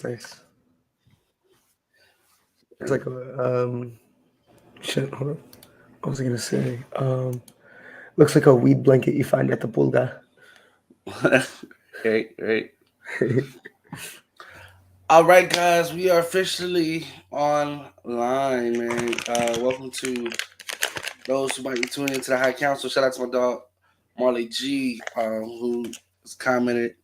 Nice. It's like shit, hold on. What was I gonna say? Looks like a weed blanket you find at the pulga. Right. All right, guys, we are officially online, man. Welcome to those who might be tuning into the High Counsel. Shout out to my dog Marley G, who has commented.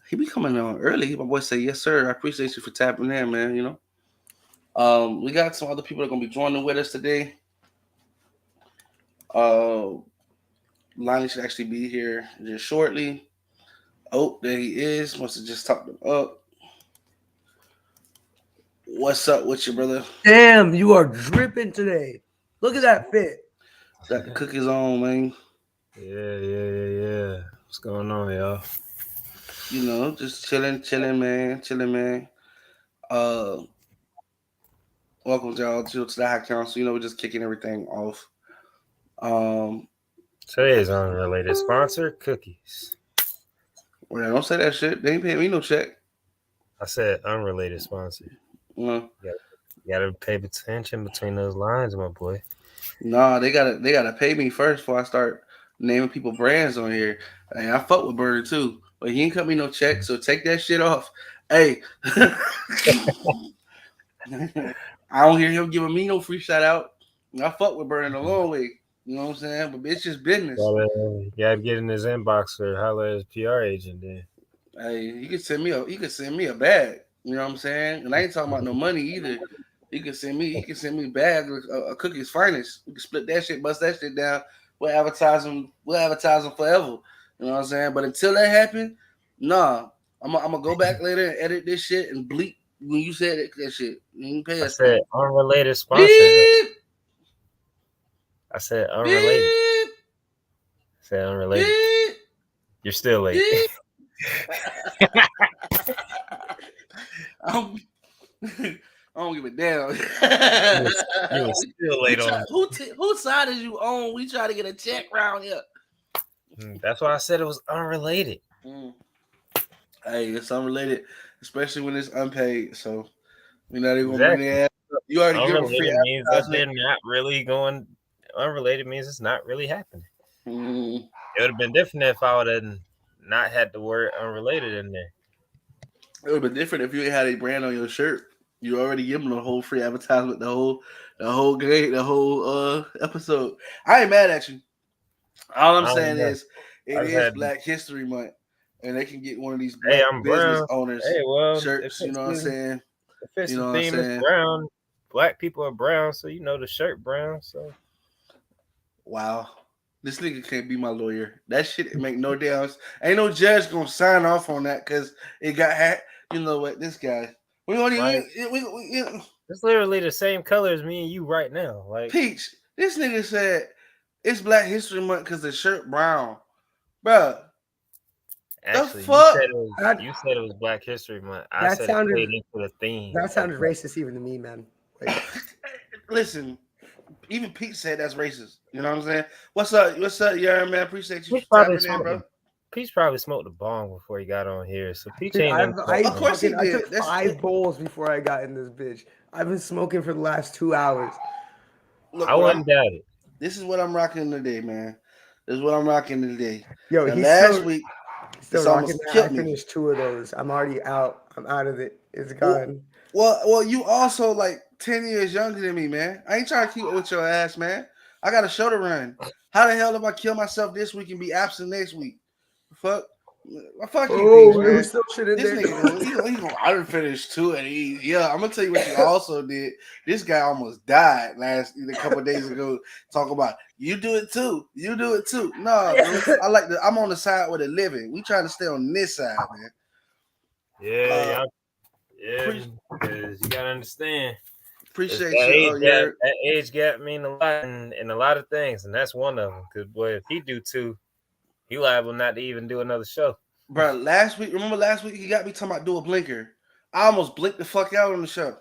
He be coming on early. My boy say, "Yes, sir. I appreciate you for tapping in, man." We got some other people that are gonna be joining with us today. Uh, Lonnie should actually be here just shortly. Oh, there he is. Must have just talked him up. What's up with you, brother? Damn, you are dripping today. Look at that fit. Got the cookies on, man. Yeah. What's going on, y'all? Just chilling, man. Uh, Welcome y'all to the High Council. We're just kicking everything off. Um, Today's unrelated sponsor, cookies. well, don't say that shit. They ain't paying me no check. I said unrelated sponsor. Uh, You gotta pay attention between those lines, my boy. nah, they gotta pay me first before I start naming people brands on here. And I fuck with Burger too, but he ain't cut me no check, so take that shit off. Hey, I don't hear him giving me no free shout out. I fuck with Burner a long way. You know what I'm saying? But it's just business. Gotta get in his inbox or holler at his PR agent then. Hey, he could send me a bag. You know what I'm saying? And I ain't talking about no money either. He can send me a bag of cookies finest. We can split that shit, bust that shit down. We'll advertise them forever. You know what I'm saying? But until that happen, nah. I'm gonna go back later and edit this shit and bleep when you said that shit. You didn't pay I us. said unrelated sponsor. Beep, I said unrelated. beep, I said unrelated. beep, You're still late. beep. I don't, I don't give a damn. You were still late on. Whose side is you on? We try to get a check round here. That's why I said it was unrelated. Mm. Hey, it's unrelated, especially when it's unpaid. So we're not even gonna bring their ass up. You already give them free Unrelated means that they're advertisement. not really going. Unrelated means it's not really happening. Mm. It would have been different if I would have not had the word unrelated in there. It would have been different if you had a brand on your shirt. You already give them the whole free advertisement, the whole game, the whole episode. I ain't mad at you. All I'm I don't saying know. is, it I've is had. Black History Month, and they can get one of these Hey, black I'm business brown. owners Hey, well, shirts. You know what I'm saying? if it's You the know what I'm theme, it's saying? brown. Black people are brown, so the shirt brown. So Wow. This nigga can't be my lawyer. That shit make no difference. Ain't no judge gonna sign off on that because it got hacked. You know what? This guy. We only like we it's literally the same color as me and you right now. Like Peach. This nigga said it's Black History Month because the shirt brown, bruh. The actually, fuck? you said it was Black History Month. I That said it sounded played into the theme. that sounded racist even to me, man. Like, Listen, even Pete said that's racist. You know what I'm saying? What's up? What's up, yeah, man? Appreciate you Peach for probably tapping in, smoked. bro. Peach probably smoked a bong before he got on here, so Peach dude, ain't I've into I that. Of course he fucking I did. took That's 5 bowls before I got in this bitch. I've been smoking for the last 2 hours. look I what I'm. wouldn't doubt it. This is what I'm rocking today, man. This is what I'm rocking today. Yo, Now, he's last week still this rocking almost that. I killed me. finished 2 of those. I'm already out. I'm out of it. It's Well, gone. well, you also like 10 years younger than me, man. I ain't trying to keep up with your ass, man. I got a show to run. How the hell if I kill myself this week and be absent next week? Fuck. Fuck you, Peach, Oh, there was man. still shit in This there. nigga, he gonna I done finished 2 and yeah, I'm gonna tell you what you also did. This guy almost died a couple of days ago. Talk about you do it too. You do it too. No, bro. I'm on the side with the living. We trying to stay on this side, man. Yeah, Uh y'all. Yeah, pre- because you gotta understand. It's appreciate that you. age Oh, gap. you're That age gap mean a lot in a lot of things, and that's one of them. Because boy, if he do two, he liable not to even do another show. bro. Remember last week he got me talking about do a blinker. I almost blinked the fuck out on the show.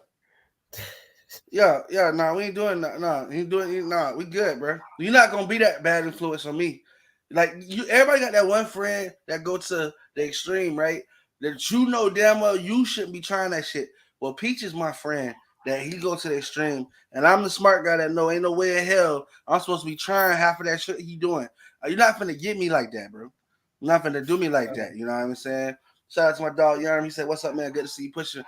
Yeah, nah, we ain't doing that. Nah, he ain't doing. Nah, we good, bro. You're not gonna be that bad influence on me. Like everybody got that one friend that go to the extreme, right? that you know damn well you shouldn't be trying that shit. Well, Peach is my friend that he go to the extreme, and I'm the smart guy that know ain't no way in hell I'm supposed to be trying half of that shit he doing. You're not finna get me like that, bro. You're not finna do me like that. You know what I'm saying? Shout out to my dog Yerm. He said, "What's up, man? Good to see you pushing."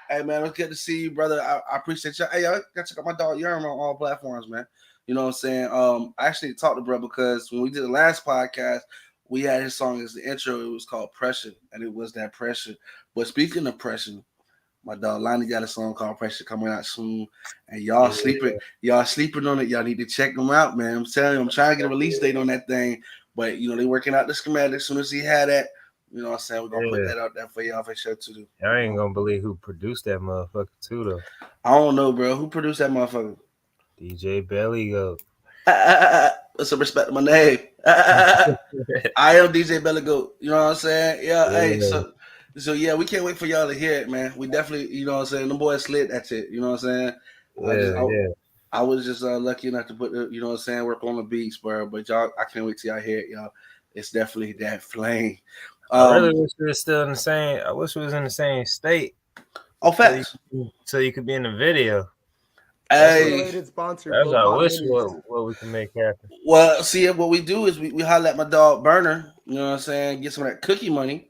Hey man, it's good to see you, brother. I appreciate you. Hey, y'all gotta check out my dog Yerm on all platforms, man. You know what I'm saying? I actually talked to bro because when we did the last podcast, we had his song as the intro. It was called Pressure, and it was that pressure. But speaking of pressure, my dog Lonnie got a song called Pressure coming out soon. And y'all sleeping on it. Y'all need to check them out, man. I'm telling you, I'm trying to get a release date on that thing. But they working out the schematics. As soon as he had that, you know what I'm saying? We're gonna put that out there for y'all for sure too. I ain't gonna believe who produced that motherfucker too though. I don't know, bro. Who produced that motherfucker? DJ Belly Goat. Put some respect to my name. I am DJ Belly Goat. You know what I'm saying? Yeah. Hey, so yeah, we can't wait for y'all to hear it, man. We definitely, you know what I'm saying. Them boys slid that shit. You know what I'm saying? I was just lucky enough to put the, you know what I'm saying, work on the beats, bro. But y'all, I can't wait till y'all hear it, y'all. It's definitely that flame. I really wish we were still in the same. I wish we was in the same state. Oh, facts. So you could be in the video. Hey, sponsor. That's I wish what we can make happen. Well, see, what we do is we holler at my dog Burner. You know what I'm saying? Get some of that cookie money.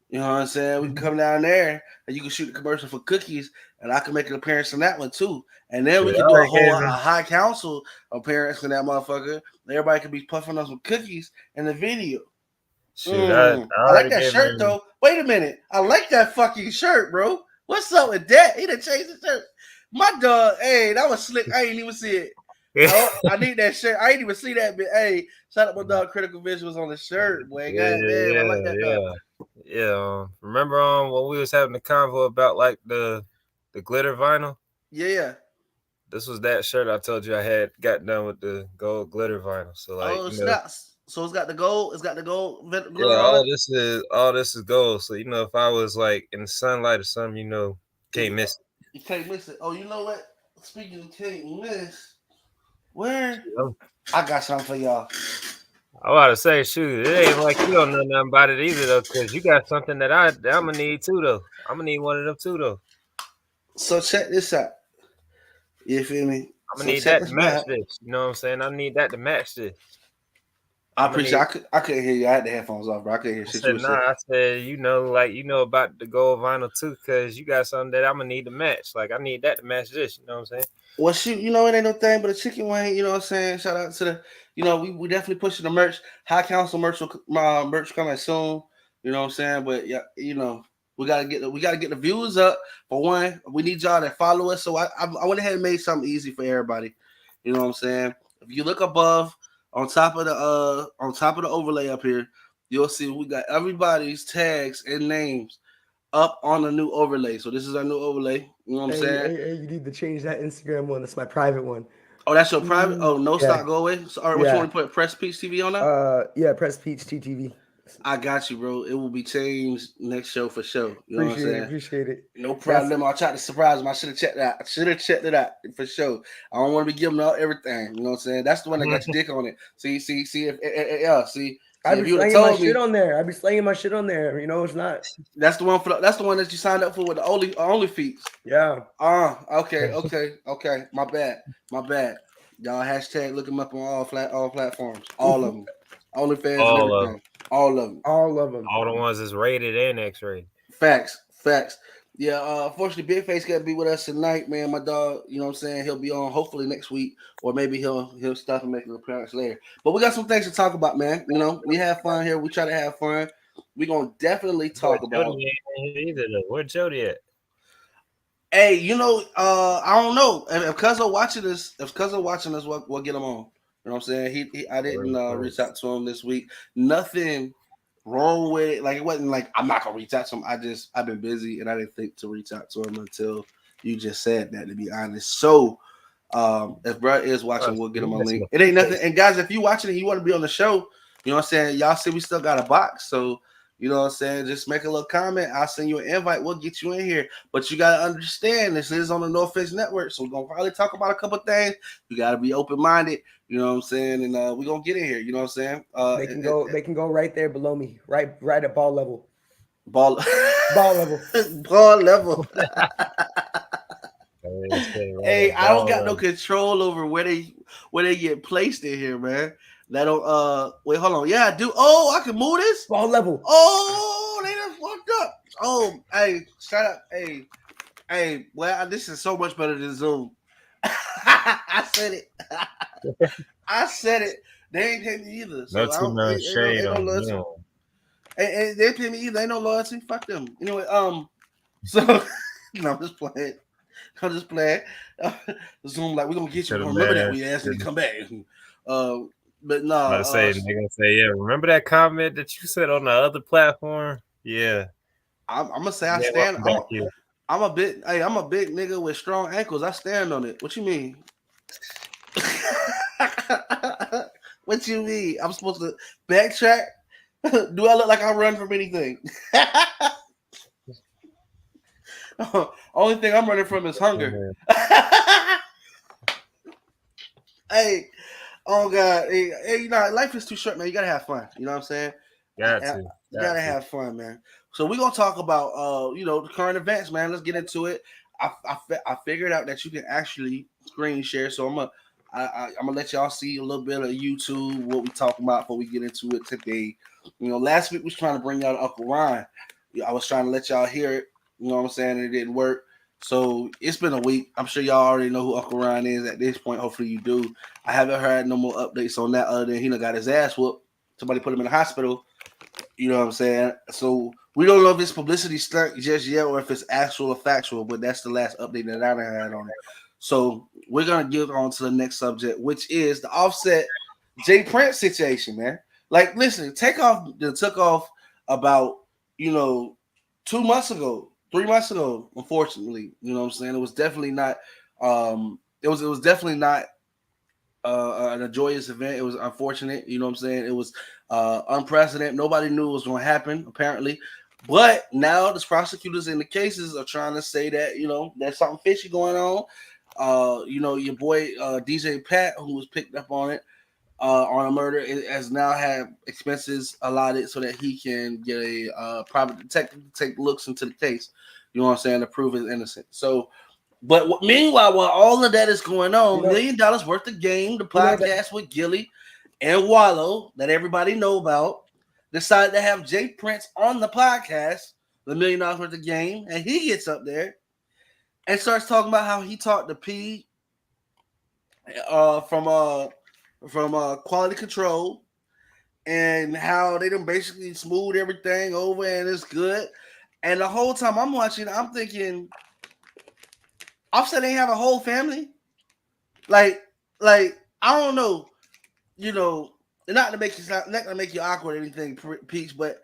You know what I'm saying? We can come down there and you can shoot a commercial for cookies, and I can make an appearance in that one too. And then we can do a whole high council appearance in that motherfucker. Everybody can be puffing on some cookies in the video. I like that shirt though. Wait a minute. I like that fucking shirt, bro. What's up with that? He done changed the shirt. My dog, hey, that was slick. I ain't even see it. I need that shirt. I ain't even see that bit. Hey, shout out my dog Critical Visuals on the shirt, boy. God damn, I like that dog. Yeah. Remember when we was having the convo about like the glitter vinyl? Yeah. This was that shirt I told you I had got done with the gold glitter vinyl. So like so it's got the gold. It's got the gold. Yeah, all this is gold. So if I was like in the sunlight or something, can't miss it. You can't miss it. Oh, you know what? Speaking of can't miss, where I got something for y'all. I about to say, shoot, it ain't like you don't know nothing about it either though, because you got something that I'm gonna need too though. I'm gonna need one of them too though. So check this out. You feel me? I'm gonna need that to match this. You know what I'm saying? I need that to match this. I appreciate. I couldn't hear you. I had the headphones off, bro. I couldn't hear shit. I said, about the gold vinyl too, because you got something that I'm gonna need to match. Like I need that to match this. You know what I'm saying? Well, shoot, it ain't no thing but a chicken wing. You know what I'm saying? Shout out to the, we definitely pushing the merch. High Council merch coming soon. You know what I'm saying? But yeah, we gotta get the views up. For one, we need y'all to follow us. So I went ahead and made something easy for everybody. You know what I'm saying? If you look above. On top of the overlay up here, you'll see we got everybody's tags and names up on the new overlay. So this is our new overlay. You know what I'm saying? Hey, you need to change that Instagram one. That's my private one. Oh, that's your private? Oh, no stock go away? So, all right, what you want to put? Press Peach TV on that? Yeah, Press Peach TTV. I got you, bro. It will be changed next show for sure. You know what I'm saying? Appreciate it. No problem. I tried to surprise him. I should have checked it out for sure. I don't want to be giving out everything. You know what I'm saying? That's the one that got your dick on it. See. I be slanging my shit on there. I be slanging my shit on there. It's not. That's the one that you signed up for with the only fees. Yeah. Okay. My bad. Y'all hashtag look them up on all platforms. All of them. OnlyFans and everything. All of them. All the ones that's rated and X-rated. Facts. Yeah, unfortunately, Big Face can't be with us tonight, man. My dog, you know what I'm saying? He'll be on hopefully next week, or maybe he'll stop and make an appearance later. But we got some things to talk about, man. We have fun here. We try to have fun. We're gonna definitely talk about Where Jody at? Hey, I don't know. If Cuzzo watching us, we'll get him on. You know what I'm saying? I didn't reach out to him this week. Nothing wrong with it. Like it wasn't like I'm not gonna reach out to him. I've been busy and I didn't think to reach out to him until you just said that, to be honest. So if bro is watching, we'll get him a link. It ain't nothing. And guys, if you watching and you want to be on the show, you know what I'm saying? Y'all see we still got a box. So you know what I'm saying? Just make a little comment. I'll send you an invite. We'll get you in here. But you got to understand, this is on the North Face Network. So we're going to probably talk about a couple of things. You got to be open-minded. You know what I'm saying? And we're going to get in here. You know what I'm saying? They can go right there below me, right at ball level. Ball level. ball level. Say, Hey, right, I don't ball got no level. control over where they get placed in here, man. That don't wait, hold on. Yeah, I do. Oh, I can move this. Ball level. Oh, they done fucked up. Oh, hey, shut up. Hey, well, this is so much better than Zoom. I said it. I said it. They ain't pay me either, No so I too don't. much shade Ain't no on loyalty. Zoom. They ain't pay me either. Ain't no loyalty. Fuck them. Anyway, so no, I'm just playing. I'm just playing. Zoom like we're gonna get you. To We're the gonna remember that man. when you ask To me to the, come back. Uh, but about to say, they gonna say, yeah. Remember that comment that you said on the other platform? Yeah. I'm gonna say I Yeah, stand. welcome back here. I'm a big. Hey, I'm a big nigga with strong ankles. I stand on it. What you mean? What you mean? I'm supposed to backtrack? Do I look like I run from anything? Only thing I'm running from is hunger. Hey, oh God, hey, you know, life is too short, man. You gotta have fun. You know what I'm saying? Got I- to. you Got gotta to. have fun, man. So we're gonna talk about the current events, man. Let's get into it. I figured out that you can actually screen share, so I'm gonna let y'all see a little bit of YouTube, what we talking about before we get into it today. You know, last week we was trying to bring y'all Uncle Ryan. I was trying to let y'all hear it. You know what I'm saying? And it didn't work. So it's been a week. I'm sure y'all already know who Uncle Ryan is at this point. Hopefully you do. I haven't heard no more updates on that other than he done got his ass whooped. Somebody put him in the hospital. You know what I'm saying? So we don't know if it's publicity stunt just yet or if it's actual or factual, but that's the last update that I had on it. So we're gonna get on to the next subject, which is the Offset Jay Prince situation, man. Like, listen, took off about 2 months ago, 3 months ago. Unfortunately, you know what I'm saying. It was definitely not. It was definitely not a joyous event. It was unfortunate. You know what I'm saying? It was unprecedented. Nobody knew it was going to happen, apparently. But now the prosecutors in the cases are trying to say that, there's something fishy going on. Your boy DJ Pat, who was picked up on a murder, has now had expenses allotted so that he can get a private detective to take looks into the case. You know what I'm saying? To prove his innocence. So, but meanwhile, while all of that is going on, $1 million worth of game, the podcast with Gilly and Wallow that everybody know about, decided to have Jay Prince on the podcast, $1 million worth of game, and he gets up there and starts talking about how he talked to P from Quality Control and how they done basically smooth everything over and it's good. And the whole time I'm watching, I'm thinking, Offset ain't have a whole family. Like I don't know, not to make you awkward or anything, Peach, but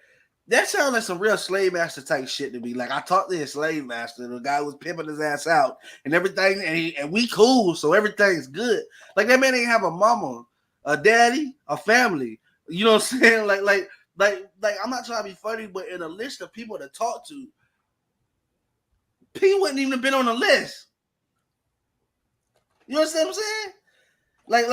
that sounds like some real slave master type shit to me. Like, I talked to his slave master, the guy was pimping his ass out and everything, and we cool, so everything's good. Like, that man ain't have a mama, a daddy, a family. You know what I'm saying? Like I'm not trying to be funny, but in a list of people to talk to, P wouldn't even have been on the list. You understand what I'm saying? Like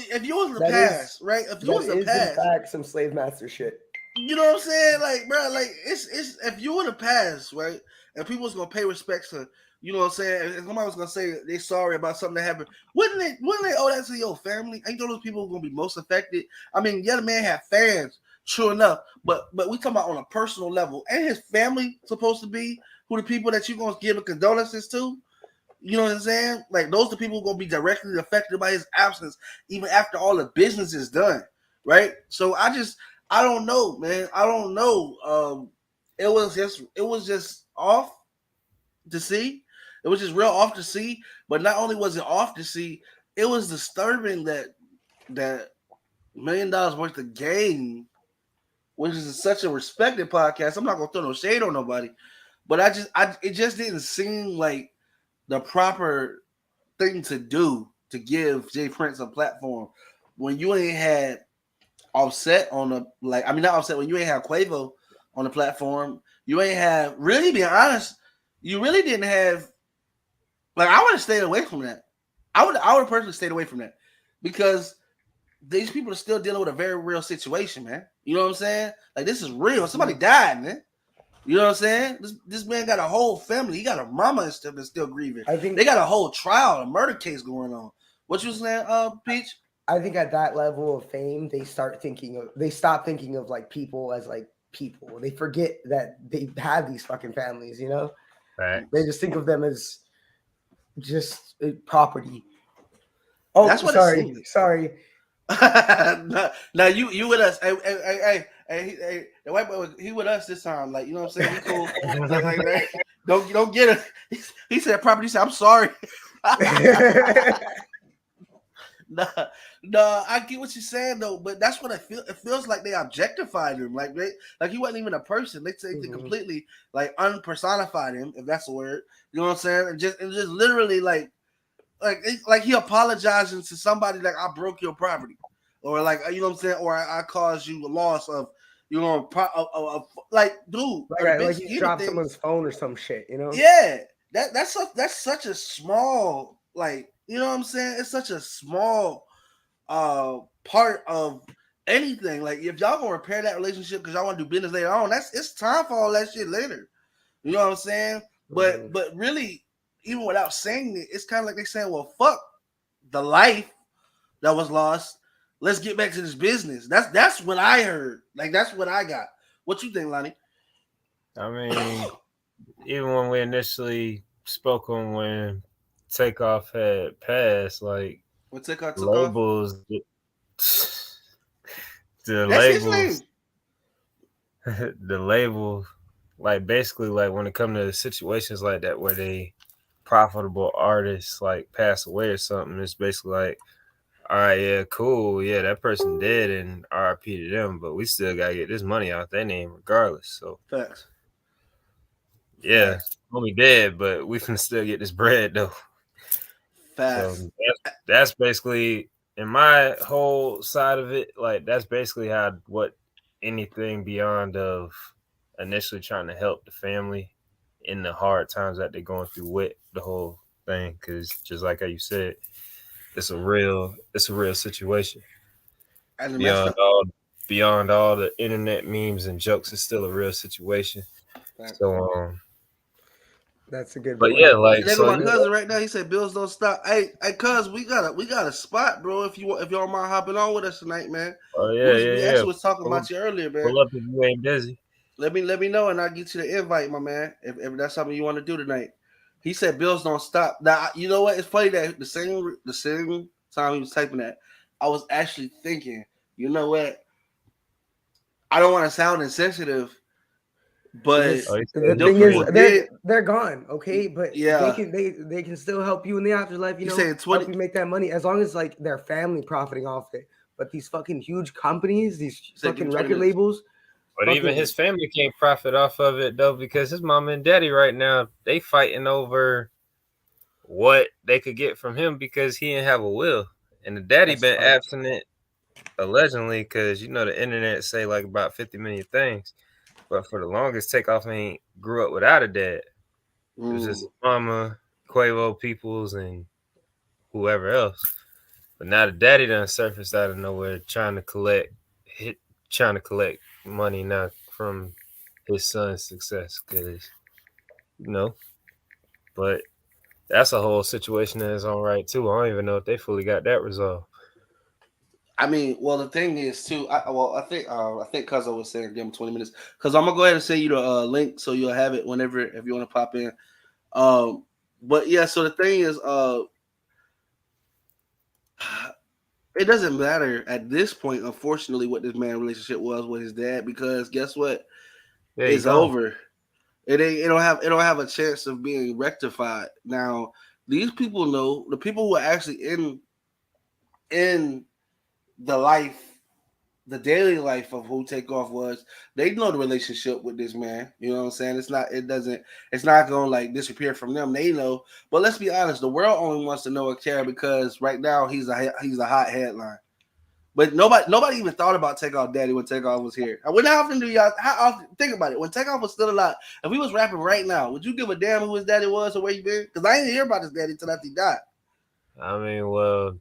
if you was the past, right? If you was the past, in fact some slave master shit. You know what I'm saying? Like, bro, like it's if you were the past, right? And people was gonna pay respects to, you know what I'm saying? If somebody was gonna say they sorry about something that happened, wouldn't they owe that to your family? Ain't those people gonna be most affected? I mean, yeah, the man had fans, true enough, but we talking about on a personal level. Ain't his family supposed to be who the people that you gonna give the condolences to? You know what I'm saying? Like, those are the people who are going to be directly affected by his absence, even after all the business is done, right? So I don't know, man. I don't know. It was just off to see. It was just real off to see. But not only was it off to see, it was disturbing that $1 million worth of game, which is such a respected podcast. I'm not gonna throw no shade on nobody, but it just didn't seem like the proper thing to do to give Jay Prince a platform when you ain't had Offset on the not Offset, when you ain't have Quavo on the platform, you ain't have, really being honest, you really didn't have, I would have stayed away from that. I would have personally stayed away from that because these people are still dealing with a very real situation, man. You know what I'm saying? Like, this is real. Somebody died, man. You know what I'm saying? This man got a whole family. He got a mama and stuff that's still grieving. I think They got a whole trial, a murder case going on. What you saying, Peach? I think at that level of fame, they stop thinking of like people as like people. They forget that they have these fucking families, you know? Right. They just think of them as just property. Oh, That's what it sorry. seems. Sorry. now you with us. Hey, the white boy, he with us this time. Like, you know what I'm saying? We cool. Like, don't get it. He said property. He said, I'm sorry. No, I get what you're saying though, but that's what I feel. It feels like they objectified him, like he wasn't even a person. They completely like unpersonified him, if that's the word. You know what I'm saying? And just literally like he apologizing to somebody like, I broke your property, or like, you know what I'm saying, or I caused you a loss of, you know, like, dude, like you dropped someone's phone or some shit, you know? Yeah, that's such a small, like, you know what I'm saying? It's such a small part of anything. Like, if y'all gonna repair that relationship because y'all want to do business later on, it's time for all that shit later. You know what I'm saying? But really, even without saying it, it's kind of like they saying, well, fuck the life that was lost. Let's get back to this business. That's what I heard. Like, that's what I got. What you think, Lonnie? I mean, even when we initially spoke on when Takeoff had passed, like, when Takeoff took labels, off? the That's labels, the label, like, basically, like, when it comes to situations like that where they profitable artists like pass away or something, it's basically like, all right, yeah, cool, yeah, that person dead and RIP to them, but we still gotta get this money out their name regardless. So facts. Yeah, homie dead, but we can still get this bread though. Facts. So that's basically, in my whole side of it, like, that's basically how what anything beyond of initially trying to help the family in the hard times that they're going through with the whole thing, because just like how you said, it's a real situation. And Beyond all the internet memes and jokes, it's still a real situation. So that's a good but point. yeah, like, there so go my cousin right now. He said bills don't stop. Hey, cuz, we got a spot, bro. If y'all mind hopping on with us tonight, man. Oh yeah, we actually was talking about you earlier, man. Pull up if you ain't busy. Let me know, and I'll get you the invite, my man. If that's something you want to do tonight. He said bills don't stop. Now, you know what? It's funny that the same time he was typing that, I was actually thinking, you know what? I don't want to sound insensitive, but the thing is, they're gone, okay? But they can still help you in the afterlife, you know, help you make that money as long as like their family profiting off it. But these fucking huge companies, these fucking record labels. But even his family can't profit off of it though, because his mom and daddy right now, they fighting over what they could get from him because he didn't have a will, and the daddy been absent allegedly, because you know the internet say like about 50 million things, but for the longest, Takeoff ain't grew up without a dad. It was just his mama, Quavo Peoples, and whoever else. But now the daddy done surfaced out of nowhere, trying to collect money now from his son's success, because but that's a whole situation in its own right too. I don't even know if they fully got that resolved. I mean, well, the thing is too. I think Cuzzo was saying give him 20 minutes, because I'm gonna go ahead and send you the link so you'll have it whenever if you want to pop in. But yeah, so the thing is, it doesn't matter at this point, unfortunately, what this man's relationship was with his dad, because guess what? It's over. It don't have a chance of being rectified. Now, these people know, the people who are actually in the life, the daily life of who Takeoff was, they know the relationship with this man. You know what I'm saying? It's not gonna like disappear from them. They know. But let's be honest, the world only wants to know and care because right now he's a hot headline. But nobody even thought about Takeoff daddy when Takeoff was here. When how often do y'all think about it? When Takeoff was still alive, if he was rapping right now, would you give a damn who his daddy was or where he been? Because I didn't hear about his daddy until after he died. I mean, well,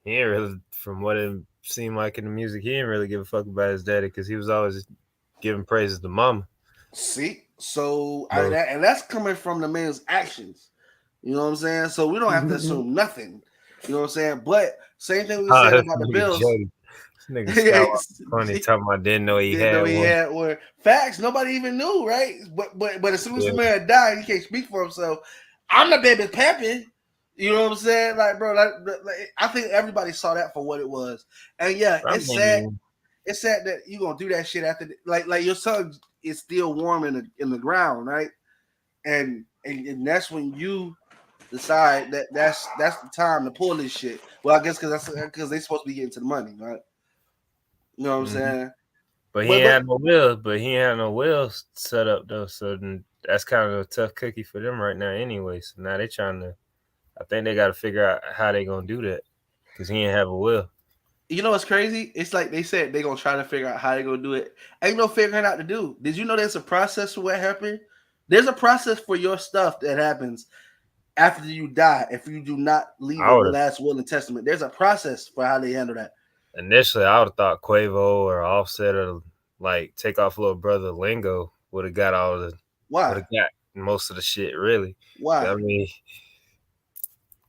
he ain't really, from what it seemed like in the music, he didn't really give a fuck about his daddy, because he was always giving praises to mama. See, So and that's coming from the man's actions. You know what I'm saying? So we don't have to assume nothing. You know what I'm saying? But same thing we said about the bills. Nigga funny talking about didn't know he had one. Facts, nobody even knew, right? But as soon as the man died, he can't speak for himself. I'm the baby pappy. You know what I'm saying? Like, bro, I think everybody saw that for what it was. And yeah, it's sad. It's sad that you gonna do that shit after like your son is still warm in the ground, right? And that's when you decide that's the time to pull this shit. Well, I guess because they supposed to be getting to the money, right? You know what I'm saying? But he ain't had no will. But he ain't had no will set up though. So that's kind of a tough cookie for them right now, anyway. So now they trying to. I think they got to figure out how they gonna do that because he ain't have a will. You know what's crazy? It's like they said they gonna try to figure out how they gonna do it. Ain't no figuring out to do. Did you know there's a process for what happened? There's a process for your stuff that happens after you die. If you do not leave a last will and testament, there's a process for how they handle that. Initially, I would have thought Quavo or Offset or like Takeoff Little Brother Lingo would have got all the would have got most of the shit. Really? Why? I mean,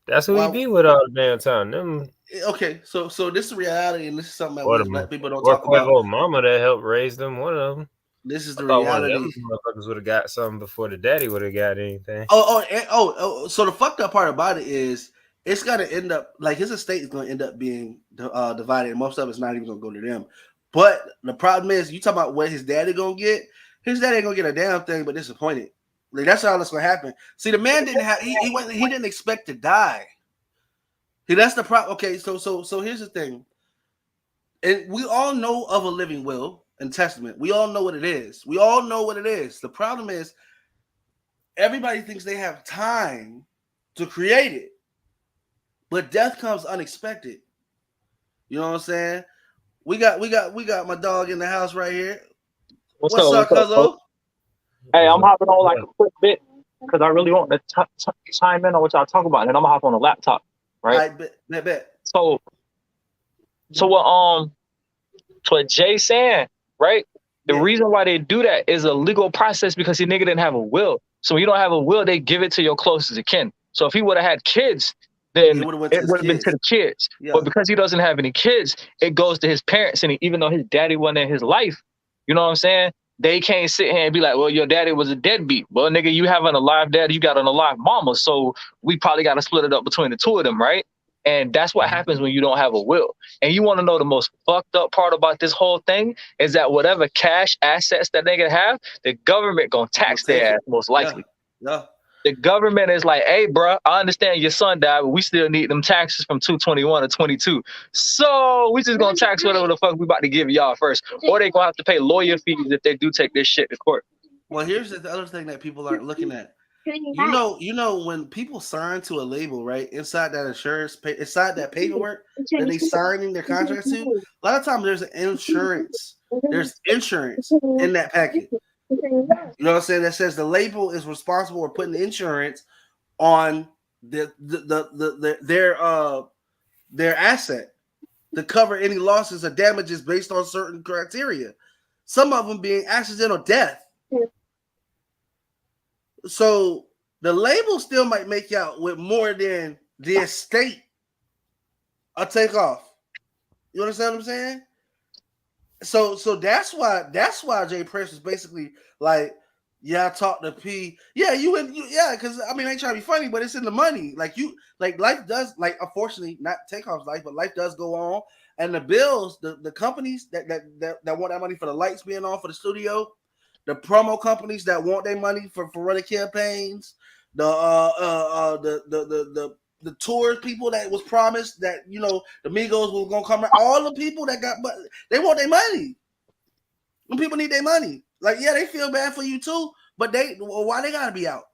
that's who he be with all the damn time. Them. Okay, so this is reality, and this is something that black people don't talk Quavo about. Mama that helped raise them. One of them. This is the reality. One of them motherfuckers would have got something before the daddy would have got anything. So the fucked up part about it is it's gonna end up like his estate is gonna end up being divided, and most of it's not even gonna go to them. But the problem is, you talk about what his daddy gonna get. His daddy ain't gonna get a damn thing, but disappointed. Like that's all that's gonna happen. See, the man didn't have he didn't expect to die. See, that's the problem. Okay, so here's the thing, and we all know of a living will and testament. We all know what it is. We all know what it is. The problem is everybody thinks they have time to create it, but death comes unexpected. You know what I'm saying? We got my dog in the house right here. What's up, Cuzzo? Hey, I'm hopping on like a quick bit because I really want to chime in on what y'all talk about, and I'm gonna hop on the laptop, right? Bet. So what Jay saying, right? The reason why they do that is a legal process because the nigga didn't have a will. So when you don't have a will, they give it to your closest of kin. So if he would have had kids, then it would have been to the kids. Yeah. But because he doesn't have any kids, it goes to his parents. And even though his daddy wasn't in his life, you know what I'm saying? They can't sit here and be like, well, your daddy was a deadbeat. Well, nigga, you have an alive daddy, you got an alive mama. So we probably got to split it up between the two of them, right? And that's what happens when you don't have a will. And you want to know the most fucked up part about this whole thing is that whatever cash assets that they can have, the government gonna tax their ass most likely. Yeah. The government is like, hey, bro, I understand your son died, but we still need them taxes from 221 to 22. So we just gonna tax whatever the fuck we about to give y'all first. Or they gonna have to pay lawyer fees if they do take this shit to court. Well, here's the other thing that people aren't looking at. You know when people sign to a label, right? Inside that inside that paperwork that they signing their contracts to, a lot of times there's insurance. There's insurance in that packet. You know what I'm saying? That says the label is responsible for putting the insurance on their asset to cover any losses or damages based on certain criteria. Some of them being accidental death. So the label still might make out with more than the estate a takeoff. You understand what I'm saying? So that's why Jay Prince was basically like, yeah, I talked to P. Yeah, because I mean, I ain't trying to be funny, but it's in the money. Like life does, like, unfortunately, not Takeoff's life, but life does go on. And the bills, the companies that want that money for the lights being on for the studio, the promo companies that want their money for running campaigns, the tour people that was promised that, you know, the Migos was gonna come around, all the people that got, but they want their money. When people need their money, like, yeah, they feel bad for you too, but why they gotta be out?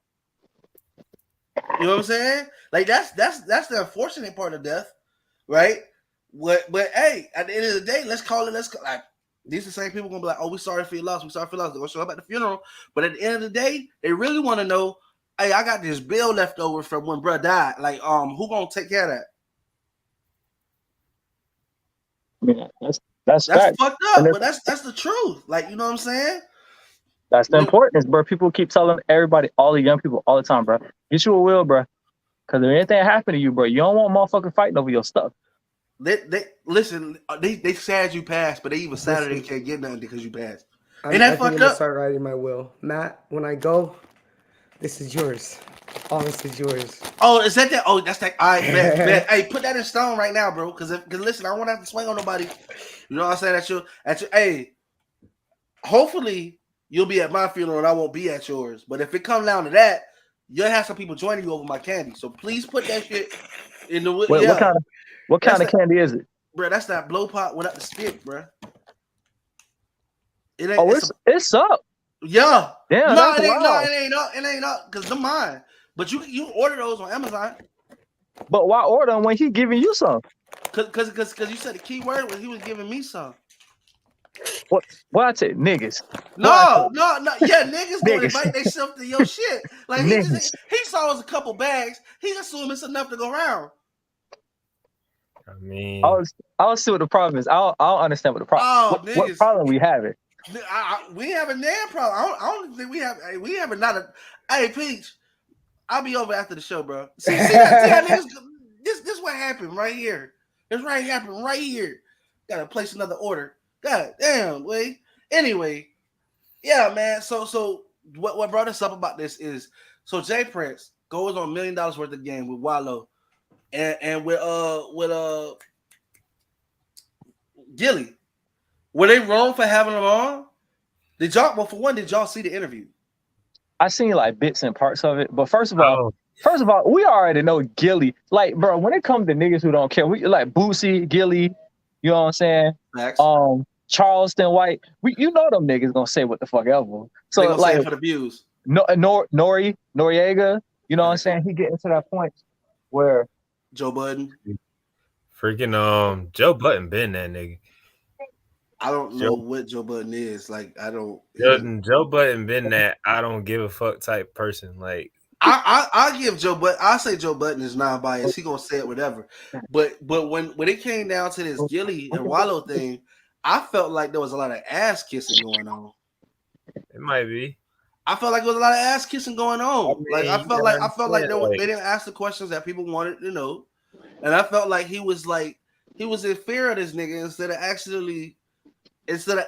You know what I'm saying? Like that's the unfortunate part of death, right? But hey, at the end of the day, let's call it. Like, these are the same people gonna be like, oh, we sorry for your loss. We sorry for your loss. They're gonna show up at the funeral. But at the end of the day, they really want to know, hey, I got this bill left over from when bruh died. Like, who gonna take care of that? Yeah, that's fucked up, but that's the truth. Like, you know what I'm saying? That's the importance, bro. People keep telling everybody, all the young people, all the time, bro. Get you a will, bro. Because if anything happen to you, bro, you don't want motherfucking fighting over your stuff. They listen. They sad you passed, but they even sadder they can't get nothing because you passed. Ain't that fucked up? Start writing my will, Matt. When I go, this is yours. All this is yours. Oh, is that? Oh, that's that. All right, bet. Hey, put that in stone right now, bro. Because listen, I don't want to have to swing on nobody. You know what I'm saying? At your. Hey, hopefully you'll be at my funeral and I won't be at yours. But if it comes down to that, you'll have some people joining you over my candy. So please put that shit in the. Wait, yeah. What kind of candy is it? Bro, that's that blow pot without the stick, bro. It ain't. Oh, it's up. Yeah. Yeah. No, it ain't up because they're mine. But you order those on Amazon. But why order them when he giving you some? Because you said the key word was he was giving me some. What I tell niggas? No. Yeah, niggas gonna invite themselves to your shit. Like he saw us a couple bags. He assumed it's enough to go around. I mean, I'll see what the problem is. I don't understand what the problem. What problem we having? We have a damn problem. I don't think we have a. Hey, Peach, I'll be over after the show, bro. See how niggas, this what happened right here. This happened right here. Gotta place another order. God damn, way. Anyway, yeah, man. So what brought us up about this is Jay Prince goes on $1 million worth of game with Wallow and with Gilly. Were they wrong for having them on? Did y'all see the interview? I seen like bits and parts of it, but first of all, we already know Gilly. Like, bro, when it comes to niggas who don't care, we like Boosie, Gilly, you know what I'm saying? Facts. Charleston White, you know them niggas gonna say what the fuck ever. So they gonna like say it for the views. Noriega, you know what I'm saying? He getting to that point where Joe Budden. Freaking Joe Budden been that nigga. I don't know what Joe Budden is. Like, I don't. Joe Budden been that I don't give a fuck type person. Like, I give Joe Budden. I say Joe Budden is non-biased. He gonna say it whatever. But when it came down to this Gilly and Wallow thing, I felt like there was a lot of ass kissing going on. It might be. I felt like there was a lot of ass kissing going on. I felt like they didn't ask the questions that people wanted to know, and I felt like he was in fear of this nigga instead of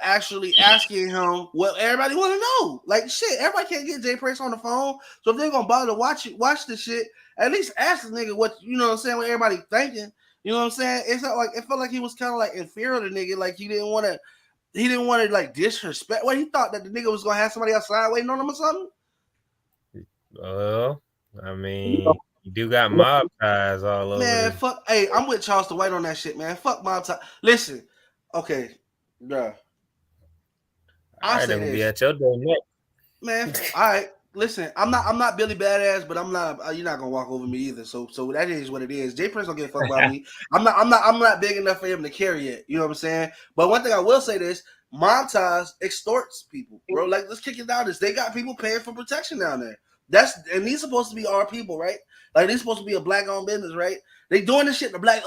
actually asking him what everybody want to know. Like, shit, everybody can't get Jay Prince on the phone. So if they're gonna bother to watch this shit, at least ask the nigga what what I'm saying, what everybody thinking. You know what I'm saying? It felt like he was kind of like in fear of the nigga, like he didn't want to like disrespect. What, he thought that the nigga was gonna have somebody outside waiting on him or something? Well, I mean, you do got mob ties all over. Man, fuck. Hey, I'm with Charleston White on that shit, man. Fuck mob ties. Listen, okay. Bruh. I say this. Be at your door neck. Man, all right. Listen, I'm not Billy Badass, but I'm not. You're not gonna walk over me either. So that is what it is. Jay Prince don't give a fuck about me. I'm not big enough for him to carry it. You know what I'm saying? But one thing I will say this: mob ties extorts people, bro. Like, let's kick it down. They got people paying for protection down there. And these supposed to be our people, right? Like, these supposed to be a black-owned business, right? They doing this shit to black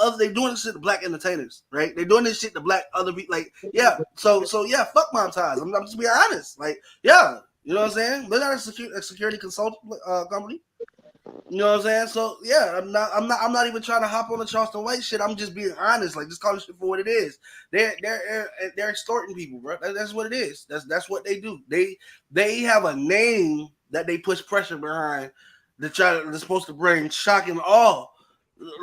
entertainers, right? They doing this shit to black other people. Like, yeah. So yeah, fuck mob ties. I'm just being honest. Like, yeah, you know what I'm saying? They're not a security consultant company. You know what I'm saying? So yeah, I'm not even trying to hop on the Charleston White shit. I'm just being honest. Like, just call this shit for what it is. They're extorting people, bro. That's what it is. That's what they do. They have a name that they push pressure behind. They're supposed to bring shock and awe,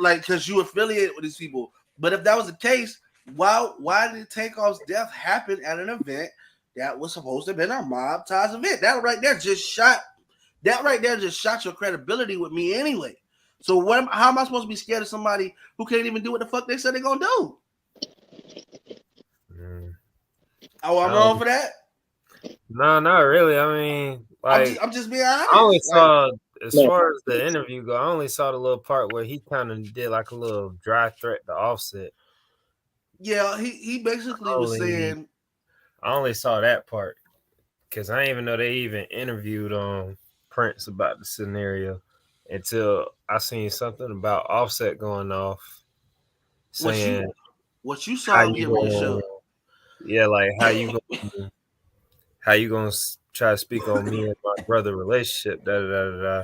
like, because you affiliate with these people. But if that was the case, why did Takeoff's death happen at an event that was supposed to have been a mob ties event? That right there just shot your credibility with me anyway. So how am I supposed to be scared of somebody who can't even do what the fuck they said they're gonna do? Oh, I'm wrong for that? No, not really. I mean, like, I'm just being honest. I only saw, as far as the interview go, I only saw the little part where he kind of did like a little dry threat to Offset. Yeah, he basically was saying. I only saw that part because I didn't even know they even interviewed Prince about the scenario until I seen something about Offset going off saying what you saw him get ready to show. Yeah, like how you gonna try to speak on me and my brother relationship. Y'all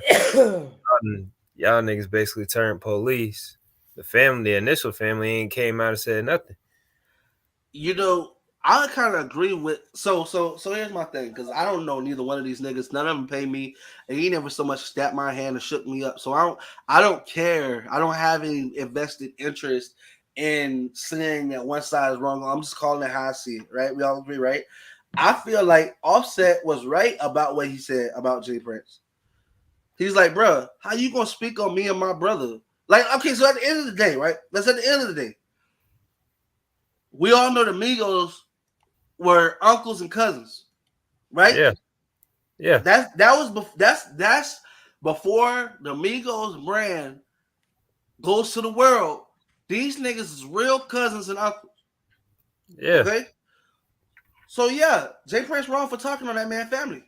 niggas basically turned police. The initial family ain't came out and said nothing. I kind of agree with. So here's my thing, because I don't know neither one of these niggas. None of them pay me, and he never so much stabbed my hand and shook me up. So I don't care. I don't have any invested interest in saying that one side is wrong. I'm just calling it how I see it. Right? We all agree, right? I feel like Offset was right about what he said about J Prince. He's like, bro, how you gonna speak on me and my brother? Like, okay, so at the end of the day, right? Let's at the end of the day. We all know the Migos were uncles and cousins, right? Yeah. That's before the Migos brand goes to the world. These niggas is real cousins and uncles. Yeah. Okay. So yeah, J Prince wrong for talking on that man family,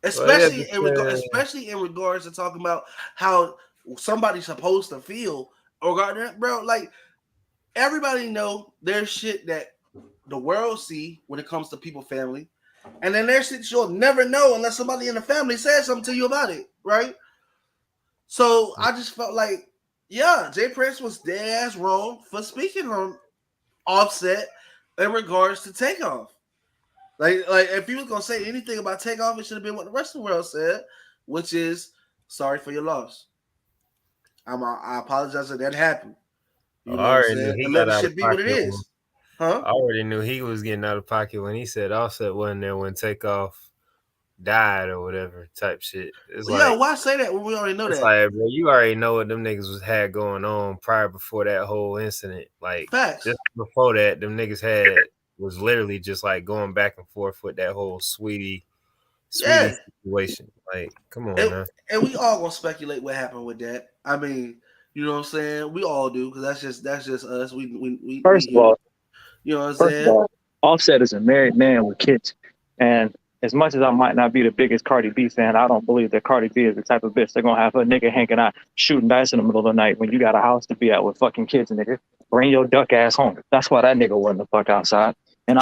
especially in regards to talking about how somebody's supposed to feel regarding that, bro. Like, everybody know there's shit that the world see when it comes to people family, and then there's shit you'll never know unless somebody in the family says something to you about it, right? So I just felt like, yeah, J Prince was dead ass wrong for speaking on Offset in regards to Takeoff. Like if he was gonna say anything about Takeoff, it should have been what the rest of the world said, which is sorry for your loss. I apologize that happened. You know what I'm saying? And let the shit be what it is. Huh? I already knew he was getting out of pocket when he said Offset wasn't there when Takeoff died or whatever type shit. It's why say that when we already know that? It's like, bro, you already know what them niggas had going on before that whole incident. Like, facts. Just before that, them niggas was literally just like going back and forth with that whole sweetie situation. Like, come on, man. And we all gonna speculate what happened with that. I mean, you know what I'm saying? We all do, because that's just us. We first of all, you know what I'm saying? Offset is a married man with kids, and as much as I might not be the biggest Cardi B fan, I don't believe that Cardi B is the type of bitch they're gonna have a nigga hanging out shooting dice in the middle of the night when you got a house to be at with fucking kids, nigga. Bring your duck ass home. That's why that nigga wasn't the fuck outside. And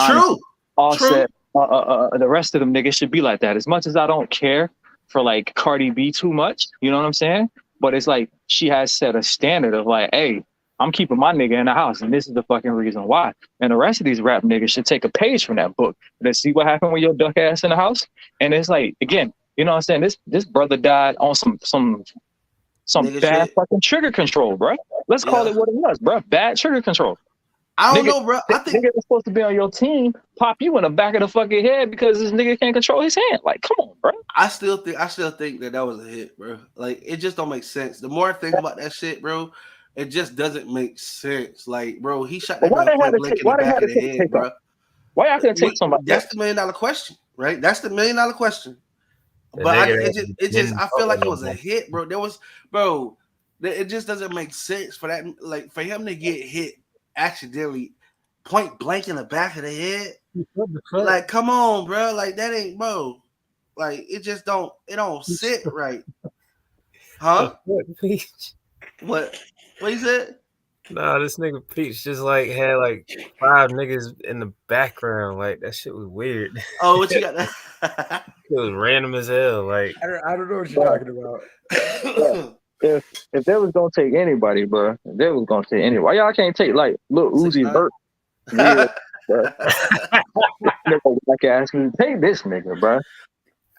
Offset, the rest of them niggas should be like that. As much as I don't care for like Cardi B too much, you know what I'm saying? But it's like she has set a standard of like, hey, I'm keeping my nigga in the house, and this is the fucking reason why. And the rest of these rap niggas should take a page from that book. Let's see what happened with your duck ass in the house. And it's like, again, you know what I'm saying? This brother died on some bad fucking trigger control, bro. Let's call it what it was, bro. Bad trigger control. I don't know, bro. I think nigga that's supposed to be on your team pop you in the back of the fucking head because this nigga can't control his hand. Like, come on, bro. I still think that was a hit, bro. Like, it just don't make sense. The more I think about that shit, bro, it just doesn't make sense. Like, bro, he shot that man point blank in the back of the head, bro. Why y'all couldn't take somebody? That's the $1 million question, right? That's the $1 million question. But I feel like it was a hit, bro. It just doesn't make sense for that, like, for him to get hit accidentally point blank in the back of the head. Like, come on, bro. Like, that ain't, bro. Like, it don't sit right. Huh? What you said? Nah, this nigga Peach just like had like 5 niggas in the background. Like, that shit was weird. Oh, what you got? It was random as hell. Like, I don't know what you're talking about. If they was gonna take anybody, bro, they was gonna take anybody. Why y'all can't take like Lil Uzi Vert? Weird, bro. Like, ask me, take this nigga, bro.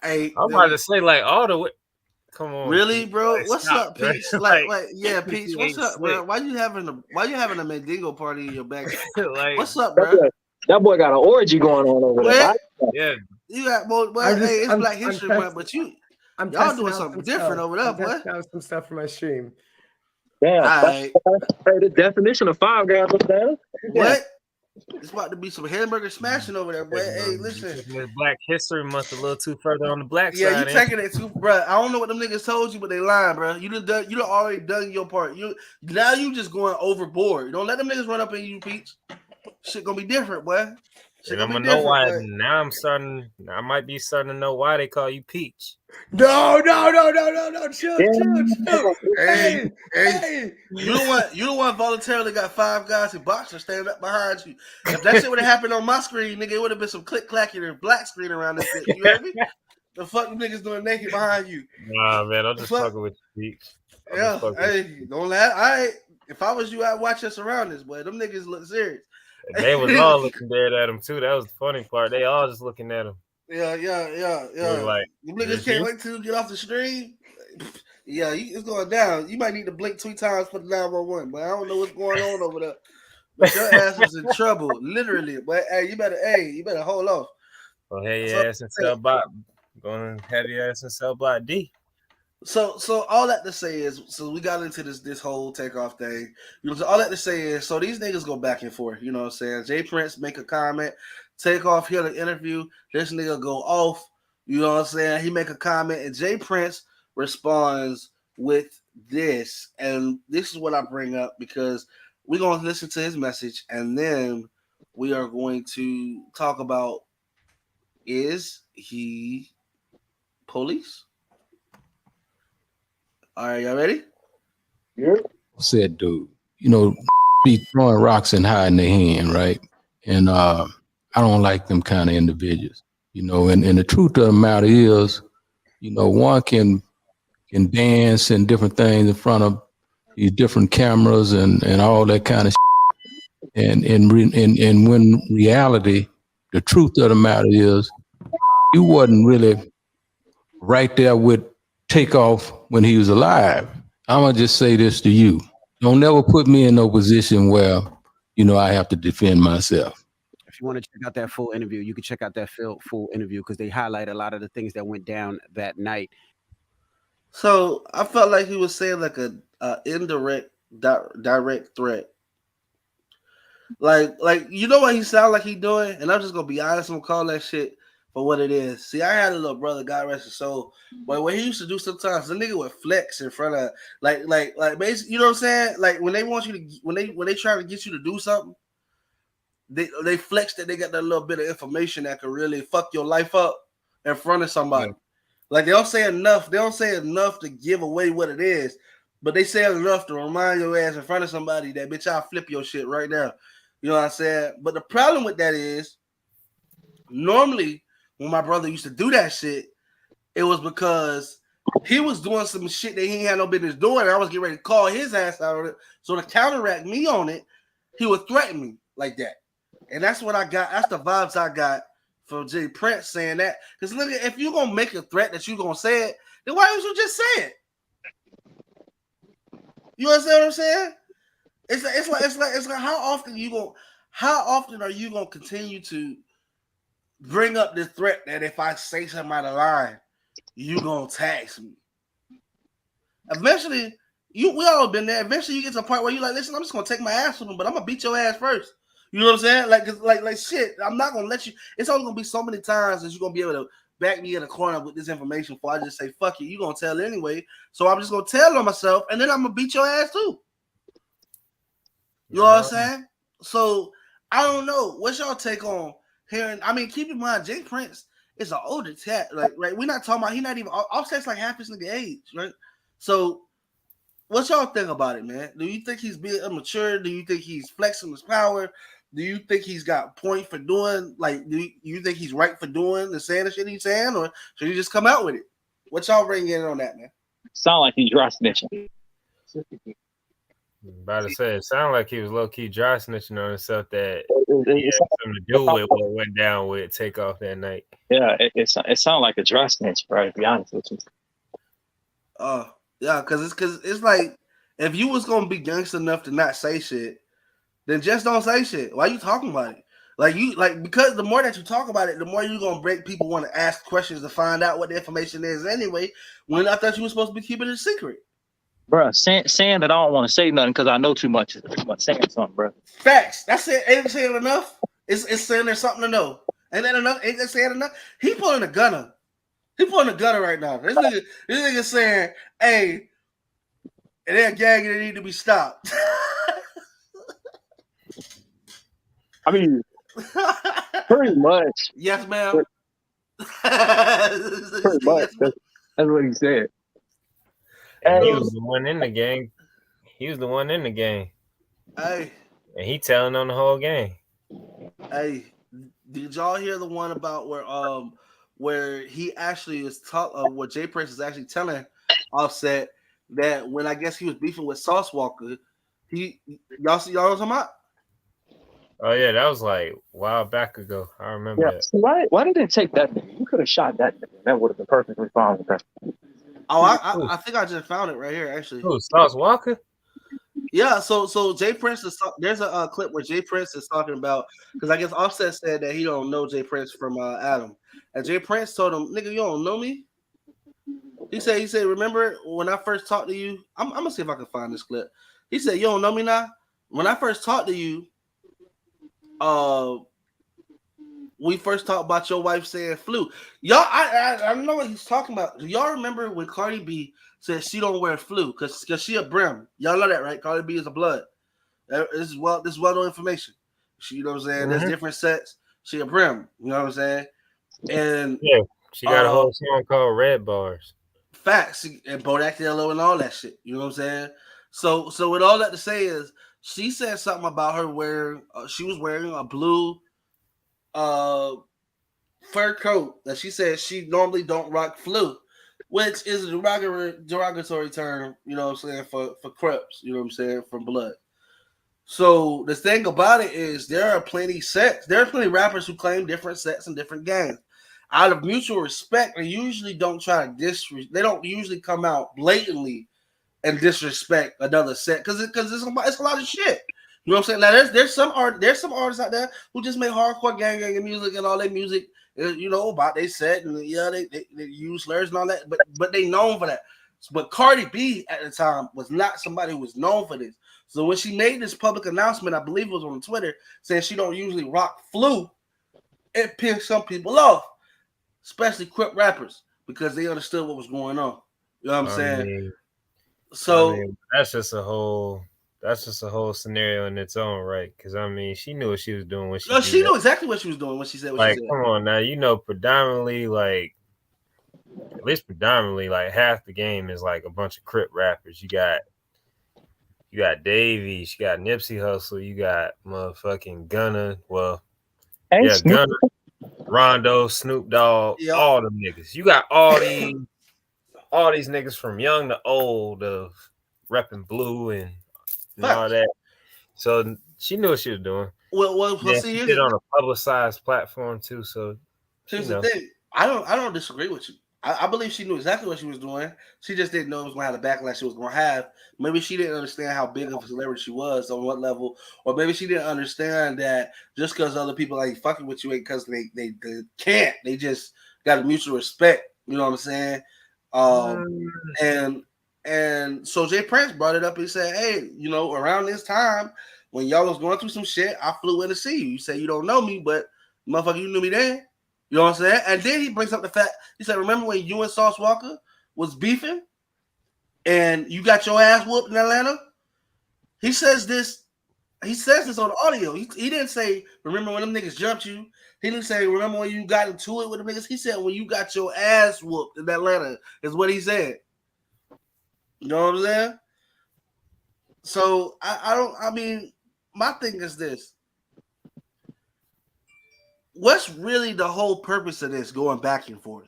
Hey, I'm about to say like all the way. Come on, really, bro? Like, what's stop, up, Peach? Bro. Like, yeah, Peach. What's up, bro? Why you having a Mandingo party in your back? Like, what's up, bro? That boy got an orgy going on over there. Yeah, you got boy. Hey, it's Black History Month, but y'all doing something different over there, boy. I'm testing some stuff for my stream. Damn. Hey, the definition of 5 guys up there. What? It's about to be some hamburger smashing over there, boy. Hey, listen. Black History Month a little too further on the black side. Yeah, you taking it too, bro. I don't know what them niggas told you, but they lying, bro. You done already done your part. Now you just going overboard. Don't let them niggas run up in you, Peach. Shit gonna be different, boy. And I'm gonna know why now. I might be starting to know why they call you Peach. No. Chill. Hey. You the one voluntarily got 5 guys in boxers standing up behind you. If that shit would have happened on my screen, nigga, it would have been some click clacking and black screen around this bitch. You heard me? The fuck you niggas doing naked behind you? Nah, man, I'm just fucking with you, Peach. Yeah, hey, don't laugh. If I was you, I'd watch your surroundings, boy. Them niggas look serious. They was all looking dead at him too. That was the funny part. They all just looking at him. Yeah. Like, you niggas can't wait till you get off the stream. Yeah, it's going down. You might need to blink 2 times for the 911, but I don't know what's going on over there. But your ass is in trouble, literally. But hey, you better hold off. Well, hey, your ass in cell block. Going to have your ass in cell block D. So all that to say is, so we got into this whole takeoff thing. You know, so all that to say is, so these niggas go back and forth. You know what I'm saying? Jay Prince make a comment, Takeoff hear the interview. This nigga go off. You know what I'm saying? He make a comment, and Jay Prince responds with this, and this is what I bring up because we're gonna listen to his message, and then we are going to talk about, is he police? All right, y'all ready? Yeah. Said, dude, you know, be throwing rocks and hiding their hand, right? And I don't like them kind of individuals, you know. And the truth of the matter is, you know, one can dance and different things in front of these different cameras and all that kind of shit. And when reality, the truth of the matter is, you wasn't really right there with Takeoff when he was alive. I'm gonna just say this to you: don't never put me in no position where, you know, I have to defend myself. If you want to check out that full interview, you can check out that full interview because they highlight a lot of the things that went down that night. So I felt like he was saying like a indirect, direct threat. Like you know what he sound like he doing, and I'm just gonna be honest. I'm gonna call that shit for what it is. See, I had a little brother, God rest his soul, but what he used to do sometimes, the nigga would flex in front of like basically, you know what I'm saying? Like when they want you to, when they try to get you to do something, they flex that they got that little bit of information that could really fuck your life up in front of somebody. Yeah. Like they don't say enough to give away what it is, but they say enough to remind your ass in front of somebody that bitch, I'll flip your shit right now. You know what I'm saying? But the problem with that is, normally when my brother used to do that shit, it was because he was doing some shit that he ain't had no business doing, and I was getting ready to call his ass out on it. So to counteract me on it, he would threaten me like that. And that's what I got. That's the vibes I got from Jay Prince saying that. Because look, if you're gonna make a threat that you're gonna say it, then why don't you just say it? You understand what I'm saying? It's like how often are you gonna continue to bring up this threat that if I say something out of line, you gonna tax me? Eventually, we all been there. Eventually, you get to a point where you're like, listen, I'm just gonna take my ass from him, but I'm gonna beat your ass first. You know what I'm saying? Like shit. I'm not gonna let you. It's only gonna be so many times that you're gonna be able to back me in a corner with this information before I just say fuck it. You gonna tell anyway, so I'm just gonna tell on myself, and then I'm gonna beat your ass too. You know what I'm saying? So I don't know. What's y'all take on hearing? I mean, keep in mind, Jay Prince is an older cat. Like, right? We're not talking about. He's not even. Offset's like half his nigga age, right? So, what y'all think about it, man? Do you think he's being immature? Do you think he's flexing his power? Do you think he's got point for doing? Like, do you think he's right for doing and saying the shit he's saying, or should he just come out with it? What y'all bring in on that, man? Sound like he's dry snitching. About to say, it sounded like he was low key dry snitching on himself that he had something to do with what went down with Takeoff that night. Yeah, it sounded like a dry snitch, bro. To be honest with you. Yeah, because it's like if you was gonna be gangster enough to not say shit, then just don't say shit. Why you talking about it? Because the more that you talk about it, the more you're gonna break people want to ask questions to find out what the information is anyway. When I thought you were supposed to be keeping it a secret. Bro, saying that I don't want to say nothing because I know too much is pretty much saying something, bro. Facts. That's it. Ain't it saying enough? It's saying there's something to know. Ain't that enough? Ain't that saying enough? He pulling a gunner. He pulling a gunner right now. This nigga saying, hey, they're gang that need to be stopped. I mean, Pretty much. Yes, ma'am. Pretty much. That's what he said. And he was the one in the game. Hey. And he telling on the whole game. Hey, did y'all hear the one about where he actually is where Jay Prince is actually telling Offset that when I guess he was beefing with Sauce Walker, y'all know what I'm talking about? Oh yeah, that was like a while back ago. I remember that. So why did they take that nigga? You could have shot that nigga. That would have been perfectly fine with that. Oh, I think I just found it right here actually. Who, Sauce Walker? Yeah, so Jay Prince there's a clip where Jay Prince is talking about, because I guess Offset said that he don't know Jay Prince from Adam, and Jay Prince told him, "Nigga, you don't know me." He said, remember when I first talked to you? I'm gonna see if I can find this clip. He said, "You don't know me now. When I first talked to you, we first talked about your wife saying flu. Y'all, I know what he's talking about. Do y'all remember when Cardi B said she don't wear flu because she a brim? Y'all know that, right? Cardi B is a blood. This is well-known information. She, you know what I'm saying? There's different sets. She a brim. You know what I'm saying? And yeah, she got a whole song called Red Bars. Facts and Bodak Yellow and all that shit. You know what I'm saying? So with all that to say is, she said something about her wearing. She was wearing a blue fur coat that she said she normally don't rock flu, which is a derogatory term, you know what I'm saying, for Crips, you know what I'm saying, from blood. So the thing about it is there are plenty rappers who claim different sets and different gangs. Out of mutual respect, they usually don't try to they don't usually come out blatantly and disrespect another set because it's a lot of shit. You know what I'm saying? Now there's some artists out there who just make hardcore gang music and all their music, you know, about they set and yeah, they use slurs and all that, but they known for that. But Cardi B at the time was not somebody who was known for this. So when she made this public announcement, I believe it was on Twitter, saying she don't usually rock flu, it pissed some people off, especially Crip rappers, because they understood what was going on. You know what I'm saying? That's just a whole scenario in its own right. Because I mean, she knew what she was doing when she knew exactly what she was doing when she said what she said. Come on now, you know, predominantly like half the game is like a bunch of Crip rappers. You got Davies, you got Nipsey Hussle, you got motherfucking Gunna. Well, yeah, Gunna, Rondo, Snoop Dogg, all them niggas. You got all these niggas from young to old of repping blue and all that. So she knew what she was doing. Well, see, she did on a publicized platform too. So here's the thing: I don't disagree with you. I believe she knew exactly what she was doing. She just didn't know it was going to have the backlash she was going to have. Maybe she didn't understand how big of a celebrity she was, on what level, or maybe she didn't understand that just because other people ain't fucking with you ain't because they can't. They just got a mutual respect. You know what I'm saying? And so Jay Prince brought it up and said, "Hey, you know, around this time when y'all was going through some shit, I flew in to see you. You say you don't know me, but motherfucker, you knew me then." You know what I'm saying? And then he brings up the fact, he said, remember when you and Sauce Walker was beefing and you got your ass whooped in Atlanta? He says this on the audio. He didn't say, remember when them niggas jumped you? He didn't say, remember when you got into it with them niggas? He said, when you got your ass whooped in Atlanta is what he said. You know what I'm saying? So my thing is this. What's really the whole purpose of this going back and forth?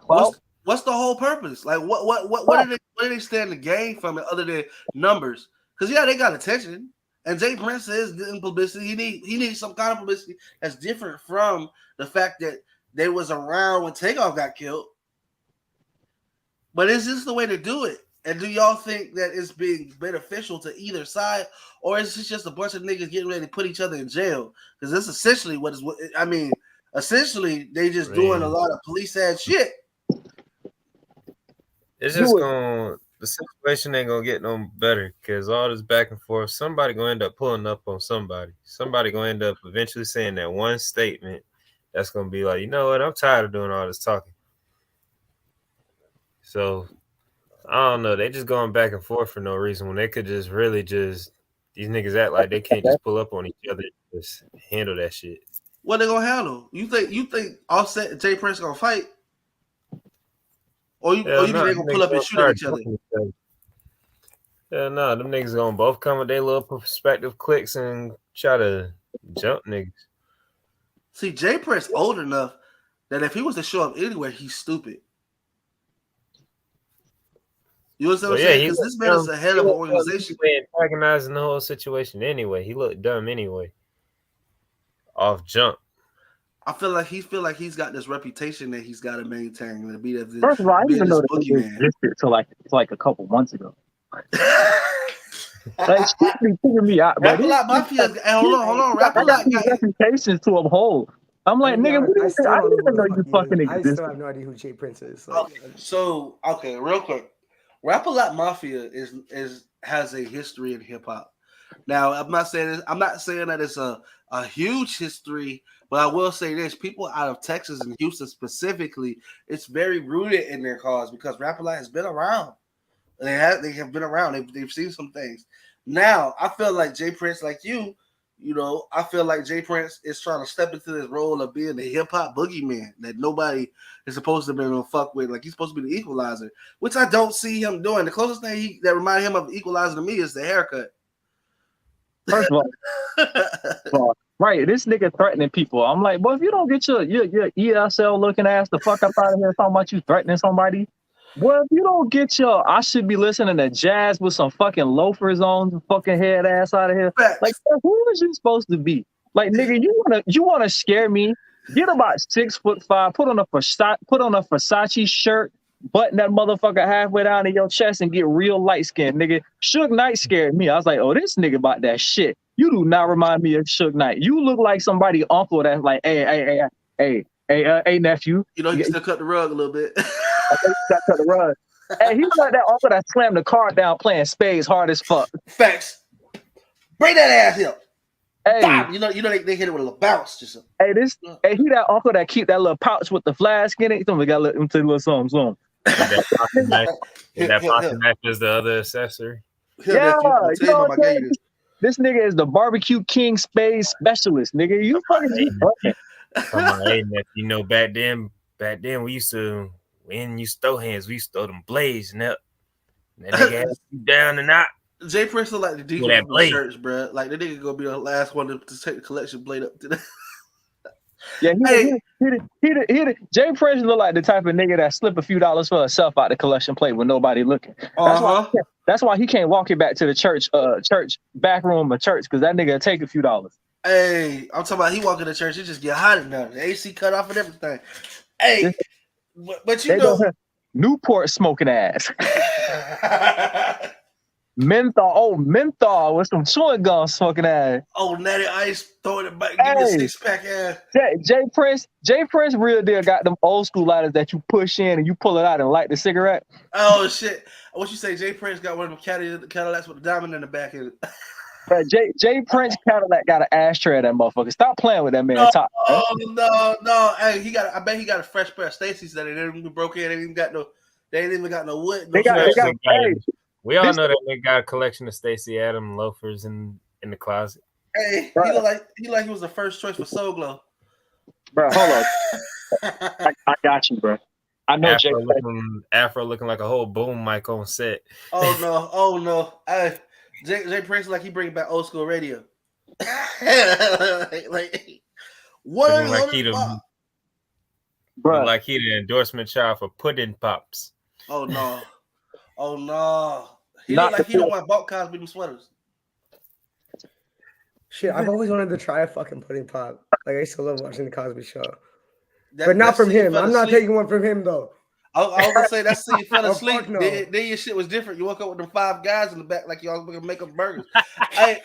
What's the whole purpose? Like what do they stand to gain from it other than numbers? Because yeah, they got attention, and Jay Prince is getting publicity. He needs some kind of publicity that's different from the fact that they was around when Takeoff got killed. But is this the way to do it? And do y'all think that it's being beneficial to either side, or is this just a bunch of niggas getting ready to put each other in jail? Because that's essentially essentially they just doing a lot of police ass shit. It's just the situation ain't gonna get no better because all this back and forth, somebody gonna end up pulling up on somebody. Somebody gonna end up eventually saying that one statement that's gonna be like, you know what, I'm tired of doing all this talking. So I don't know. They just going back and forth for no reason when they could just really these niggas act like they can't just pull up on each other just handle that shit. What they gonna handle? You think Offset and Jay Prince gonna fight? Or you think they gonna pull up and shoot at each other? Yeah, no, them niggas gonna both come with their little perspective clicks and try to jump niggas. See, Jay Prince old enough that if he was to show up anywhere, he's stupid. You know what I'm saying? Because this man is a head of an organization. Antagonizing the whole situation anyway. He looked dumb anyway. Off jump. I feel like he's got this reputation that he's got to maintain to be the first of all, I didn't even know that he existed till like a couple months ago. Like she be figuring me out, but hold on. I got these reputations to uphold. I'm like, nigga, I didn't even know you fucking existed. I still have no idea who Jay Prince is. So okay, real quick. Rap-A-Lot Mafia has a history in hip hop. Now, I'm not saying that it's a huge history, but I will say this: people out of Texas and Houston specifically, it's very rooted in their cause because Rap-A-Lot has been around. They have been around. They've seen some things. Now, I feel like Jay Prince, like you know, I feel like Jay Prince is trying to step into this role of being the hip hop boogeyman that nobody is supposed to be able to fuck with. Like he's supposed to be the equalizer, which I don't see him doing. The closest thing that reminds him of equalizer to me is the haircut. First of all, right, this nigga threatening people. I'm like, well, if you don't get your ESL looking ass the fuck up out of here talking about you threatening somebody, well, if you don't get your I should be listening to jazz with some fucking loafers on the fucking head ass out of here. Facts. Like, who is you supposed to be? Like, nigga, you wanna scare me? Get about 6'5", put on a Versace shirt, button that motherfucker halfway down to your chest and get real light skinned, nigga. Suge Knight scared me. I was like, oh, this nigga about that shit. You do not remind me of Suge Knight. You look like somebody uncle that's like, hey, nephew. You know, you still cut the rug a little bit. Cut the rug. Hey, he's like that uncle that slammed the car down playing spades hard as fuck. Facts. Bring that ass here. Hey, Bam! You know they hit it with a little bounce. Just he that uncle that keep that little pouch with the flask in it. Somebody got to let him take a little something. That pocket knife is the other accessory. Yeah, you know what I'm saying? This nigga is the barbecue king spade specialist, nigga. You fucking Come on, hey, you know, back then we used to when you throw hands, we used to throw them blades and that nigga had you down and out. Jay Prince look like the DJ from the church, bro. Like the nigga gonna be the last one to take the collection blade up to the. Yeah, Jay Prince look like the type of nigga that slip a few dollars for himself out the collection plate with nobody looking. That's why he can't walk it back to the church back room of church because that nigga take a few dollars. Hey, I'm talking about he walk in the church, it just get hot enough. The AC cut off and everything. Hey, but you know, Newport smoking ass. menthol with some chewing gum smoking ass. Oh, Natty Ice throwing it back, give me a 6-pack ass. Jay Prince real deal got them old school lighters that you push in and you pull it out and light the cigarette. Oh shit! What you say? Jay Prince got one of them Cadillacs with a diamond in the back of it. But Jay Prince Cadillac got an ashtray at that motherfucker. Stop playing with that man. No. Hey, I bet he got a fresh pair of Stacy's that ain't even broke in. They ain't even got no wood. We all know that they got a collection of Stacey Adams loafers in the closet. Hey, he was the first choice for Soul Glow. Bro, hold on. I got you, bro. I know Afro looking like a whole boom mic on set. Oh no. Hey, Jay Prince like he bring back old school radio. Like he the endorsement child for Pudding Pops. Oh no. He look like he don't want Bob Cosby them sweaters. Shit, I've always wanted to try a fucking pudding pop. Like I used to love watching the Cosby Show. But not from him. I'm not taking one from him though. I was gonna say that scene fell asleep. No. Then your shit was different. You woke up with them 5 guys in the back like y'all gonna make up burgers. Hey,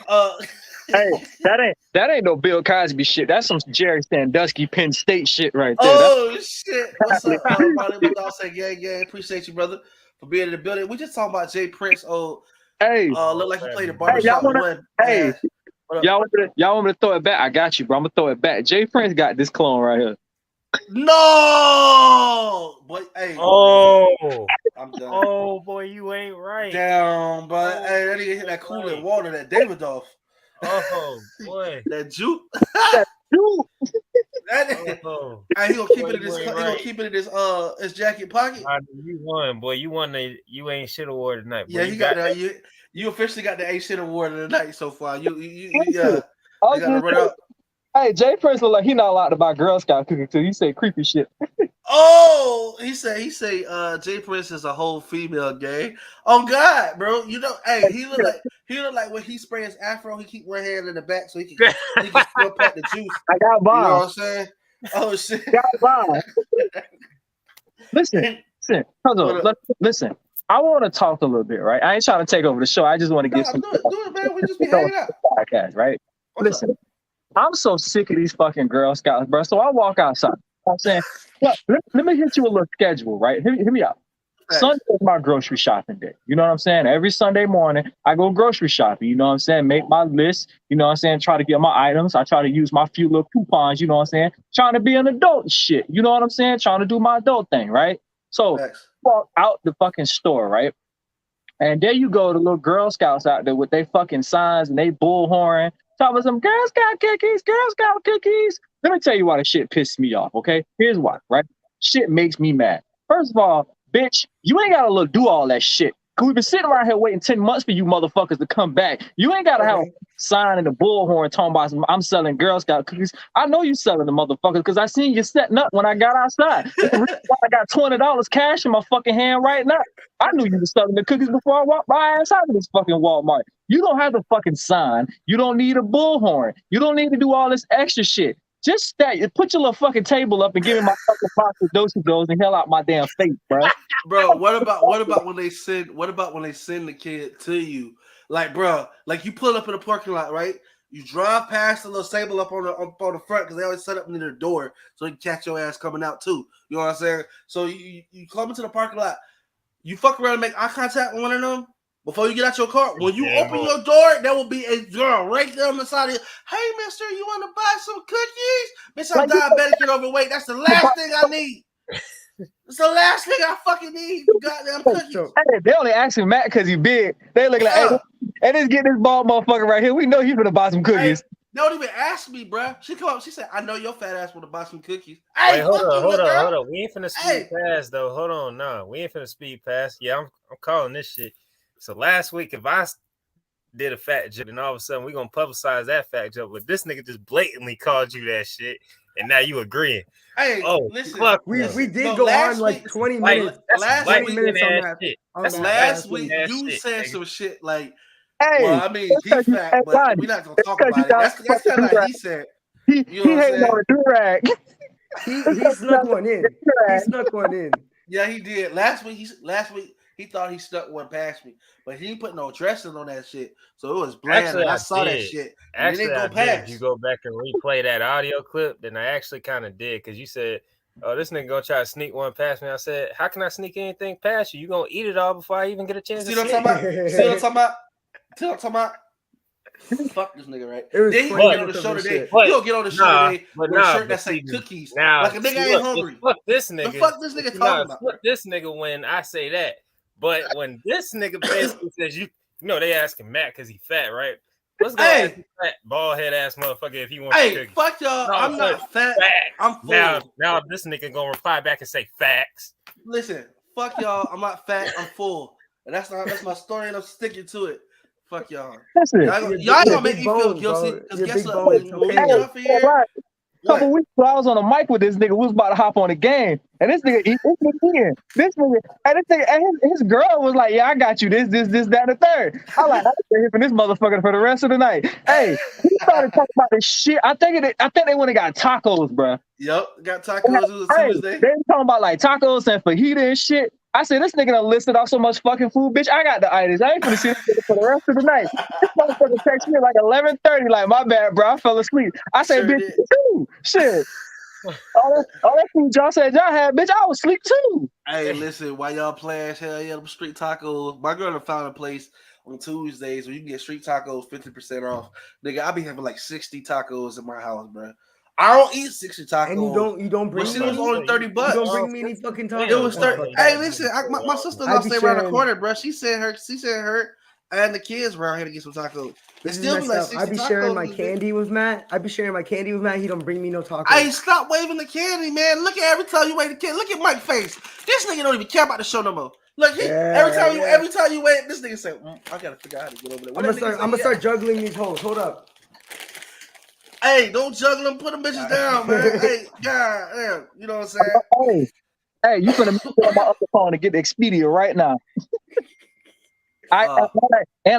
that ain't no Bill Cosby shit. That's some Jerry Sandusky Penn State shit right there. Oh shit! What's up, everybody? My dog say gang. Appreciate you, brother, for being in the building. We just talking about Jay Prince. Look like he played the barbershop. Y'all want me to throw it back? I got you, bro. I'm gonna throw it back. Jay Prince got this clone right here. No, boy. Hey. Oh, I'm done. Oh boy, you ain't right. Down, but hey, that nigga hit that cooling water that Davidoff. Oh boy, that juke. Dude. Oh. He gonna keep it in his. He gonna keep it in his jacket pocket. You won, boy. You won the You Ain't Shit award tonight. Boy. Yeah, you got that. You officially got the Ain't Shit award of the night so far. You got to run out. Hey, Jay Prince look like he not allowed to buy Girl Scout cookies too. He say creepy shit. Oh, he say Jay Prince is a whole female gay. Oh God, bro. You know, hey, he look like when he sprays his afro, he keep one hand in the back so he can still pack the juice. I got bombs. You know what I'm saying? Oh shit. Got bombs. Listen. Hold on. Listen. I want to talk a little bit, right? I ain't trying to take over the show. I just want to get some. Do it, man. We just be hanging out. Podcast, right? Listen. I'm so sick of these fucking Girl Scouts, bro. So I walk outside. I'm saying, look, let me hit you a little schedule, right? Hear me out. Sunday is my grocery shopping day. You know what I'm saying? Every Sunday morning, I go grocery shopping. You know what I'm saying? Make my list. You know what I'm saying? Try to get my items. I try to use my few little coupons. You know what I'm saying? Trying to be an adult and shit. You know what I'm saying? Trying to do my adult thing, right? So walk out the fucking store, right? And there you go, the little Girl Scouts out there with their fucking signs and they bullhorn. Talking about some Girl Scout cookies, Girl Scout cookies. Let me tell you why the shit pisses me off, okay? Here's why, right? Shit makes me mad. First of all, bitch, you ain't got to do all that shit. Because we've been sitting around here waiting 10 months for you motherfuckers to come back. You ain't got to have a sign in the bullhorn talking about I'm selling Girl Scout cookies. I know you selling the motherfuckers because I seen you setting up when I got outside. I got $20 cash in my fucking hand right now. I knew you were selling the cookies before I walked my ass out of this fucking Walmart. You don't have the fucking sign. You don't need a bullhorn. You don't need to do all this extra shit. Just put your little fucking table up and give me my fucking box of Dosey-Dos and hell out my damn face, bro. Bro, what about when they send the kid to you? Like, bro, like you pull up in the parking lot, right? You drive past the little table up on the front because they always set up near the door so they can catch your ass coming out too. You know what I'm saying? So you come into the parking lot, you fuck around and make eye contact with one of them before you get out your car. When you open your door, there will be a girl right there on the side of you. Hey, mister, you want to buy some cookies? Bitch, I'm diabetic and overweight. That's the last thing I need. It's the last thing I fucking need. Goddamn cookies. Hey, they only asking Matt because he big. They look like, hey, and just get this bald motherfucker right here. We know he's gonna buy some cookies. Hey, they don't even ask me, bro. She come up. She said, "I know your fat ass want to buy some cookies." Hey, wait, hold on. We ain't finna speed pass though. Hold on, no, we ain't finna speed pass. Yeah, I'm calling this shit. So last week, if I did a fat joke, and all of a sudden we gonna publicize that fat joke, but this nigga just blatantly called you that shit, and now you agreeing. Hey, listen, we did go on like 20 minutes. Last 20 minutes on that. Shit. That's last week. You said some shit like, hey, well, I mean, he's fat, but we're not gonna talk about it. That's kind of like he said. He hating on a do-rag. He snuck one in. He snuck one in. Yeah, he did. Last week he thought he snuck one past me, but he ain't put no dressing on that shit. So it was bland. Actually, I saw that shit. Actually, it didn't go past. If you go back and replay that audio clip, then I actually kind of did, because you said, "Oh, this nigga gonna try to sneak one past me." I said, "How can I sneak anything past you? You gonna eat it all before I even get a chance?" See what I'm talking about? Fuck this nigga, right? Then he gonna get on the show today. He gonna get on the show today with a shirt that say cookies. Now, like a nigga ain't hungry. Fuck this nigga. The fuck this nigga talking about? Fuck this nigga when I say that. But when this nigga basically says, you know, they asking Matt because he fat, right? Let's go ask fat bald head ass motherfucker if he wants to cookies. Fuck y'all. No, I'm not fat. I'm full. Now this nigga gonna reply back and say facts. Listen, fuck y'all. I'm not fat. I'm full. And that's my story, and I'm sticking to it. Fuck y'all. Y'all gonna make me feel guilty. Because guess what? When we get off of here, couple weeks ago, I was on a mic with this nigga. We was about to hop on the game, and this nigga, and his girl was like, "Yeah, I got you. This, that, and the third." I like, I stay here for this motherfucker for the rest of the night. Hey, he started talking about this shit. I think they went and got tacos, bro. Yep, got tacos Tuesday. They talking about like tacos and fajita and shit. I said, this nigga done listed off so much fucking food, bitch. I got the items. I ain't gonna see this for the rest of the night. This motherfucker text me like 11:30, like, my bad, bro. I fell asleep. I said, bitch, you too. Shit. all that food y'all said y'all had, bitch, I was asleep too. Hey, listen, while y'all playing, hell yeah, them street tacos. My girl found a place on Tuesdays where you can get street tacos 50% off. Nigga, I be having like 60 tacos in my house, bro. I don't eat 60 tacos. And you don't bring me. It was only $30. You don't bring me any fucking tacos. It was 30. Hey, listen, my sister-in-law stay around the corner, bro. She said her and the kids around here to get some tacos. They still be like 60 I be sharing my candy with Matt. He don't bring me no tacos. Hey, stop waving the candy, man. Look at every time you wave the candy. Look at Mike's face. This nigga don't even care about the show no more. Look, every time you wave, this nigga say, I gotta figure out how to get over there. I'm gonna start juggling these hoes. Hold up. Hey, don't juggle them. Put them bitches down, man. Hey, God damn. You know what I'm saying? Hey, you finna put on my other phone to get the Expedia right now. I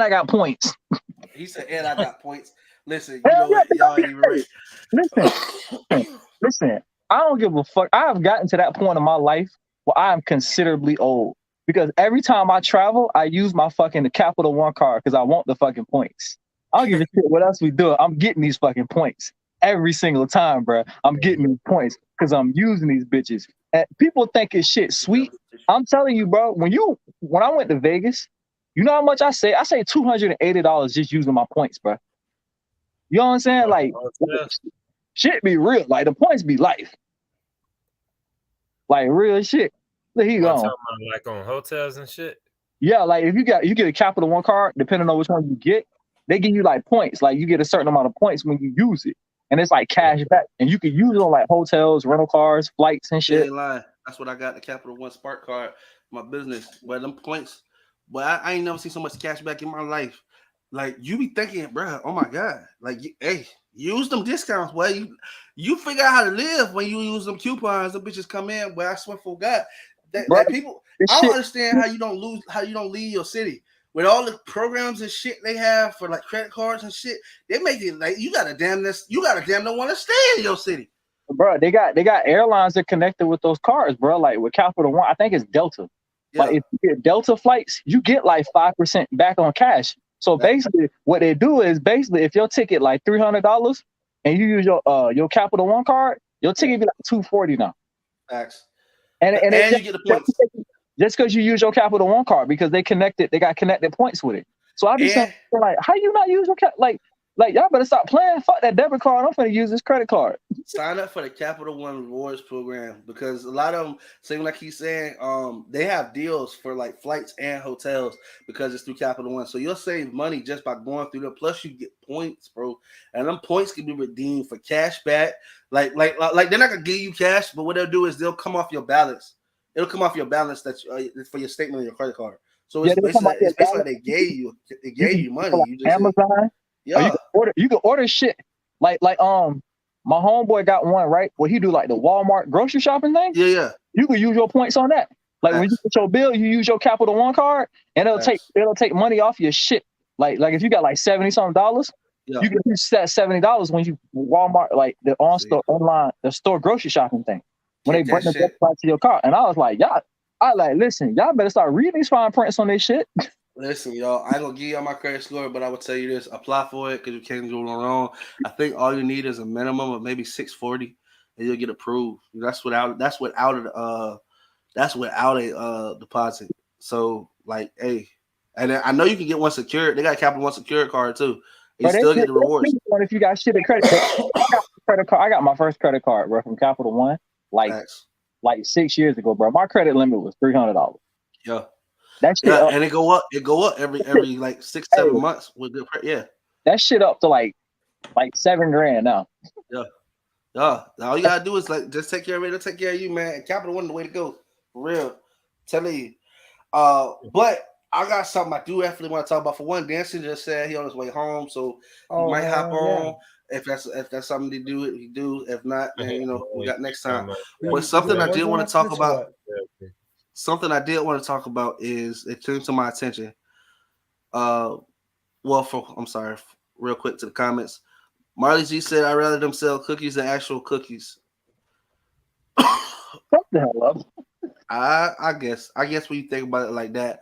got points. He said, and I got points. Listen, you know what? Y'all ain't even ready. Listen. I don't give a fuck. I have gotten to that point in my life where I am considerably old. Because every time I travel, I use my fucking Capital One card because I want the fucking points. I don't give a shit what else we do. I'm getting these fucking points every single time, bro. I'm getting these points because I'm using these bitches. And people think it's shit sweet. I'm telling you, bro, when I went to Vegas, you know how much I say? I say $280 just using my points, bro. You know what I'm saying? Like, shit be real. Like, the points be life. Like, real shit. There you go. Like on hotels and shit? Yeah, like, if you get a Capital One card, depending on which one you get, they give you, like, points. Like, you get a certain amount of points when you use it. And it's, like, cash back. And you can use it on, like, hotels, rental cars, flights, and shit. Lying. That's what I got, the Capital One Spark card, my business. Where them points, but I ain't never seen so much cash back in my life. Like, you be thinking, bro, oh my God. Like, hey, use them discounts. Well, you figure out how to live when you use them coupons. The bitches come in. Well, I swear for God, that people, I don't understand how you don't leave your city. With all the programs and shit they have for like credit cards and shit, they make it like you gotta damn don't want to stay in your city. Bro, they got airlines that connected with those cards, bro. Like with Capital One, I think it's Delta. Yeah. Like if you get Delta flights, you get like 5% back on cash. So basically, what they do is if your ticket like $300 and you use your Capital One card, your ticket be like $240 now. Facts. And you get the points. Just because you use your Capital One card because they got connected points with it. So I be saying like, how you not use your like y'all better stop playing. Fuck that debit card. I'm finna use this credit card. Sign up for the Capital One Rewards program because a lot of them, same like he's saying, they have deals for like flights and hotels because it's through Capital One. So you'll save money just by going through them. Plus you get points, bro, and them points can be redeemed for cash back. Like they're not gonna give you cash, but what they'll do is they'll come off your balance. It'll come off your balance for your statement on your credit card. So it's basically like they gave you money. You just Amazon. Yeah, you can order shit like my homeboy got one, right? Where he do like the Walmart grocery shopping thing. Yeah. You can use your points on that. Like when you get your bill, you use your Capital One card, and it'll take money off your shit. Like if you got like $70-something, you can use that $70 when you Walmart like the the store grocery shopping thing. When they bring the shit to your car, and I was like, listen, y'all better start reading these fine prints on this shit. Listen, y'all, I ain't gonna give y'all my credit score, but I will tell you this: apply for it because you can't do no wrong. I think all you need is a minimum of maybe 640, and you'll get approved. That's without a deposit. So like, hey, and I know you can get one secured. They got a Capital One secured card too. You still get the rewards. If you got shit at credit, I got my first credit card, bro, from Capital One, like 6 years ago, bro. My credit limit was $300. Yeah. That shit and it go up every like 6-7 months with good that shit up to like $7,000 now. Yeah. All you gotta do is like just take care of it. They'll take care of you, man. Capital One the way to go. For real. Telling you. But I got something I do definitely want to talk about. For one, Dancing just said he on his way home, so he might hop on. If that's something to do, he do. If not, then we got next time. But something I did want to talk about. Something I did want to talk about is it came to my attention. Real quick to the comments. Marley G said, "I'd rather them sell cookies than actual cookies." What the hell up? I guess when you think about it like that,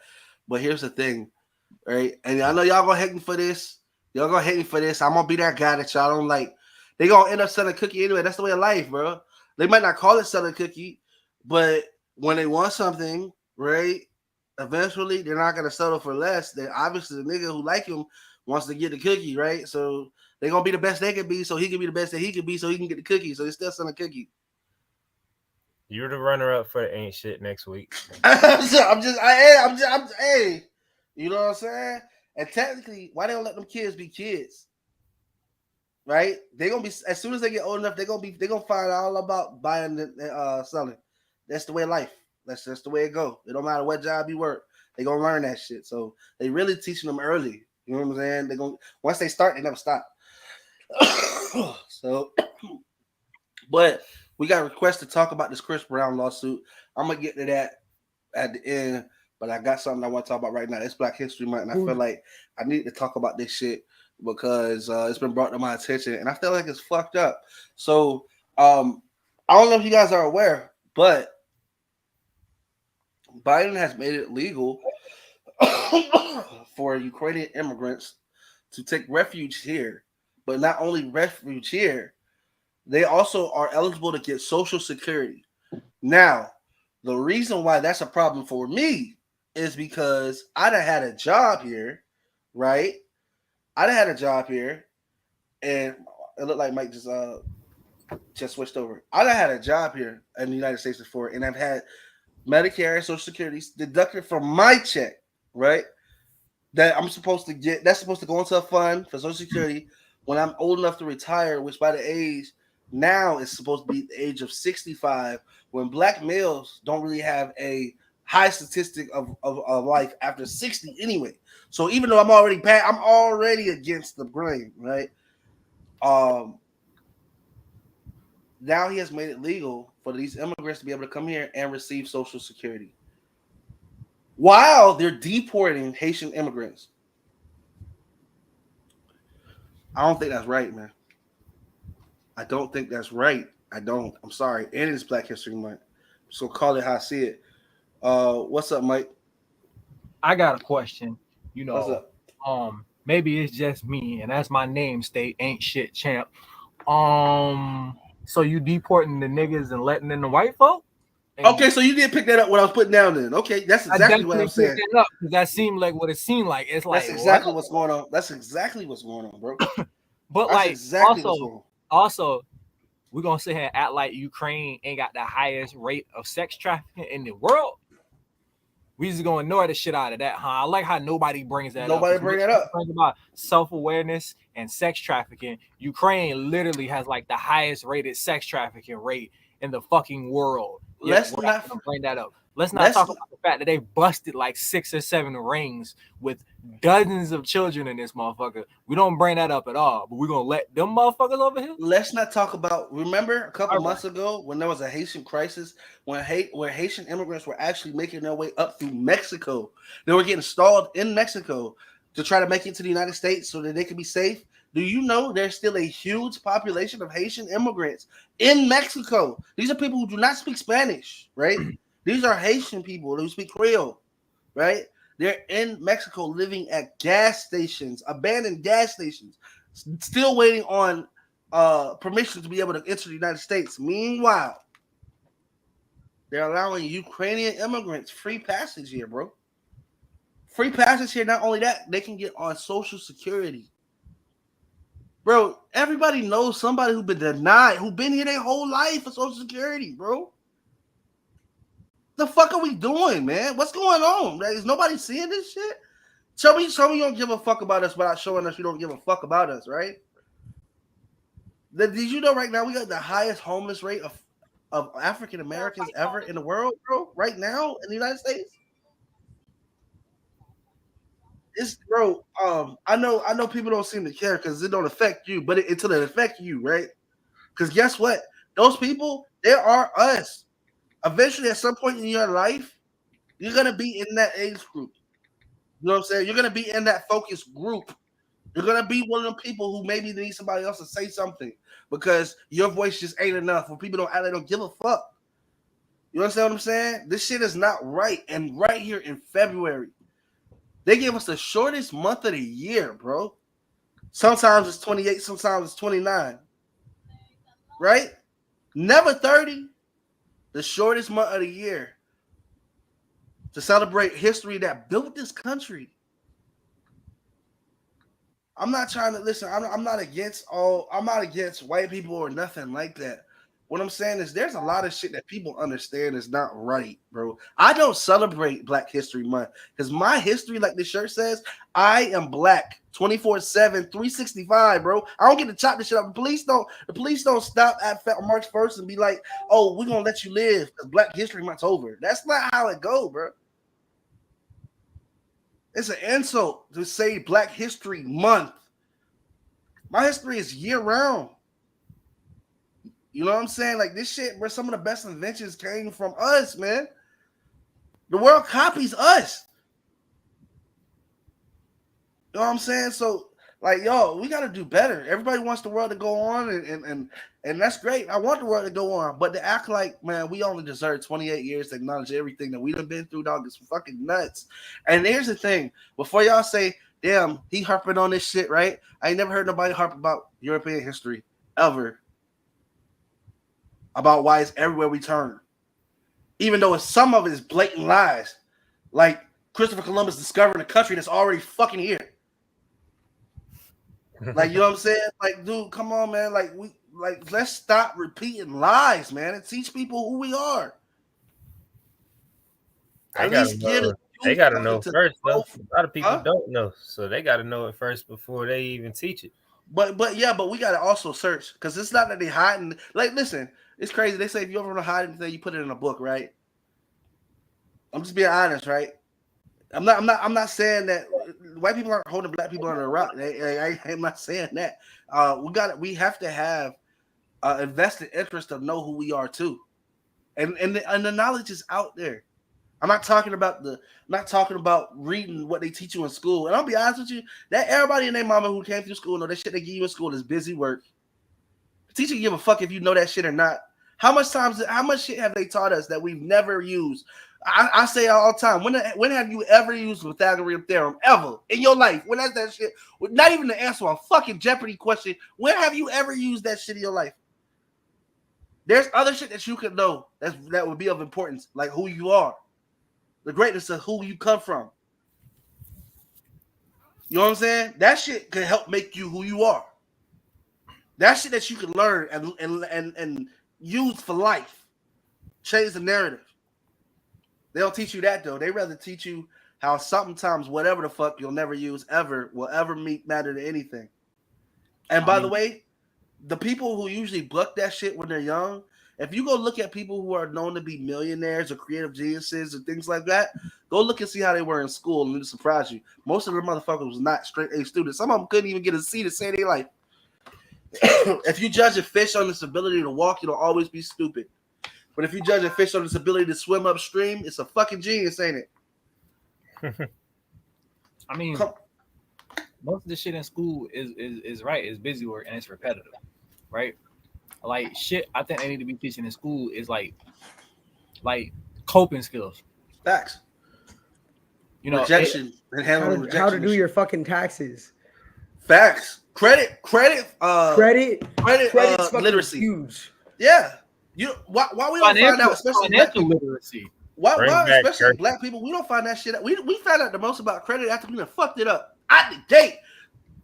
but here's the thing, right? And I know y'all gonna hate me for this. I'm gonna be that guy that y'all don't like. They gonna end up selling cookie anyway. That's the way of life, bro. They might not call it selling cookie, but when they want something, right, eventually they're not gonna settle for less. Then obviously the nigga who like him wants to get the cookie, right? So they're gonna be the best they can be, so he can be the best that he can be, so he can get the cookie. So they're still selling cookie. You're the runner-up for the ain't shit next week. Hey, you know what I'm saying? And technically, why they don't let them kids be kids? Right? They're gonna be, as soon as they get old enough, they're gonna find out all about buying and selling. That's the way of life. That's just the way it go. It don't matter what job you work, they gonna learn that shit. So they really teaching them early. You know what I'm saying? They gonna, once they start, they never stop. So, but we got a request to talk about this Chris Brown lawsuit. I'm gonna get to that at the end, but I got something I want to talk about right now. It's Black History Month, and I feel like I need to talk about this shit because it's been brought to my attention, and I feel like it's fucked up. So, I don't know if you guys are aware, but Biden has made it legal for Ukrainian immigrants to take refuge here, but not only refuge here, they also are eligible to get Social Security. Now, the reason why that's a problem for me is because I'd have had a job here, right? I'd have had a job here, and it looked like Mike just switched over. I'd have had a job here in the United States before, and I've had Medicare and Social Security deducted from my check, right? That I'm supposed to get. That's supposed to go into a fund for Social Security when I'm old enough to retire, which by the age now is supposed to be the age of 65, when Black males don't really have a high statistic of life after 60 anyway. So even though I'm already against the grain, right? Now he has made it legal for these immigrants to be able to come here and receive Social Security while they're deporting Haitian immigrants. I don't think that's right, man. I don't think that's right. I don't. I'm sorry. And it's Black History Month. So call it how I see it. What's up, Mike? I got a question. You know, what's up? Maybe it's just me, and that's my name state, ain't shit champ. So you deporting the niggas and letting in the white folk? Okay, so you did pick that up what I was putting down then. Okay, that's exactly what I'm saying. That seemed like what it seemed like. It's like that's exactly what's going on. That's exactly what's going on, bro. But that's like exactly also, we're gonna sit here and act like Ukraine ain't got the highest rate of sex trafficking in the world. We just gonna ignore the shit out of that, huh? I like how nobody brings that up. Nobody bring that up. About self-awareness and sex trafficking. Ukraine literally has like the highest rated sex trafficking rate in the fucking world. Let's not bring that up. Let's not talk about the fact that they busted like 6 or 7 rings with dozens of children in this motherfucker. We don't bring that up at all, but we're gonna let them motherfuckers over here. Let's not talk about. Remember a couple months ago when there was a Haitian crisis, where Haitian immigrants were actually making their way up through Mexico. They were getting stalled in Mexico to try to make it to the United States so that they could be safe. Do you know there's still a huge population of Haitian immigrants in Mexico? These are people who do not speak Spanish, right? These are Haitian people who speak Creole, right? They're in Mexico living at gas stations, abandoned gas stations, still waiting on permission to be able to enter the United States. Meanwhile, they're allowing Ukrainian immigrants free passage here, bro. Free passage here. Not only that, they can get on Social Security. Bro, everybody knows somebody who's been denied, who's been here their whole life for Social Security, bro. The fuck are we doing, man? What's going on? Is nobody seeing this shit? Show me you don't give a fuck about us without showing us you don't give a fuck about us, right? Did you know right now we got the highest homeless rate of African Americans ever in the world, bro? Right now in the United States? It's bro. I know people don't seem to care because it don't affect you, but until it affects you, right? Because guess what? Those people, they are us. Eventually, at some point in your life, you're gonna be in that age group. You know what I'm saying? You're gonna be in that focus group. You're gonna be one of the people who maybe need somebody else to say something because your voice just ain't enough. When people don't give a fuck. You understand what I'm saying? This shit is not right. And right here in February, they gave us the shortest month of the year, bro. Sometimes it's 28, sometimes it's 29. Right? Never 30. The shortest month of the year to celebrate history that built this country. I'm not trying to listen. I'm not against white people or nothing like that. What I'm saying is there's a lot of shit that people understand is not right, bro. I don't celebrate Black History Month because my history, like the shirt says, I am black 24/7, 365, bro. I don't get to chop this shit up. The police don't stop at March 1st and be like, oh, we're gonna let you live because Black History Month's over. That's not how it go, bro. It's an insult to say Black History Month. My history is year round. You know what I'm saying? Like this shit, where some of the best inventions came from us, man. The world copies us. You know what I'm saying? So, like, yo, we got to do better. Everybody wants the world to go on, and that's great. I want the world to go on, but to act like, man, we only deserve 28 years to acknowledge everything that we done been through, dog, is fucking nuts. And here's the thing: before y'all say, "Damn, he harping on this shit," right? I ain't never heard nobody harp about European history ever. About why it's everywhere we turn, even though some of it is blatant lies, like Christopher Columbus discovering a country that's already fucking here. Like, you know what I'm saying? Like, dude, come on, man. Let's stop repeating lies, man, and teach people who we are. They gotta know first, though. A lot of people don't know, so they gotta know it first before they even teach it. But we gotta also search, because it's not that they hiding. Like, listen, it's crazy. They say if you ever want to hide anything, you put it in a book, right? I'm just being honest, right? I'm not saying that white people aren't holding Black people under a rock. I'm not saying that. We have to have invested interest to know who we are too, and the knowledge is out there. I'm not talking about reading what they teach you in school. And I'll be honest with you, that everybody and their mama who came through school know that shit they give you in school is busy work. The teacher give a fuck if you know that shit or not. How much shit have they taught us that we've never used? I say all the time, when have you ever used Pythagorean theorem ever in your life? When that's that shit, not even the answer to a fucking Jeopardy question. When have you ever used that shit in your life? There's other shit that you could know that would be of importance, like who you are. The greatness of who you come from. You know what I'm saying? That shit can help make you who you are. That shit that you can learn and use for life. Change the narrative. They don't teach you that, though. They rather teach you how sometimes whatever the fuck you'll never use ever will ever matter to anything. And by the way, the people who usually buck that shit when they're young, if you go look at people who are known to be millionaires or creative geniuses and things like that, go look and see how they were in school, and it'll surprise you. Most of the motherfuckers was not straight A students. Some of them couldn't even get a C to say their life. If you judge a fish on its ability to walk, it'll always be stupid. But if you judge a fish on its ability to swim upstream, it's a fucking genius, ain't it? I mean, most of the shit in school is right. It's busy work and it's repetitive, right? Like shit, I think they need to be teaching in school is like coping skills. Facts. You know, rejection and handling rejection. How to do your fucking taxes. Facts. Credit literacy. Huge. Yeah. Why we don't find out, especially financial literacy. Why especially Black people, we don't find that shit out. We found out the most about credit after we done fucked it up at the gate.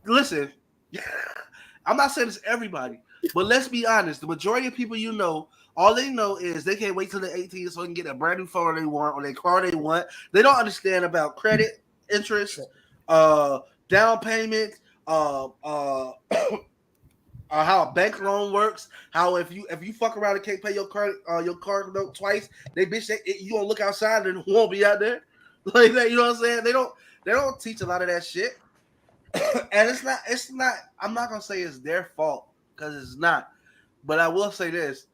Listen, I'm not saying it's everybody, but let's be honest. The majority of people all they know is they can't wait till they're 18 so they can get a brand new phone they want or their car they want. They don't understand about credit, interest, down payment, how a bank loan works. How if you fuck around and can't pay your car note twice, you gonna look outside and won't be out there like that. You know what I'm saying? They don't teach a lot of that shit, and it's not. I'm not gonna say it's their fault because it's not, but I will say this: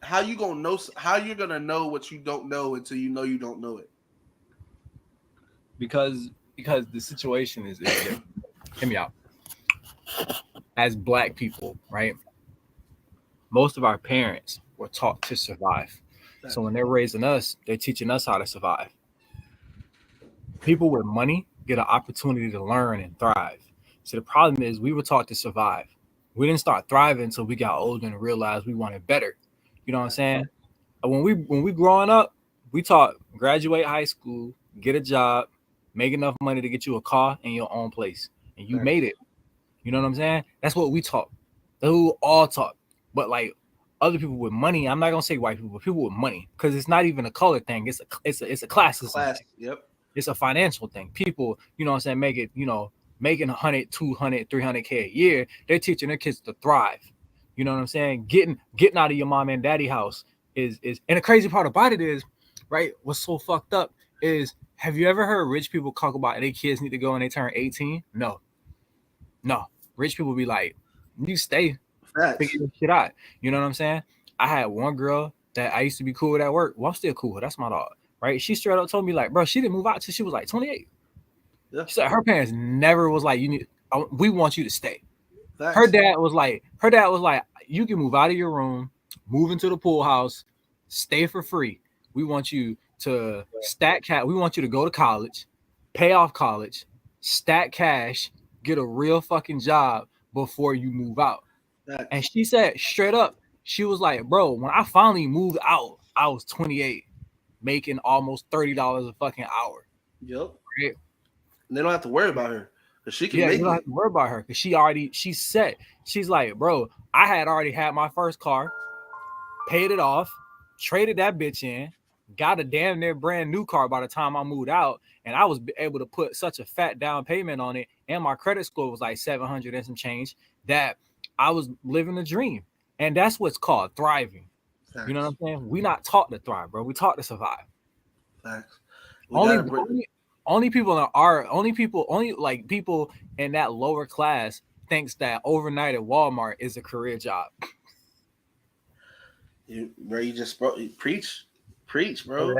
how you're gonna know what you don't know until you know you don't know it. Because the situation is different. Hear me out. As Black people, right? Most of our parents were taught to survive. So when they're raising us, they're teaching us how to survive. People with money get an opportunity to learn and thrive. So the problem is we were taught to survive. We didn't start thriving until we got older and realized we wanted better. You know what I'm saying? When we growing up, we taught graduate high school, get a job, make enough money to get you a car and your own place. And you made it. You know what I'm saying? That's what we taught. That's what we all taught. But like other people with money, I'm not gonna say white people, but people with money, because it's not even a color thing. It's a classism thing. Yep. It's a financial thing. People, you know what I'm saying, make it, you know, making 100, 200, 300K a year. They're teaching their kids to thrive. You know what I'm saying? Getting out of your mom and daddy house is and the crazy part about it is, right? What's so fucked up is, have you ever heard rich people talk about their kids need to go when they turn 18? No. Rich people be like, you stay, figure this shit out. You know what I'm saying? I had one girl that I used to be cool with at work. Well, I'm still cool with her. That's my dog, right? She straight up told me, like, bro, she didn't move out till she was like 28. Yeah. She said her parents never was like, we want you to stay. Facts. Her dad was like, you can move out of your room, move into the pool house, stay for free. We want you to stack cash. We want you to go to college, pay off college, stack cash, get a real fucking job before you move out. Facts. And she said straight up, she was like, bro, when I finally moved out, I was 28, making almost $30 a fucking hour. Yep. Right? And they don't have to worry about her. She can you don't have to worry about her because she's set. She's like, bro, I had already had my first car, paid it off, traded that bitch in, got a damn near brand new car by the time I moved out, and I was able to put such a fat down payment on it, and my credit score was like 700 and some change, that I was living the dream. And that's what's called thriving. Facts. You know what I'm saying? We not taught to thrive, bro. We taught to survive. Facts. Only people in that lower class thinks that overnight at Walmart is a career job. You just preach, bro.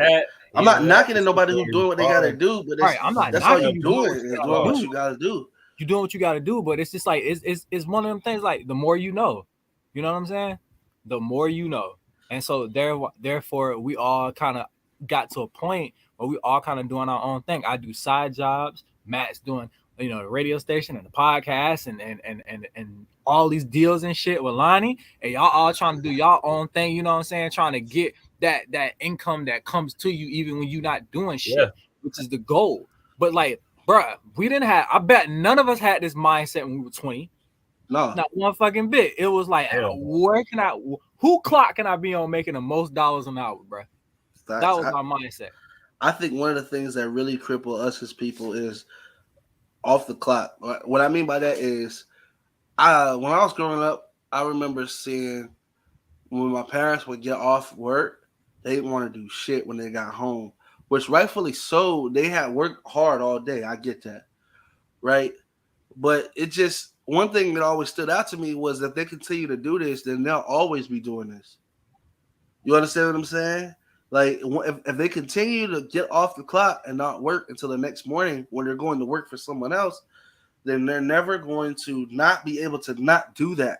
I'm not knocking at nobody who's doing what they gotta do, but that's all you're doing. Is doing what you gotta do. You're doing what you gotta do, but it's just like it's one of them things. Like the more you know, you know what I'm saying? The more you know, and so therefore we all kind of got to a point where we all kind of doing our own thing. I do side jobs. Matt's doing, the radio station and the podcast and all these deals and shit with Lonnie, and y'all all trying to do y'all own thing. You know what I'm saying? Trying to get that income that comes to you even when you're not doing shit, which is the goal. But like, bruh, I bet none of us had this mindset when we were 20. No, not one fucking bit. It was like, who clock can I be on making the most dollars an hour, bruh? That was my mindset. I think one of the things that really cripple us as people is off the clock. What I mean by that is, when I was growing up, I remember seeing when my parents would get off work, they didn't want to do shit when they got home, which rightfully so. They had worked hard all day. I get that, right? But it just, one thing that always stood out to me was that if they continue to do this, then they'll always be doing this. You understand what I'm saying? Like, if they continue to get off the clock and not work until the next morning when they're going to work for someone else, then they're never going to not be able to not do that,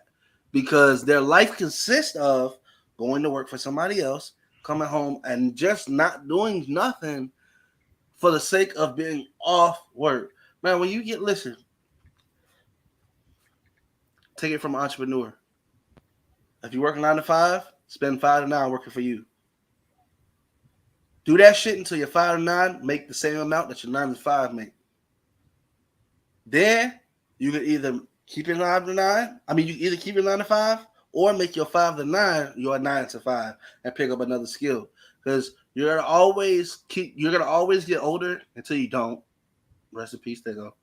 because their life consists of going to work for somebody else, coming home, and just not doing nothing for the sake of being off work. Man, when you listen, take it from an entrepreneur. If you work 9 to 5, spend 5 to 9 working for you. Do that shit until you're 5 to 9, make the same amount that your 9 to 5 make. Then you can either keep your 9 to 9. I mean, you either keep your 9 to 5 or make your 5 to 9 your 9 to 5 and pick up another skill. Because you're gonna always get older until you don't. Rest in peace, there you go.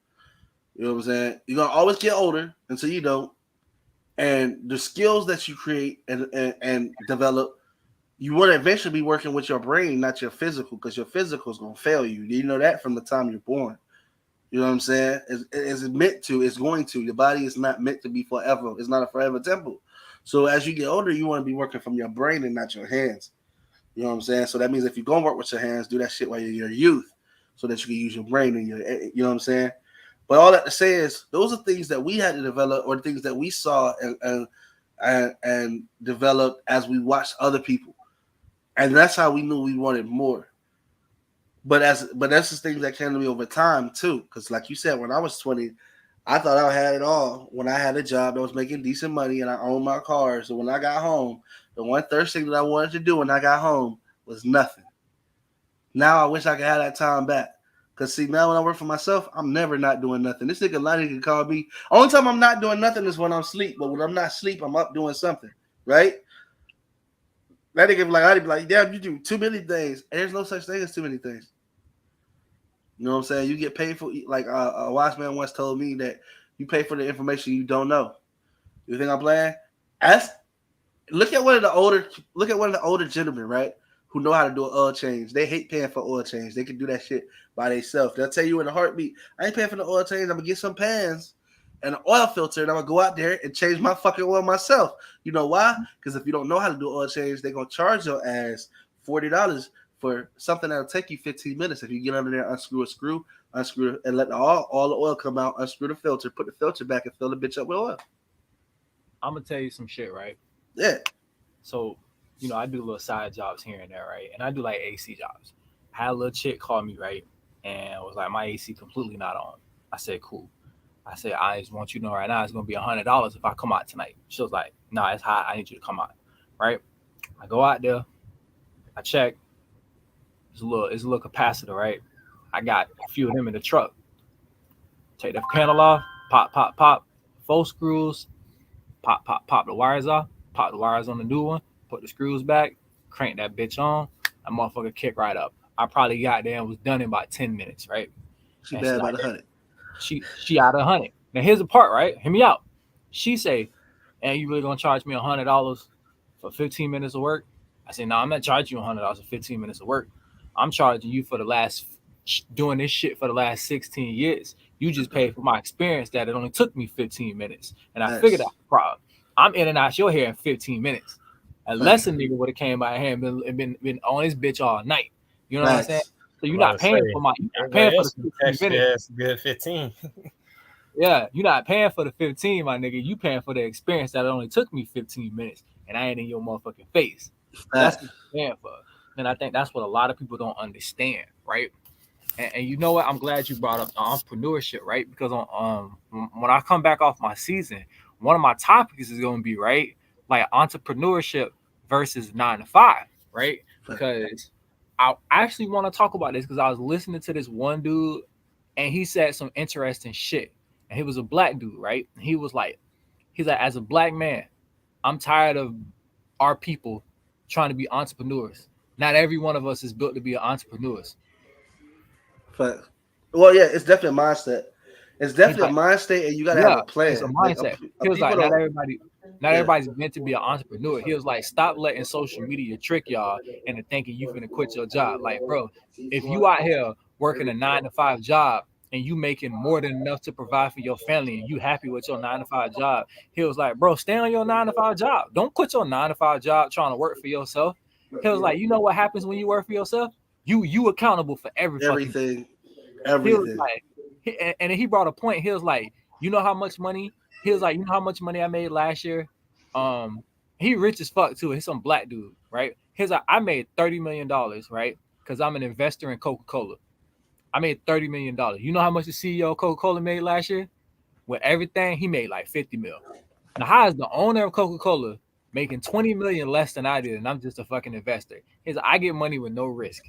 You know what I'm saying? You're gonna always get older until you don't. And the skills that you create and develop, you want to eventually be working with your brain, not your physical, because your physical is going to fail you. You know that from the time you're born. You know what I'm saying? It's meant to. It's going to. Your body is not meant to be forever. It's not a forever temple. So as you get older, you want to be working from your brain and not your hands. You know what I'm saying? So that means if you're going to work with your hands, do that shit while you're in your youth so that you can use your brain and you know what I'm saying? But all that to say is, those are things that we had to develop, or things that we saw and developed as we watched other people. And that's how we knew we wanted more. But that's just things that came to me over time too. Because like you said, when I was 20, I thought I had it all. When I had a job that was making decent money and I owned my car. So when I got home, the one first thing that I wanted to do when I got home was nothing. Now I wish I could have that time back. Because see, now when I work for myself, I'm never not doing nothing. This nigga Lonnie can call me. Only time I'm not doing nothing is when I'm asleep. But when I'm not asleep, I'm up doing something. right? That nigga be like, I'd be like, damn, you do too many things. And there's no such thing as too many things. You know what I'm saying? You get paid for, like a wise man once told me that you pay for the information you don't know. You think I'm playing? Look at one of the older gentlemen, right? Who know how to do an oil change. They hate paying for oil change. They can do that shit by themselves. They'll tell you in a heartbeat, I ain't paying for the oil change. I'm gonna get some pans and an oil filter, and I'm gonna go out there and change my fucking oil myself. You know why? Because if you don't know how to do oil change, they're gonna charge your ass $40 for something that'll take you 15 minutes. If you get under there, unscrew a screw, unscrew it, and let all the oil come out, unscrew the filter, put the filter back, and fill the bitch up with oil. I'm gonna tell you some shit, right? Yeah. So, you know, I do little side jobs here and there, right? And I do like AC jobs. I had a little chick call me, right? And was like, my AC completely not on. I said, cool. I said, I just want you to know right now it's gonna be $100 if I come out tonight. She was like, nah, it's hot. I need you to come out. Right? I go out there, I check. It's a little capacitor, right? I got a few of them in the truck. Take the panel off, pop, 4 screws, pop the wires off, pop the wires on the new one, put the screws back, crank that bitch on, that motherfucker kick right up. I probably got there and was done in about 10 minutes, right? She bad about 100. She out of 100. Now here's the part, right? Hear me out. She say, and you really gonna charge me $100 for 15 minutes of work? I say, no, I'm not charging you $100 for 15 minutes of work. I'm charging you for doing this shit for the last 16 years. You just paid for my experience that it only took me 15 minutes. And I figured out the problem. I'm in and out your hair in 15 minutes. Unless a nigga would have came by here and been on his bitch all night. You know what I'm saying? So you're not paying for the 15 minutes. Good 15. Yeah, you're not paying for the 15, my nigga. You paying for the experience that it only took me 15 minutes, and I ain't in your motherfucking face. That's what you're paying for. And I think that's what a lot of people don't understand, right? And you know what? I'm glad you brought up entrepreneurship, right? Because when I come back off my season, one of my topics is going to be, right, like entrepreneurship versus 9 to 5, right? Because I actually want to talk about this because I was listening to this one dude, and he said some interesting shit. And he was a black dude, right? He's like, as a black man, I'm tired of our people trying to be entrepreneurs. Not every one of us is built to be entrepreneurs. But, well, yeah, it's definitely a mindset. It's definitely a mindset, and you gotta have a plan. It's a mindset. He was like, not everybody's meant to be an entrepreneur. He was like, stop letting social media trick y'all into thinking you finna quit your job. Like, bro, if you out here working a 9 to 5 job and you making more than enough to provide for your family and you happy with your 9 to 5 job, he was like, bro, stay on your 9 to 5 job. Don't quit your 9 to 5 job trying to work for yourself. He was like, you know what happens when you work for yourself? You accountable for everything. He was like, and he brought a point. He was like, you know how much money? He was like, you know how much money I made last year? He rich as fuck too. He's some black dude, right? He's like, I made $30 million, right? Because I'm an investor in Coca-Cola. I made $30 million. You know how much the CEO of Coca-Cola made last year? With everything, he made like 50 mil. Now, how is the owner of Coca-Cola making 20 million less than I did, and I'm just a fucking investor? He's like, I get money with no risk.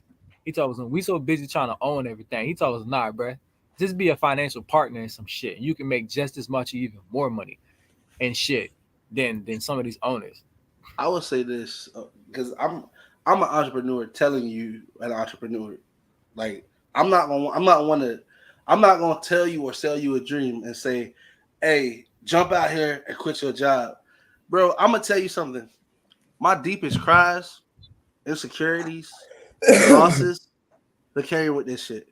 He told us, we so busy trying to own everything. He told us, nah, bro, just be a financial partner in some shit. You can make just as much or even more money and shit than some of these owners. I would say this because I'm an entrepreneur telling you an entrepreneur. Like, I'm not gonna tell you or sell you a dream and say, hey, jump out here and quit your job. Bro, I'm gonna tell you something. My deepest cries, insecurities, losses, they carry with this shit.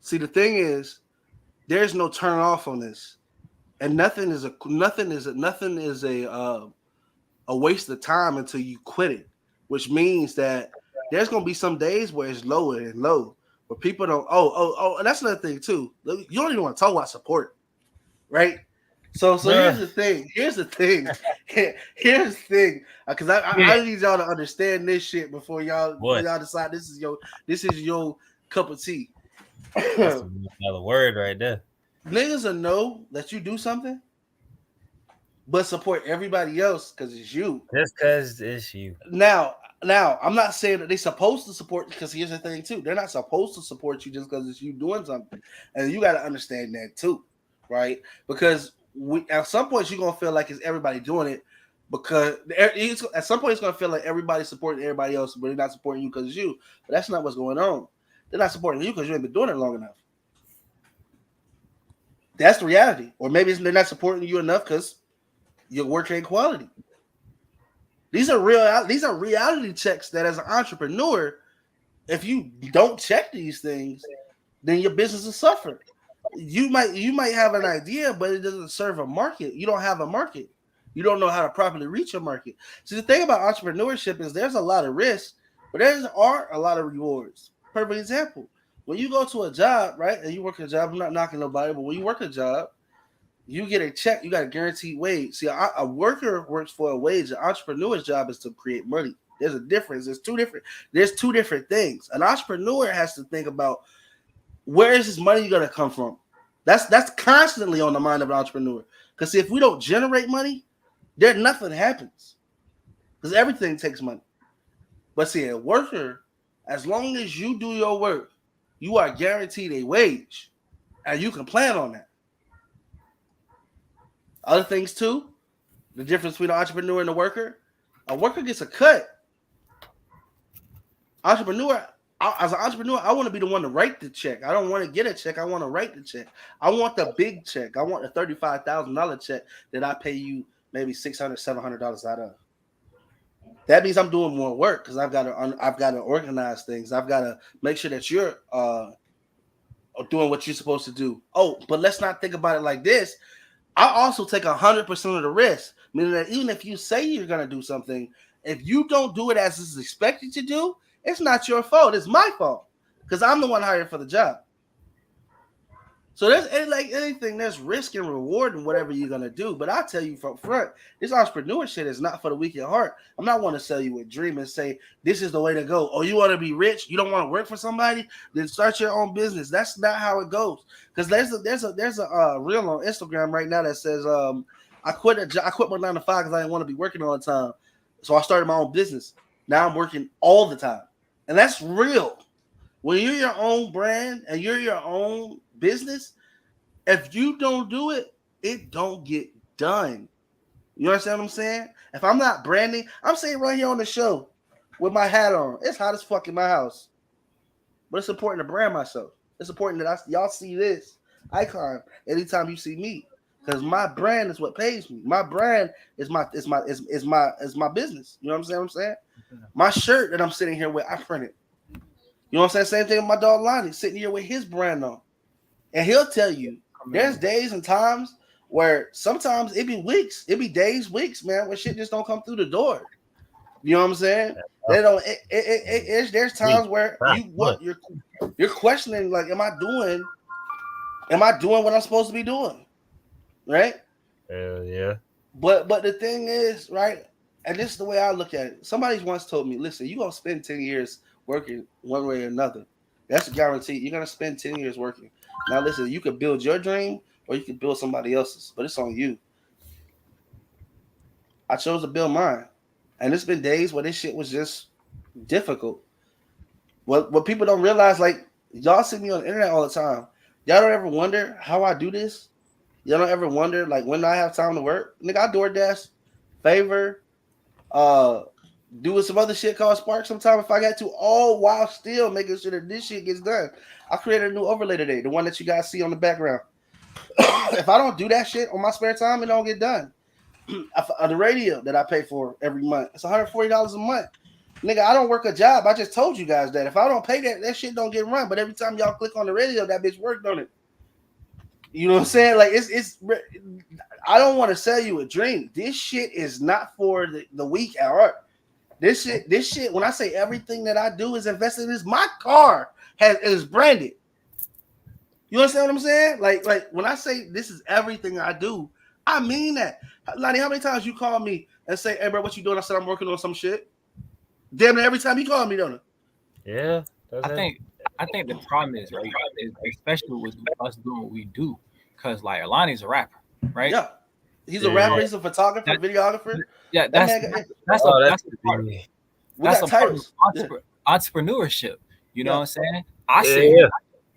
See, the thing is, there's no turn off on this, and nothing is a waste of time until you quit it. Which means that there's gonna be some days where it's lower and low, where people don't. And that's another thing too. You don't even want to talk about support, right? So here's the thing. Because I need y'all to understand this shit before y'all decide this is your cup of tea. That's another word right there. Niggas will know that you do something, but support everybody else because it's you. Just because it's you. Now, I'm not saying that they're supposed to support, because here's the thing too. They're not supposed to support you just because it's you doing something. And you got to understand that too, right? Because at some point you're going to feel like it's everybody doing it, because at some point it's gonna feel like everybody's supporting everybody else, but they're not supporting you because it's you. But that's not what's going on. They're not supporting you because you ain't been doing it long enough. That's the reality. Or maybe they're not supporting you enough because your work ain't quality. These are reality checks that as an entrepreneur, if you don't check these things, then your business will suffer. You might have an idea, but it doesn't serve a market. You don't have a market. You don't know how to properly reach your market. So the thing about entrepreneurship is there's a lot of risk, but there are a lot of rewards. Perfect example. When you go to a job, right, and you work a job, I'm not knocking nobody, but when you work a job, you get a check, you got a guaranteed wage. See, a worker works for a wage. An entrepreneur's job is to create money. There's a difference. There's two different things. An entrepreneur has to think about where is this money going to come from? That's constantly on the mind of an entrepreneur. Because see, if we don't generate money, nothing happens. Because everything takes money. But see, a worker, as long as you do your work, you are guaranteed a wage. And you can plan on that. Other things too, the difference between an entrepreneur and a worker gets a cut. As an entrepreneur, I want to be the one to write the check. I don't want to get a check. I want to write the check. I want the big check. I want the $35,000 check that I pay you maybe $600, $700 out of. That means I'm doing more work because I've got to organize things. I've got to make sure that you're doing what you're supposed to do. Oh, but let's not think about it like this. I also take 100% of the risk, meaning that even if you say you're going to do something, if you don't do it as it's expected to do, it's not your fault. It's my fault because I'm the one hired for the job. So there's like anything, there's risk and reward in whatever you're going to do. But I'll tell you from front, this entrepreneur shit is not for the weak at heart. I'm not want to sell you a dream and say, this is the way to go. Oh, you want to be rich? You don't want to work for somebody? Then start your own business. That's not how it goes. Because there's a reel on Instagram right now that says, I quit my 9 to 5 because I didn't want to be working all the time. So I started my own business. Now I'm working all the time. And that's real. When you're your own brand and you're your own business, if you don't do it, it don't get done. You understand what I'm saying? If I'm not branding, I'm saying right here on the show with my hat on. It's hot as fuck in my house. But it's important to brand myself. It's important that y'all see this icon anytime you see me. Because my brand is what pays me. My brand is my business. You know what I'm saying? My shirt that I'm sitting here with, I printed. You know what I'm saying? Same thing with my dog Lonnie, sitting here with his brand on. And he'll tell you, there's days and times where sometimes it be weeks, it be days, weeks, man, where shit just don't come through the door. You know what I'm saying? They don't. There's times where you're questioning, like, am I doing what I'm supposed to be doing? Right? Yeah. But the thing is, right, and this is the way I look at it. Somebody once told me, listen, you're gonna spend 10 years working one way or another. That's a guarantee. You're gonna spend 10 years working. Now listen, you could build your dream or you could build somebody else's, but it's on you. I chose to build mine. And it's been days where this shit was just difficult. What people don't realize, like, y'all see me on the internet all the time. Y'all don't ever wonder how I do this? Y'all don't ever wonder, like, when I have time to work? Nigga, I DoorDash, Favor, doing some other shit called Spark sometime if I got to, all while still making sure that this shit gets done. I created a new overlay today, the one that you guys see on the background. If I don't do that shit on my spare time, it don't get done. The radio that I pay for every month, it's $140 a month. Nigga, I don't work a job. I just told you guys that. If I don't pay that shit don't get run. But every time y'all click on the radio, that bitch worked on it. You know what I'm saying? Like, it's I don't want to sell you a dream. This shit is not for the weak at heart. This shit, when I say everything that I do is invested in this, my car is branded. You understand what I'm saying? Like when I say this is everything I do, I mean that. Lonnie, how many times you call me and say, hey, bro, what you doing? I said, I'm working on some shit. Damn it, every time you call me, don't it? Yeah. I think the problem is, right, especially with us doing what we do, because, like, Lonnie's a rapper, right? Yeah. He's a rapper, he's a photographer, videographer. Yeah, that's a part of it. That's a part of entrepreneurship. You know what I'm saying?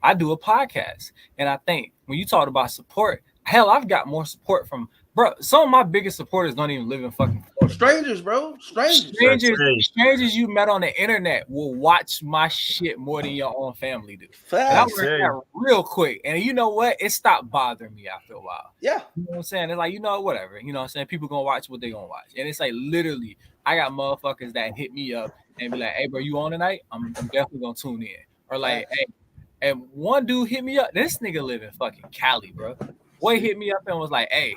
I do a podcast, and I think when you talk about support, hell, I've got more support from Bro, some of my biggest supporters don't even live in fucking Florida. Strangers, bro. Strangers you met on the internet will watch my shit more than your own family do. And I learned that real quick. And you know what? It stopped bothering me after a while. Yeah. You know what I'm saying? It's like, you know, whatever. You know what I'm saying? People gonna watch what they gonna watch. And it's like literally, I got motherfuckers that hit me up and be like, hey, bro, you on tonight? I'm definitely gonna tune in. Or like, hey, and one dude hit me up. This nigga live in fucking Cali, bro. Boy hit me up and was like, hey,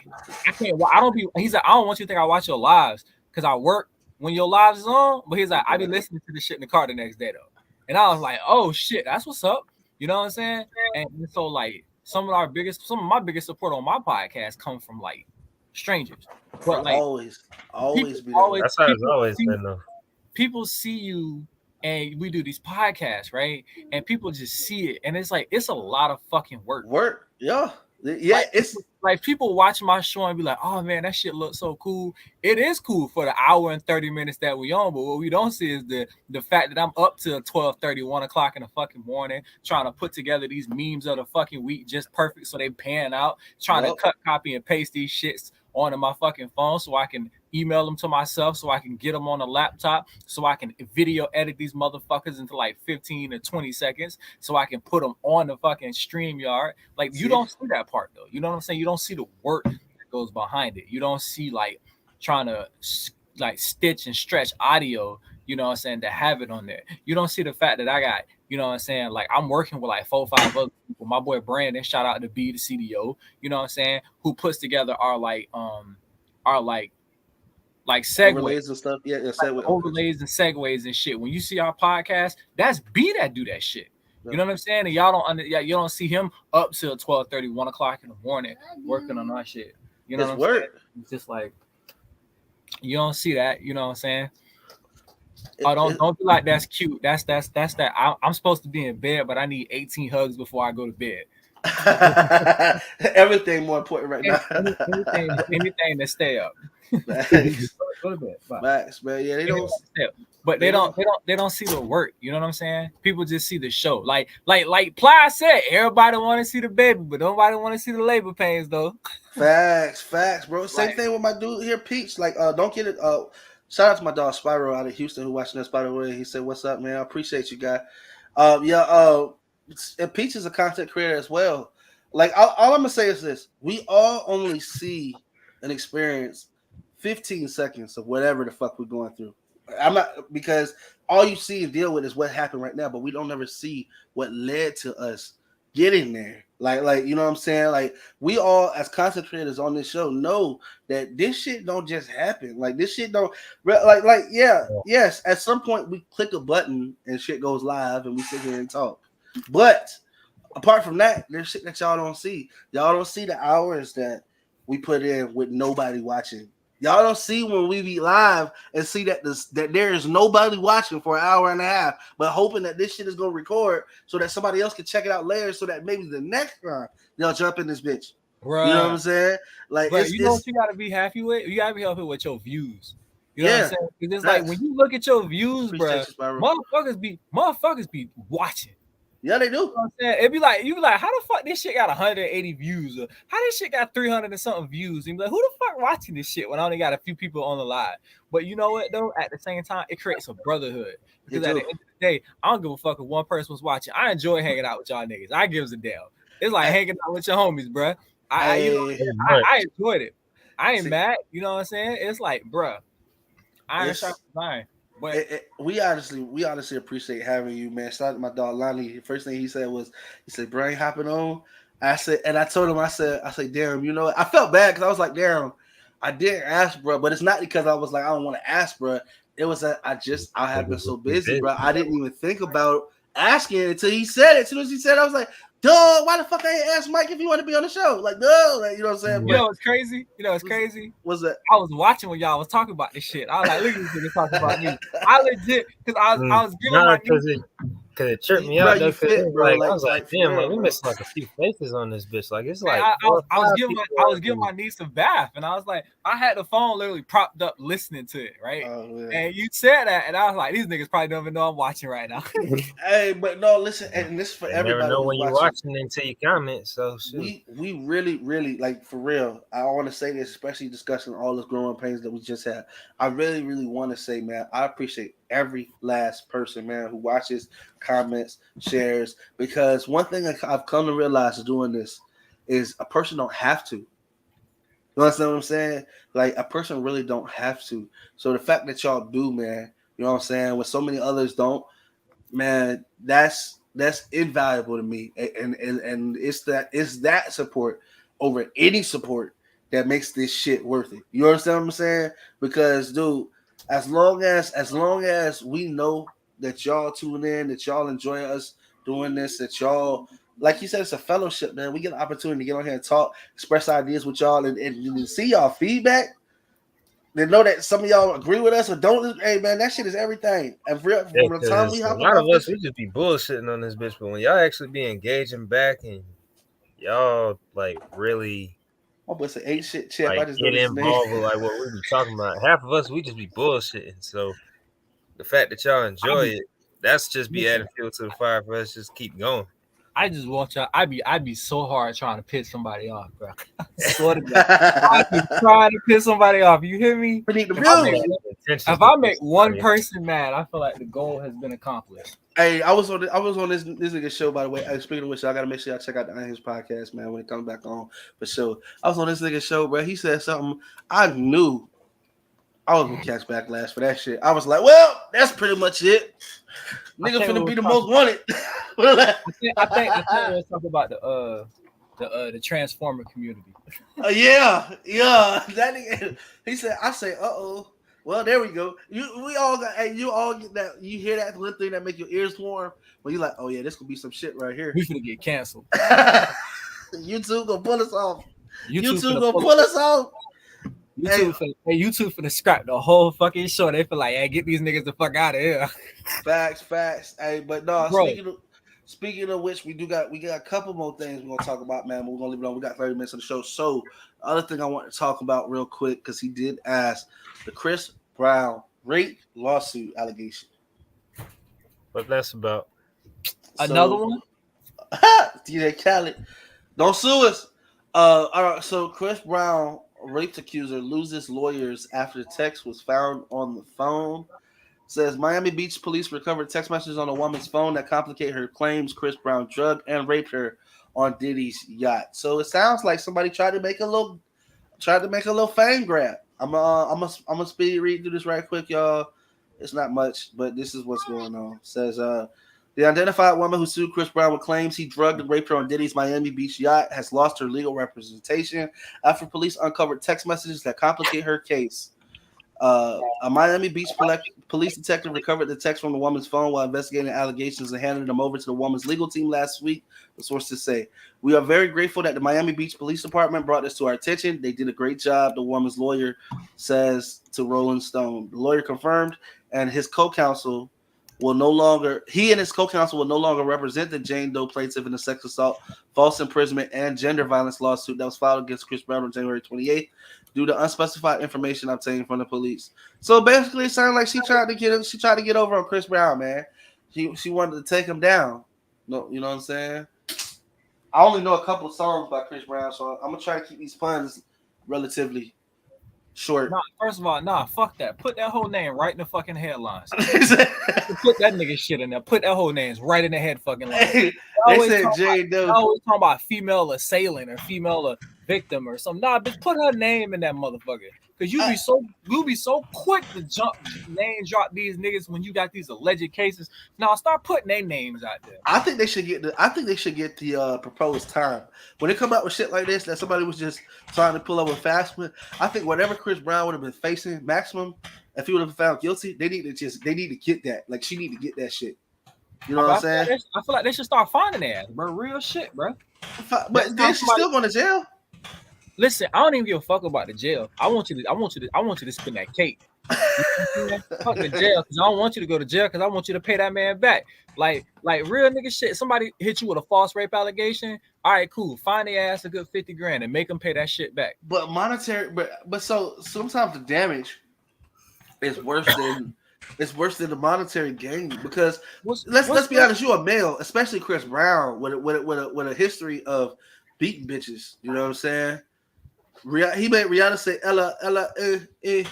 he's like, I don't want you to think I watch your lives because I work when your lives is on. But he's like, I be listening to this shit in the car the next day though. And I was like, oh shit, that's what's up. You know what I'm saying? And so like some of my biggest support on my podcast come from like strangers. But like always be that's how it's always been though. People see you and we do these podcasts, right? And people just see it. And it's like, it's a lot of fucking work. Yeah. Yeah, like, it's like people watch my show and be like, oh man, that shit looks so cool. It is cool for the hour and 30 minutes that we on, but what we don't see is the fact that I'm up to 12:30, 1 o'clock in the fucking morning trying to put together these memes of the fucking week just perfect so they pan out, trying to cut, copy, and paste these shits onto my fucking phone so I can email them to myself, so I can get them on a laptop, so I can video edit these motherfuckers into like 15 or 20 seconds, so I can put them on the fucking StreamYard. Like, you don't see that part though. You know what I'm saying? You don't see the work that goes behind it. You don't see like trying to like stitch and stretch audio, you know what I'm saying, to have it on there. You don't see the fact that I got, you know what I'm saying, like I'm working with like 4 or 5 other people. My boy Brandon, shout out to B, the CDO, you know what I'm saying, who puts together our segues overlays and stuff. Yeah, like overlays and segues and shit. When you see our podcast, that's B that do that shit. You know what I'm saying? And you don't see him up till 12:30, 1 o'clock in the morning working on our shit. You know what I'm saying? It's just like you don't see that. You know what I'm saying? Don't be like that's cute. That's that. I'm supposed to be in bed, but I need 18 hugs before I go to bed. Everything more important right now. anything to stay up. Go to bed. Max, man. Yeah, they don't. But they don't see the work. You know what I'm saying? People just see the show. Like Ply said, everybody want to see the baby, but nobody want to see the labor pains though. Facts, bro. Same thing with my dude here, Peach. Like, don't get it. Shout out to my dog Spyro out of Houston who watching us, by the way. He said, "What's up, man? I appreciate you, guy." And Peach is a content creator as well. Like, all I'm gonna say is this: we all only see and experience 15 seconds of whatever the fuck we're going through. I'm not, because all you see and deal with is what happened right now, but we don't ever see what led to us getting there. Like you know what I'm saying? Like, we all as content creators on this show know that this shit don't just happen. Like, this shit don't yes, at some point we click a button and shit goes live and we sit here and talk. But apart from that, there's shit that y'all don't see. Y'all don't see the hours that we put in with nobody watching. Y'all don't see when we be live and see that there is nobody watching for an hour and a half, but hoping that this shit is gonna record so that somebody else can check it out later, so that maybe the next time they'll jump in this bitch. Right. You know what I'm saying? Like, you know what you gotta be happy with? You gotta be happy with your views. You know what I'm saying? Because it's like when you look at your views, bro, motherfuckers be watching. Yeah, they do. You know what I'm saying? It'd be like, you be like, how the fuck this shit got 180 views? Or how this shit got 300 and something views? And be like, who the fuck watching this shit when I only got a few people on the live? But you know what though? At the same time, it creates a brotherhood. Because at the end of the day, I don't give a fuck if one person was watching. I enjoy hanging out with y'all niggas. I gives a damn. It's like hanging out with your homies, bro. I enjoyed it. I ain't mad. You know what I'm saying? It's like, bro, iron sharpens iron. But we honestly appreciate having you, man. Shout out to my dog Lonnie. The first thing he said was, bro, ain't hopping on. I told him, I said, damn, you know what? I felt bad because I was like, damn, I didn't ask, bro. But it's not because I was like, I don't want to ask, bro. It was that I have been so busy, bro. I didn't even think about asking until he said it. As soon as he said it, I was like, duh, why the fuck I ain't ask Mike if he want to be on the show? Like, duh, like, you know what I'm saying? You know what's crazy? What's that? I was watching when y'all was talking about this shit. I was like, look at this nigga talking about me. I legit, because I was giving my Cause it tripped me out though. Cause it was I was like, damn, like we missed like a few faces on this bitch. Like it's like I was giving my niece a bath, and I was like, I had the phone literally propped up listening to it, right? And you said that, and I was like, these niggas probably don't even know I'm watching right now. Hey, but no, listen, and this is for everybody. Never know when you're watching until you comment. So we really like for real. I want to say this, especially discussing all the growing pains that we just had. I really want to say, man, I appreciate every last person, man, who watches, comments, shares, because one thing I've come to realize doing this is a person don't have to. You understand what I'm saying? Like a person really don't have to. So the fact that y'all do, man, you know what I'm saying, when so many others don't, man, that's invaluable to me. And it's that support over any support that makes this shit worth it. You understand what I'm saying? Because, dude, as long as we know that y'all tune in, that y'all enjoy us doing this, that y'all, like you said, it's a fellowship, man. We get an opportunity to get on here and talk, express ideas with y'all, and see y'all feedback. Then know that some of y'all agree with us or don't. Hey, man, that shit is everything. And from the time we a lot of us, we just be bullshitting on this bitch, but when y'all actually be engaging back and y'all like really. Oh, but it's an 8 shit chip. Like, I just get involved with like what we be talking about. Half of us, we just be bullshitting. So the fact that y'all enjoy it, that's just be adding fuel to the fire for us. Just keep going. I just want y'all. I'd be so hard trying to piss somebody off, bro. I swear to God, I'd be trying to piss somebody off. You hear me? If I make one person mad, I feel like the goal has been accomplished. Hey, I was on this nigga show, by the way. Speaking of which, I gotta make sure y'all check out his podcast, man, when it comes back on for sure. I was on this nigga show, bro. He said something I knew I was gonna catch backlash for that shit. I was like, well, that's pretty much it. Nigga finna be the most wanted. I think let's talk about the Transformer community. Yeah. That nigga, he said, I say, well, there we go. We all got. You all get that. You hear that little thing that make your ears warm? Well, you like, oh yeah, this could be some shit right here. We finna get canceled. YouTube gonna pull us off. YouTube gonna pull us off. YouTube finna scrap the whole fucking show. They feel like, hey, get these niggas the fuck out of here. Facts. Hey, but no, speaking of which, we got a couple more things we're gonna talk about, man. But we're gonna leave it on. We got 30 minutes of the show. So the other thing I want to talk about real quick, because he did ask the Chris Brown rape lawsuit allegation. What that's about? Another one? DJ Khaled, don't sue us. All right. So Chris Brown, rape accuser, loses lawyers after text was found on the phone. Says Miami Beach police recovered text messages on a woman's phone that complicate her claims Chris Brown drugged and raped her on Diddy's yacht. So it sounds like somebody tried to make a little fame grab. I'm gonna speed read through this right quick, y'all. It's not much, but this is what's going on. It says the identified woman who sued Chris Brown with claims he drugged and raped her on Diddy's Miami Beach yacht has lost her legal representation after police uncovered text messages that complicate her case. A Miami Beach police detective recovered the text from the woman's phone while investigating allegations and handed them over to the woman's legal team last week, the sources say. We are very grateful that the Miami Beach Police Department brought this to our attention. They did a great job, the woman's lawyer says to Rolling Stone. The lawyer confirmed, and his co-counsel will no longer represent the Jane Doe plaintiff in the sex assault, false imprisonment, and gender violence lawsuit that was filed against Chris Brown on January 28th due to unspecified information obtained from the police. So basically, it sounded like she tried to get over on Chris Brown, man. She wanted to take him down. No, you know what I'm saying? I only know a couple of songs by Chris Brown, so I'm gonna try to keep these puns relatively short. First of all, fuck that. Put that whole name right in the fucking headlines. Put that nigga shit in there. Put that whole names right in the head fucking line. They said Jane Doe. I always talking about female assailant or female victim or something. Nah, bitch, put her name in that motherfucker. Cause you be so quick to name drop these niggas when you got these alleged cases. Now start putting their names out there. I think they should get the proposed time when they come out with shit like this that somebody was just trying to pull up with fast one. I think whatever Chris Brown would have been facing maximum if he would have been found guilty, they need to get that. Like she need to get that shit. You know what I'm saying? I feel like they should start finding their ass, bro. Real shit, bro. But then she's still going to jail. Listen, I don't even give a fuck about the jail. I want you to spend that cake. Fuck the jail, because I don't want you to go to jail, because I want you to pay that man back. Like real nigga shit. Somebody hit you with a false rape allegation. All right, cool. Find their ass a good 50 grand and make them pay that shit back. But monetary, but so sometimes the damage is worse than the monetary gain, because let's be honest, you a male, especially Chris Brown with a history of beating bitches. You know what I'm saying? He made Rihanna say Ella. Hey,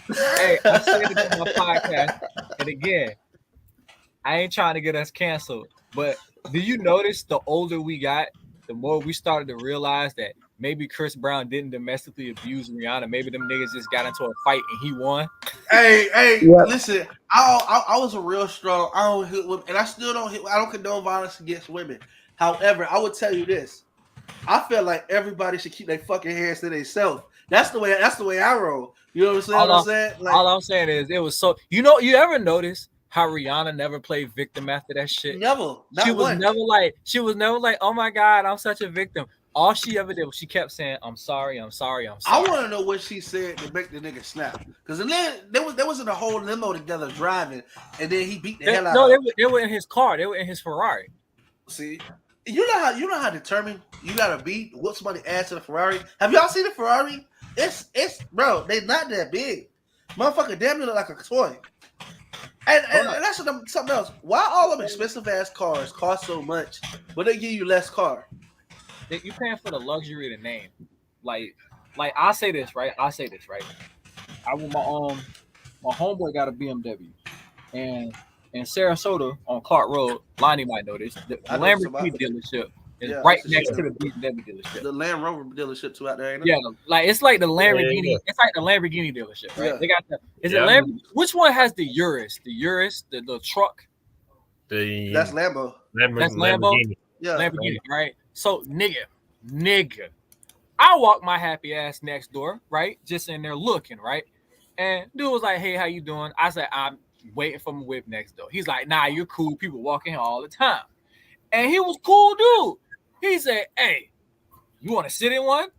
I said it in my podcast, and again, I ain't trying to get us canceled, but do you notice the older we got, the more we started to realize that maybe Chris Brown didn't domestically abuse Rihanna. Maybe them niggas just got into a fight and he won. Hey, yeah. Listen, I was a real strong. I don't hit women, and I still don't hit. I don't condone violence against women. However, I would tell you this: I feel like everybody should keep their fucking hands to themselves. That's the way I roll. You know what I'm saying? All I'm saying is it was so. You ever notice how Rihanna never played victim after that shit? Never. She was never like, oh my God, I'm such a victim. All she ever did was she kept saying, I'm sorry. I want to know what she said to make the nigga snap. Because then there wasn't a whole limo together driving, and then he beat the hell out of her. They were in his car. They were in his Ferrari. See, you know how determined you gotta be to whoop somebody ass in a Ferrari. Have y'all seen the Ferrari? It's bro, they not that big. Motherfucker damn near look like a toy. And that's something else. Why all of them expensive ass cars cost so much, but they give you less car? You paying for the luxury of the name. Like I say this, right? I want my homeboy got a BMW, and in Sarasota on Clark Road, Lonnie might know this. The Lamborghini dealership is right next to the BMW dealership. The Land Rover dealership too out there, ain't it? Yeah, it's like the Lamborghini. Yeah. It's like the Lamborghini dealership, right? Yeah. They got it Lamborghini? Which one has the Urus? The Urus, the truck. That's Lambo. That's Lambo. Lamborghini. Yeah, Lamborghini, right? So nigga, I walk my happy ass next door, right? Just in there looking, right? And dude was like, "Hey, how you doing?" I said, "I'm waiting for my whip next door." He's like, "Nah, you're cool. People walk in here all the time." And he was cool, dude. He said, "Hey, you want to sit in one?"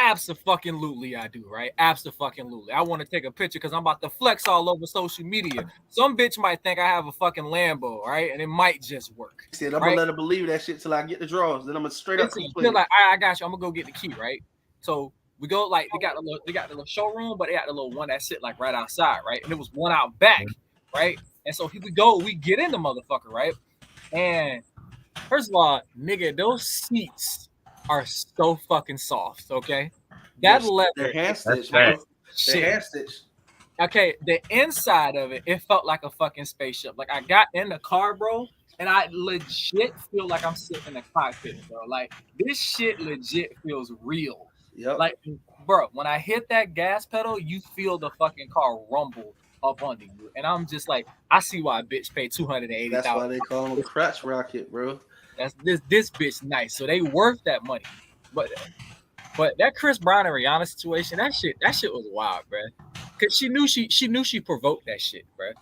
Abso-fucking-lutely I do, right? Abso-fucking-lutely. I want to take a picture because I'm about to flex all over social media. Some bitch might think I have a fucking Lambo, right? And it might just work. He said, I'm going to let her believe that shit till I get the drawers. Then I'm going to straight up complete. Like, I got you. I'm going to go get the key, right? So we go, like, they got the little showroom, but they got the little one that sit, like, right outside, right? And there was one out back, right? And so here we get in the motherfucker, right? And first of all, nigga, those seats are so fucking soft, okay? That leather. They're hand stitched, bro. They're hand stitched. Okay, the inside of it felt like a fucking spaceship. Like, I got in the car, bro, and I legit feel like I'm sitting in a cockpit, bro. Like, this shit legit feels real. Yep. Like, bro, when I hit that gas pedal, you feel the fucking car rumble up under you. And I'm just like, I see why a bitch paid $280,000. That's why they call them crotch rocket, bro. That's this bitch nice. So they worth that money. But that Chris Brown and Rihanna situation, that shit was wild, bro. Cause she knew she provoked that shit, bro.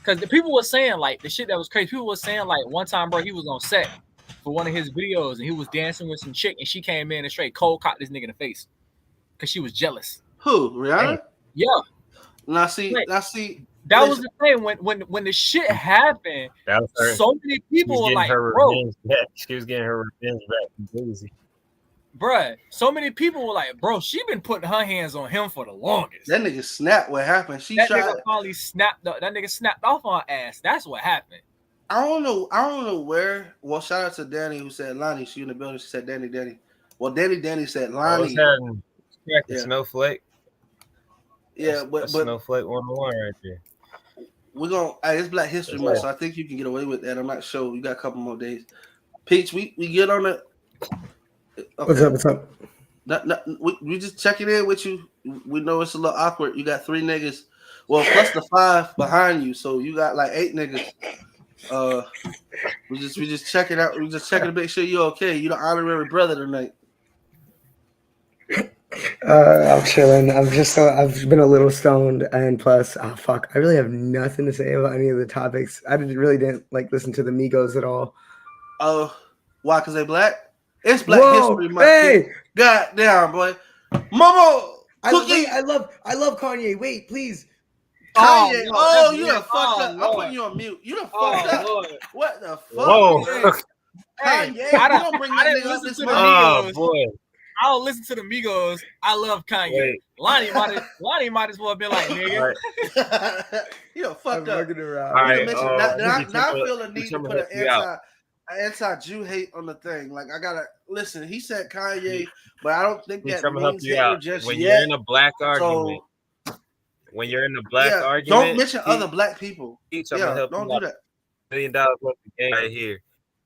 Cause the people were saying, like, the shit that was crazy. People were saying, like, one time, bro, he was on set for one of his videos and he was dancing with some chick and she came in and straight cold cocked this nigga in the face. Cause she was jealous. Who? Rihanna? Yeah. Now see. That was the thing when the shit happened. So many people were like, "Bro, she was getting her revenge back from Daisy." Bruh, so many people were like, "Bro, she been putting her hands on him for the longest." That nigga snapped. What happened? Nigga finally snapped. That nigga snapped off on her ass. That's what happened. I don't know where. Well, shout out to Danny who said Lonnie. She in the building. She said Danny. Well, Danny said Lonnie. Snowflake. Yeah, but Snowflake 101 right there. We're gonna. It's Black History Month, so I think you can get away with that. I'm not sure. You got a couple more days. Peach, we get on it. Okay. What's up? We just checking in with you. We know it's a little awkward. You got 3 niggas. Well, plus the 5 behind you, so you got like 8 niggas. We just checking out. We just checking to make sure you're okay. You the honorary brother tonight. I'm chilling. I've been a little stoned, and plus, I really have nothing to say about any of the topics. I didn't like listen to the Migos at all. Why? Because they black? It's Black History Month. Hey, God damn, boy, Momo. I love Kanye. Wait, please. Kanye, you done fucked up. I'm putting you on mute. You done fucked up. Lord. What the fuck? Whoa. Kanye, you don't bring that nigga up this morning. Oh, boy. I don't listen to the Migos. I love Kanye. Wait. Lonnie might as well be like, nigga. You done fucked up. All right, now I feel the need to put an anti-Jew hate on the thing. Like, I gotta listen. He said Kanye, but I don't think that means Hitler just when yet. You're in a black argument. When you're in a black argument, don't mention other black people. Don't do that. $1 million worth of game right here.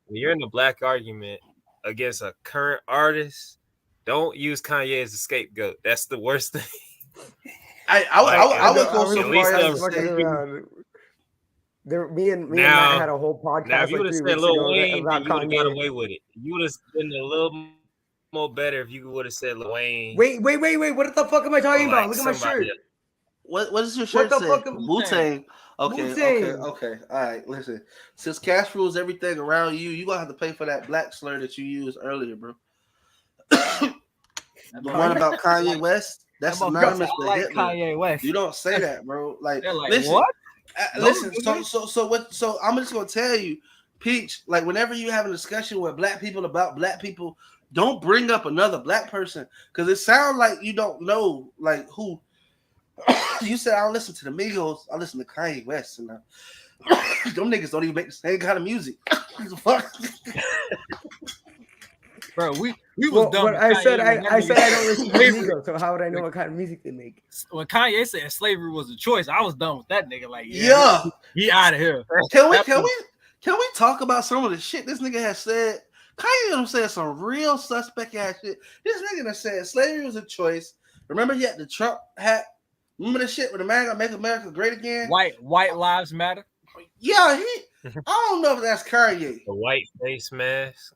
When you're in a black argument against a current artist, don't use Kanye as a scapegoat. That's the worst thing. I would go so far as to say. Me and Matt had a whole podcast. Now, if you would have said Lil Wayne, you would have got away with it. You would have been a little more better if you would have said Lil Wayne. Wait. What the fuck am I talking about? Look at my shirt. What does your shirt say? Wu-Tang. Okay. All right, listen. Since cash rules everything around you, you're going to have to pay for that black slur that you used earlier, bro. The one about Kanye West, that's synonymous with Hitler. Kanye West. You don't say that, bro. Like listen, what? Listen, so I'm just going to tell you, Peach, like whenever you have a discussion with black people about black people, don't bring up another black person because it sounds like you don't know like who. You said I don't listen to the Migos, I listen to Kanye West, and them niggas don't even make the same kind of music. Fuck. Bro, we was dumb. I said I don't listen to the Migos, so how would I know what kind of music they make? When Kanye said slavery was a choice, I was done with that nigga. Like, he out of here. Can we talk about some of the shit this nigga has said? Kanye done said some real suspect ass shit. This nigga done said slavery was a choice. Remember he had the Trump hat. Remember the shit with the man make America great again? White lives matter. Yeah, I don't know if that's Kanye. The white face mask.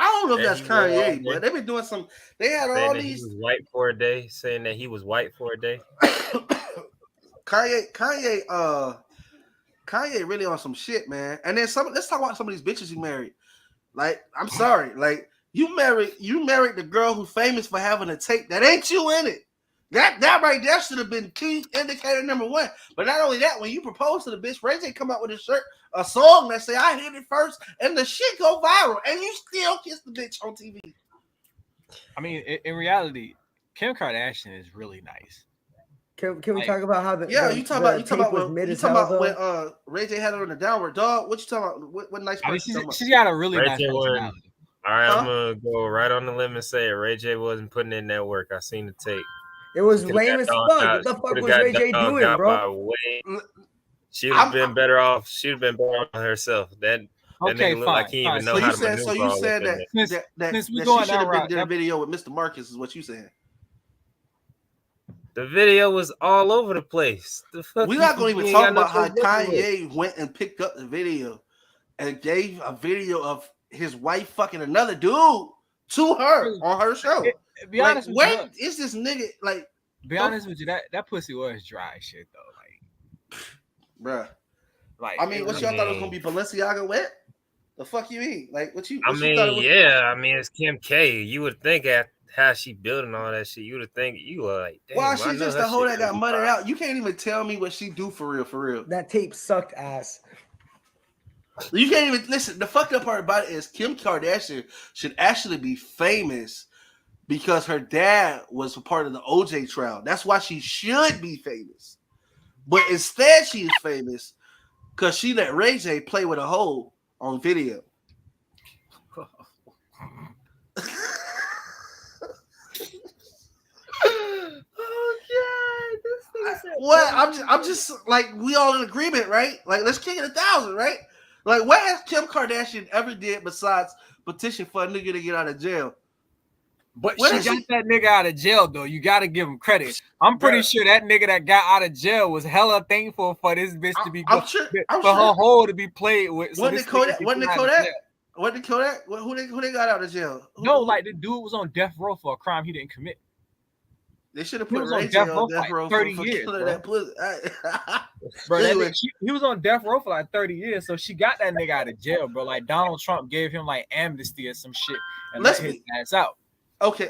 I don't know if that's Kanye, but they've been doing some. They had all these. He was white for a day, saying that he was white for a day. Kanye really on some shit, man. And then let's talk about some of these bitches he married. Like, I'm sorry, like you married the girl who's famous for having a tape that ain't you in it. That right there should have been key indicator number one. But not only that, when you propose to the bitch, Ray J come out with a song that say I hit it first, and the shit go viral, and you still kiss the bitch on TV. I mean, in reality, Kim Kardashian is really nice. Can we talk about how you talk about when Ray J had her in the downward dog? What you talking about? What nice person? She's got a really nice personality. All right, I'm gonna go right on the limb and say it. Ray J wasn't putting in that work. I seen the tape. It was lame as fuck. What the fuck was Ray J doing, bro? She would have been better off. She would have been better off herself. That nigga looked like he even know how to maneuver. So you said that she should have been doing a video with Mr. Marcus is what you saying. The video was all over the place. We're not going to even talk about how Kanye went and picked up the video and gave a video of his wife fucking another dude to her on her show. Be honest with you, is this nigga like? Be honest with you, that pussy was dry shit though. Like, bruh. Like, I mean, what y'all thought it was gonna be Balenciaga wet? The fuck you mean? Like, what you? I mean, it's Kim K. You would think at how she building all that shit, you would think you were like, damn. Well, she's just a hoe that got muttered out. You can't even tell me what she do for real. That tape sucked ass. You can't even listen. The fucked up part about it is Kim Kardashian should actually be famous because her dad was a part of the OJ trial. That's why she should be famous. But instead, she is famous because she let Ray J play with a hoe on video. Oh God! What? I'm just like we all in agreement, right? Like let's kick it 1,000, right? Like what has Kim Kardashian ever did besides petition for a nigga to get out of jail? But she got that nigga out of jail, though. You got to give him credit. I'm pretty sure that nigga that got out of jail was hella thankful for this bitch to be I'm sure. her whole to be played with. So wasn't Kodak? Who they got out of jail? No, like the dude was on death row for a crime he didn't commit. They should have put Ray J on death row for 30 years. That pussy. Bro, he was on death row for like 30 years, so she got that nigga out of jail, bro. Like Donald Trump gave him like amnesty or some shit and let his ass out. Okay.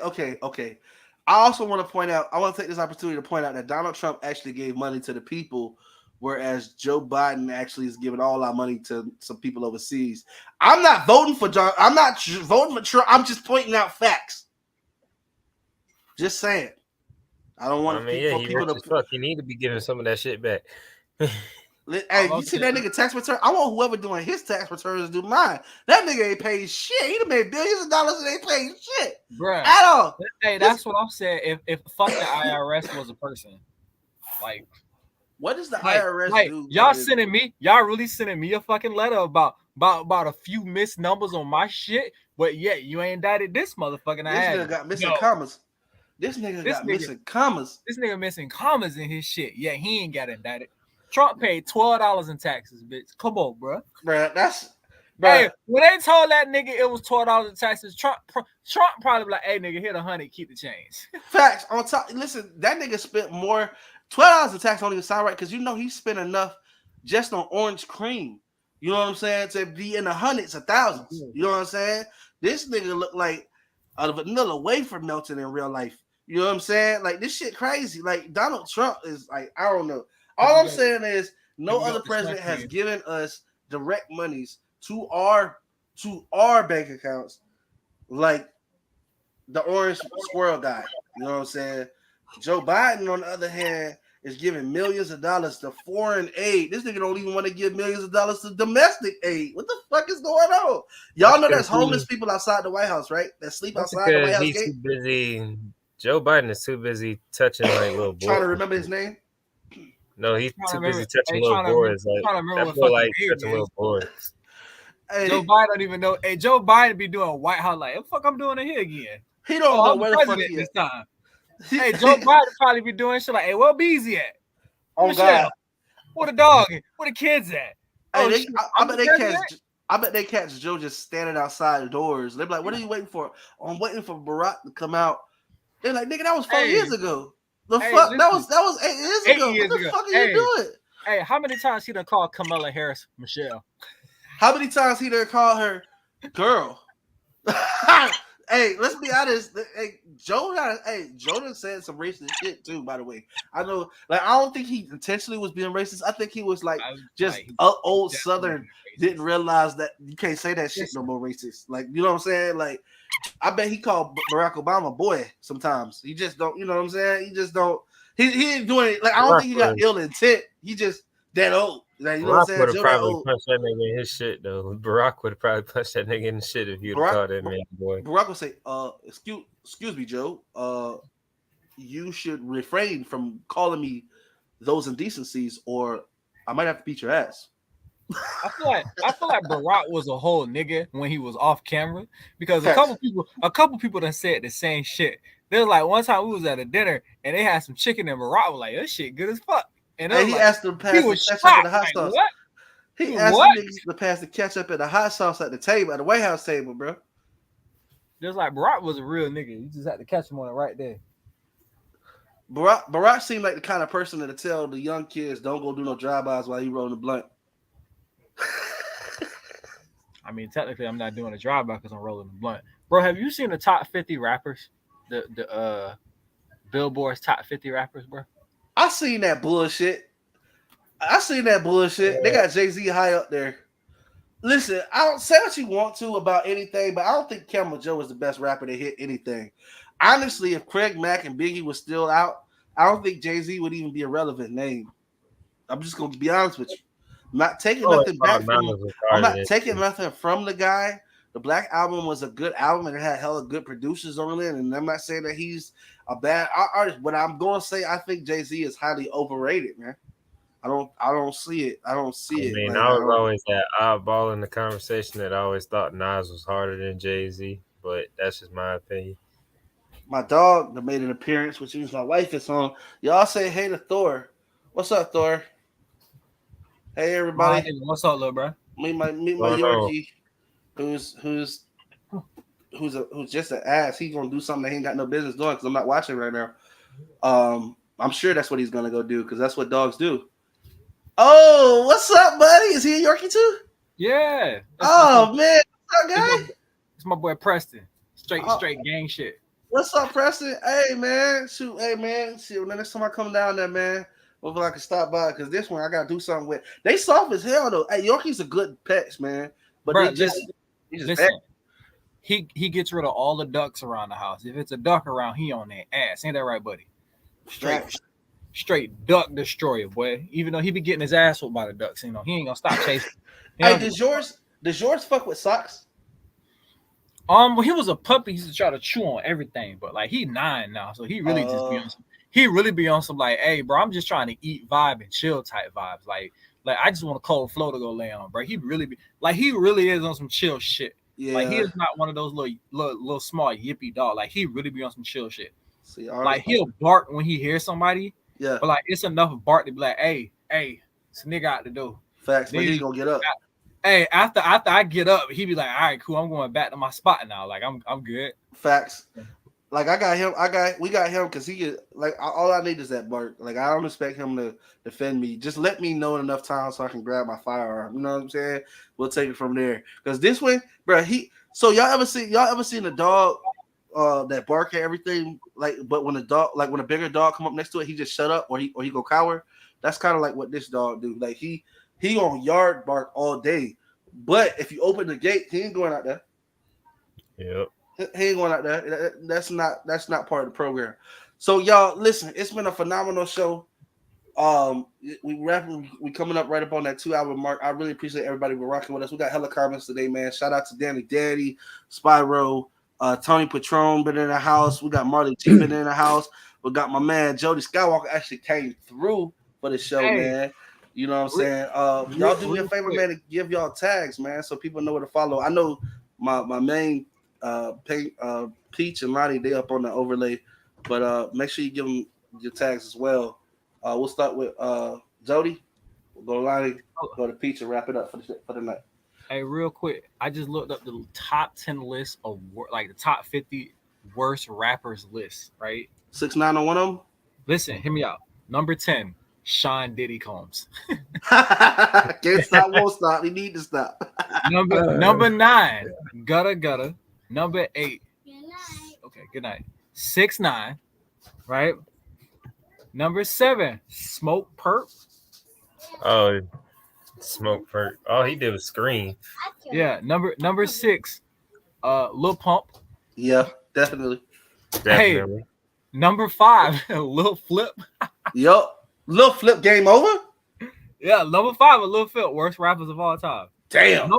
I also want to point out, I want to take this opportunity to point out that Donald Trump actually gave money to the people, whereas Joe Biden actually is giving all our money to some people overseas. I'm not voting for John. I'm not voting for Trump. I'm just pointing out facts. Just saying. I don't want people to fuck. You need to be giving some of that shit back. Hey, you see that nigga tax return? I want whoever doing his tax returns to do mine. That nigga ain't paid shit. He done made billions of dollars and ain't paid shit. Bruh. At all. Hey, that's what I'm saying. If fuck the IRS was a person. Like, what does the IRS do? Y'all really sending me a fucking letter about a few missed numbers on my shit, but yet you ain't indicted this motherfucking This nigga got missing commas. This nigga got missing commas. This nigga missing commas in his shit. Yeah, he ain't got indicted. Trump paid $12 in taxes, bitch. Come on, bro. Bruh, hey, when they told that nigga it was $12 in taxes, Trump probably be like, hey, nigga, hit 100, keep the change. Facts. On top, listen, that nigga spent more. $12 in tax don't even sound right because you know he spent enough just on orange cream. You know what I'm saying? To be in the hundreds of thousands. You know what I'm saying? This nigga look like a vanilla wafer melting in real life. You know what I'm saying? Like, this shit crazy. Like, Donald Trump is like, I don't know. All I'm saying is no other president has given us direct monies to our bank accounts like the orange squirrel guy. You know what I'm saying? Joe Biden, on the other hand, is giving millions of dollars to foreign aid. This nigga don't even want to give millions of dollars to domestic aid. What the fuck is going on? Y'all know there's homeless people outside the White House, right? That sleep outside the White House gate. He's too busy. Joe Biden is too busy touching like little boys. Trying to remember his name? No, he's too busy touching little boys. Like touching little boys. Hey, Joe Biden don't even know. Hey, Joe Biden be doing White House like, what the fuck I'm doing in here again? He don't know where the fuck he is this time. Hey, Joe Biden probably be doing shit like, hey, where Beezy at? Oh God, where the dog? Where the kids at? Hey, I bet they catch Joe just standing outside the doors. They're like, what are you waiting for? Oh, I'm waiting for Barack to come out. They're like, nigga, that was 4 years ago. The fuck? Listen, that was 8 years ago. What the fuck are you doing? Hey, how many times he done called Kamala Harris Michelle? How many times he done called her girl? Hey, let's be honest. Hey, Joe done said some racist shit too, by the way. I know, like, I don't think he intentionally was being racist. I think he was like old Southern didn't realize that you can't say that shit no more racist. Like, you know what I'm saying? Like, I bet he called Barack Obama boy sometimes. He just don't, you know what I'm saying? He just don't. He ain't doing it. Like, I don't think he got ill intent. He just that old. Like, you know what I'm saying? Would have probably punched that nigga in his shit though. Barack would have probably punched that nigga in the shit if you'd have called that man boy. Barack would say, excuse me, Joe. You should refrain from calling me those indecencies, or I might have to beat your ass. I feel like Barack was a whole nigga when he was off camera because a couple people done said the same shit. There's like one time we was at a dinner and they had some chicken and Barack was like, this shit good as fuck. And he asked them to pass the ketchup and the hot sauce. What? He asked the niggas to pass the ketchup and the hot sauce at the table, at the White House table, bro. Just like Barack was a real nigga. You just had to catch him on it right there. Barack seemed like the kind of person to tell the young kids, don't go do no drive-bys while you rolling the blunt. I mean, technically, I'm not doing a drive-by because I'm rolling the blunt. Bro, have you seen the top 50 rappers? The Billboard's top 50 rappers, bro? I seen that bullshit. They got Jay-Z high up there. Listen, I don't say what you want to about anything, but I don't think Camel Joe is the best rapper to hit anything. Honestly, if Craig Mack and Biggie was still out, I don't think Jay-Z would even be a relevant name. I'm just going to be honest with you. I'm not taking nothing back from him. I'm not taking nothing from the guy. The Black Album was a good album and it had hella good producers on it. And I'm not saying that he's a bad artist, but I'm going to say I think Jay-Z is highly overrated, man. I don't see it. I mean, I was always that oddball in the conversation that I always thought Nas was harder than Jay-Z, but that's just my opinion. My dog that made an appearance, which means my wife is on. Y'all say hey to Thor. What's up, Thor? Hey, everybody. What's up, little bro? Meet my Yorkie, who's just an ass. He's gonna do something that he ain't got no business doing because I'm not watching right now. I'm sure that's what he's gonna go do because that's what dogs do. Oh, what's up, buddy? Is he a Yorkie too? Yeah. Oh man, what's up, guy? It's my boy Preston. Straight gang shit. What's up, Preston? Hey, man. Shoot, hey, man. Shoot, next time I come down there, man, hopefully I can stop by because this one I gotta do something with. They soft as hell though. Hey, Yorkies are good pets, man. But Bro, they just listen. He gets rid of all the ducks around the house. If it's a duck around, he on their ass. Ain't that right, buddy? Straight duck destroyer, boy. Even though he be getting his ass whooped by the ducks, you know, he ain't gonna stop chasing. Hey, does yours fuck with socks? When he was a puppy, he used to try to chew on everything, but like he 9 now, so he really just be on some. He really be on some like, hey, bro, I'm just trying to eat, vibe, and chill type vibes. Like I just want a cold floor to go lay on, bro. He really is on some chill shit. Yeah. Like he is not one of those little small yippy dog. Like he really be on some chill shit. See, like he'll bark when he hears somebody. Yeah. But like it's enough of bark to be like, hey, it's a nigga out the door. Facts, but he's gonna get up. Hey, after I get up, he be like, all right, cool, I'm going back to my spot now. Like I'm good. Facts. Like we got him because he like all I need is that bark. Like I don't expect him to defend me. Just let me know enough time so I can grab my firearm. You know what I'm saying? We'll take it from there. Because this one, bro, so y'all ever seen a dog that bark at everything? Like, but when a bigger dog come up next to it, he just shut up or he go cower. That's kind of like what this dog do. Like he on yard bark all day. But if you open the gate, he ain't going out there. Yep. He ain't going out there. That's not part of the program. So y'all listen, it's been a phenomenal show. We coming up right up on that 2-hour mark. I really appreciate everybody for rocking with us. We got hella comments today, man. Shout out to Danny Daddy, Spyro, Tony Patron been in the house. We got Marley G been in the house. We got my man Jody Skywalker actually came through for the show, man. You know what I'm saying? Y'all do me a favor, man, to give y'all tags, man, so people know where to follow. I know my main Peach and Lonnie, they up on the overlay, but make sure you give them your tags as well. We'll start with Jody. We'll go to Lonnie, go to Peach, and wrap it up for the night. Hey, real quick, I just looked up the top 10 list of like the top 50 worst rappers list, right? 6ix9ine on one of them. Listen, hear me out. Number 10, Sean Diddy Combs. Can't stop, won't stop. We need to stop. Number 9, Gutta. Number 8, okay, good night. 6ix9ine, right? Number 7, Smoke Perp. Oh, Smoke Perp. All he did was scream. Yeah, number 6, Lil Pump. Yeah, definitely. Hey, number 5, Lil Flip. Yup. Lil Flip, game over? Yeah, number 5, Lil Flip, worst rappers of all time. Damn.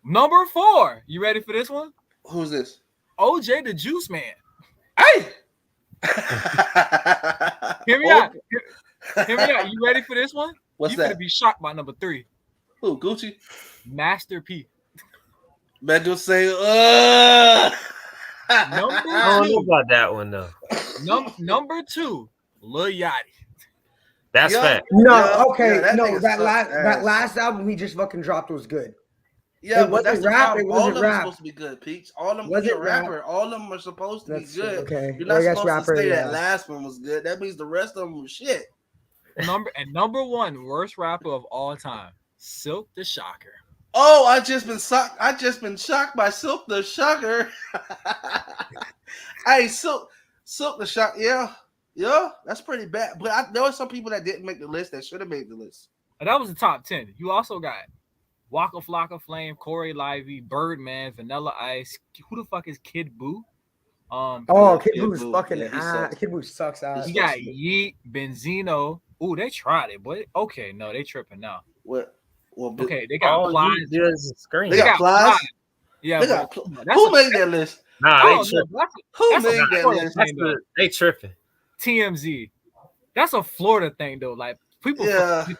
Number 4, you ready for this one? Who's this? OJ the Juice Man. Hey! Hear me out. Hear me out. You ready for this one? What's you that? You're gonna be shocked by number 3. Who? Gucci? Master P. Man, just say, I don't know about that one though. Number 2, Lil Yachty. That's fact. No, okay, no. That last album he just fucking dropped was good. Yeah, but that's the problem. All of them are rap. supposed to be good, Peach. All of them, you're a rapper. All of them are supposed to be good. Okay. You're not supposed to say that last one was good. That means the rest of them was shit. Number 1 worst rapper of all time, Silk the Shocker. Oh, I just been shocked by Silk the Shocker. Hey, Silk the Shocker. Yeah, that's pretty bad. But there were some people that didn't make the list that should have made the list. And that was the top 10. You also got Waka Flocka Flame, Corey Lively, Birdman, Vanilla Ice. Who the fuck is Kid Boo? Kid Boo's fucking ass. Kid Boo sucks ass. You got Yeet, Benzino. Ooh, they tried it, boy. Okay, no, they tripping now. What? Well, okay, they got Plies. They got Plies. Yeah, who made that list? Nah, they tripping. Who made that list? They tripping. TMZ. That's a Florida thing though. Like people,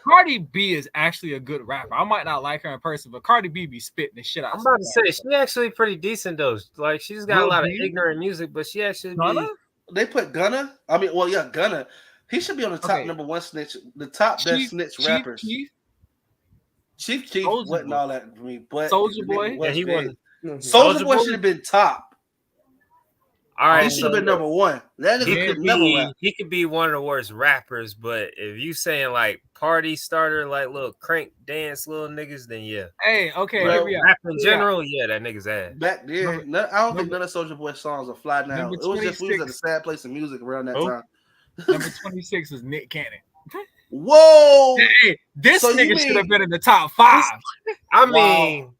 Cardi B is actually a good rapper. I might not like her in person, but Cardi B be spitting the shit out. I'm about to say she actually pretty decent though. Like she's got a lot of ignorant music, but she actually They put Gunna. I mean, well, yeah, Gunna. He should be on the top number 1 snitch, the top best snitch rappers. Chief Keef wasn't all that for me, but Soulja Boy. Yeah, he wasn't. Soulja Boy should have been top. All right, he should have been number one. That nigga could never rap. He could be one of the worst rappers, but if you saying like party starter, like little crank dance little niggas, then yeah. Hey, okay, rap in general, yeah, that nigga's ass. Back then, I don't think none of Soulja Boy's songs are fly now. It was just we was at a sad place in music around that time. Number 26 was Nick Cannon. Whoa! Hey, this nigga should have been in the top 5. I mean,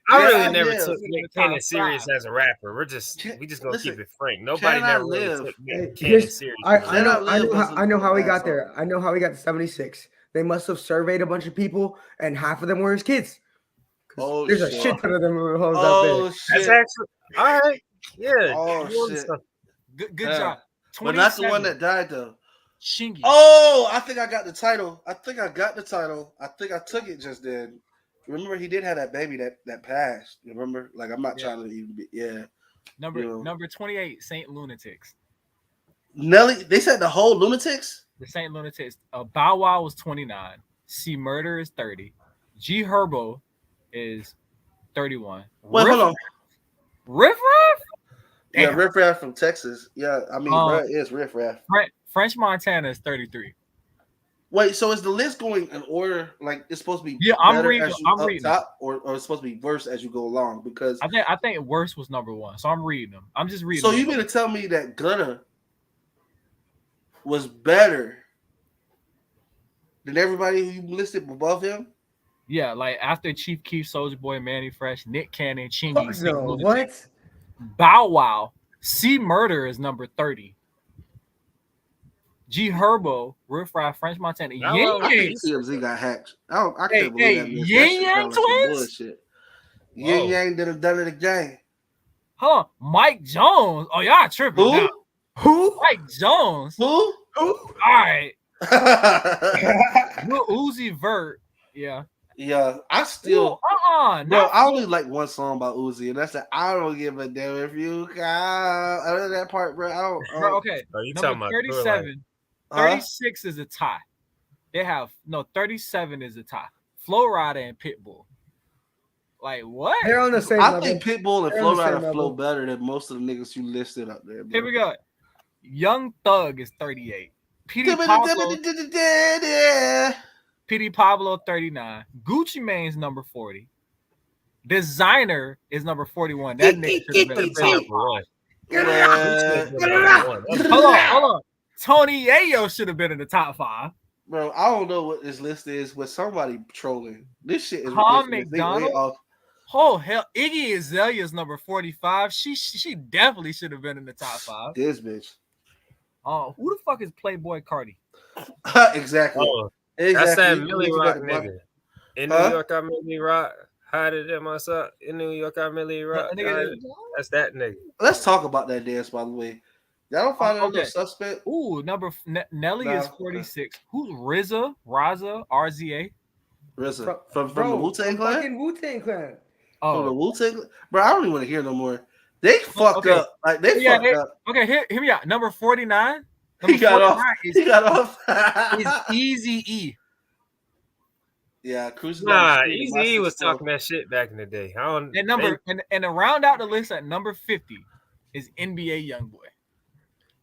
I really never took Nick Cannon serious as a rapper. We just gonna keep it frank. Nobody never really took Nick Cannon serious. I know how he got there. I know how he got to 76. They must have surveyed a bunch of people, and half of them were his kids. Oh, there's a shit ton of them hoes out there. Shit. That's actually all right. Yeah. Oh shit. Good job. But not the one that died though. Shingy. Oh, I think I got the title. I think I took it just then. Remember, he did have that baby that passed. You remember? Like, I'm not trying to even be. Yeah. Number 28, Saint Lunatics. Nelly, they said the whole Lunatics. The Saint Lunatics. Bow Wow was 29. C Murder is 30. G Herbo is 31. Wait, hold on. Riff Raff? Yeah, Riff Raff from Texas. Yeah, I mean, it's Riff Raff. French Montana is 33. Wait, so is the list going in order? Like it's supposed to be I'm reading top, or it's supposed to be worse as you go along? Because I think worse was number 1, so I'm reading them. I'm just reading. So you mean to tell me that Gunna was better than everybody who you listed above him? Yeah, like after Chief Keef, Soulja Boy, Manny Fresh, Nick Cannon, Chingy. No, what? Bow Wow, C Murder is number 30. G Herbo, Riff Raff, French Montana. I think TMZ got hacked. I can't believe that. Yin Yang Twins? Yin Yang done it again. Huh? Mike Jones. Oh, y'all tripping now. Who? Mike Jones. Who? All right. Lil Uzi Vert. Yeah. Yeah, I still. Bro, I only like one song by Uzi, and that's that. I don't give a damn if you got. Other than that part, bro. I don't. Bro, okay. Number 37. 36 is a tie. They have 37 is a tie. Flo Rida and Pitbull. Like what? They're on the same level. I think Pitbull and Flo Rida flow better than most of the niggas you listed up there. Bro. Here we go. Young Thug is 38. P.D. Pablo 39. Gucci Mane's number 40. Designer is number 41. That nigga should have been Hold on. Tony Yayo should have been in the top 5. Bro, I don't know what this list is with somebody trolling. This shit is Tom McDonald. Oh hell, Iggy Azalea is number 45. She definitely should have been in the top 5. This bitch. Oh, who the fuck is Playboy Cardi? Exactly. Oh, that's that Millie Rock nigga. In New York, I Millie Rock. Hide it in my sock. In New York, I Millie Rock. That's that nigga. Let's talk about that dance, by the way. Y'all don't find it a little suspect? Ooh, Nelly is 46. Who's Raza, RZA? RZA from the Wu-Tang Clan? Fucking Wu-Tang Clan. Oh, from the Wu-Tang Clan? Bro, I don't even want to hear no more. They fucked up. Like they fucked up. Okay, hear me out. Number 49. He got off. Is Eazy-E. Yeah, Cruise. Eazy-E was talking that shit back in the day. And to round out the list at number 50 is NBA YoungBoy.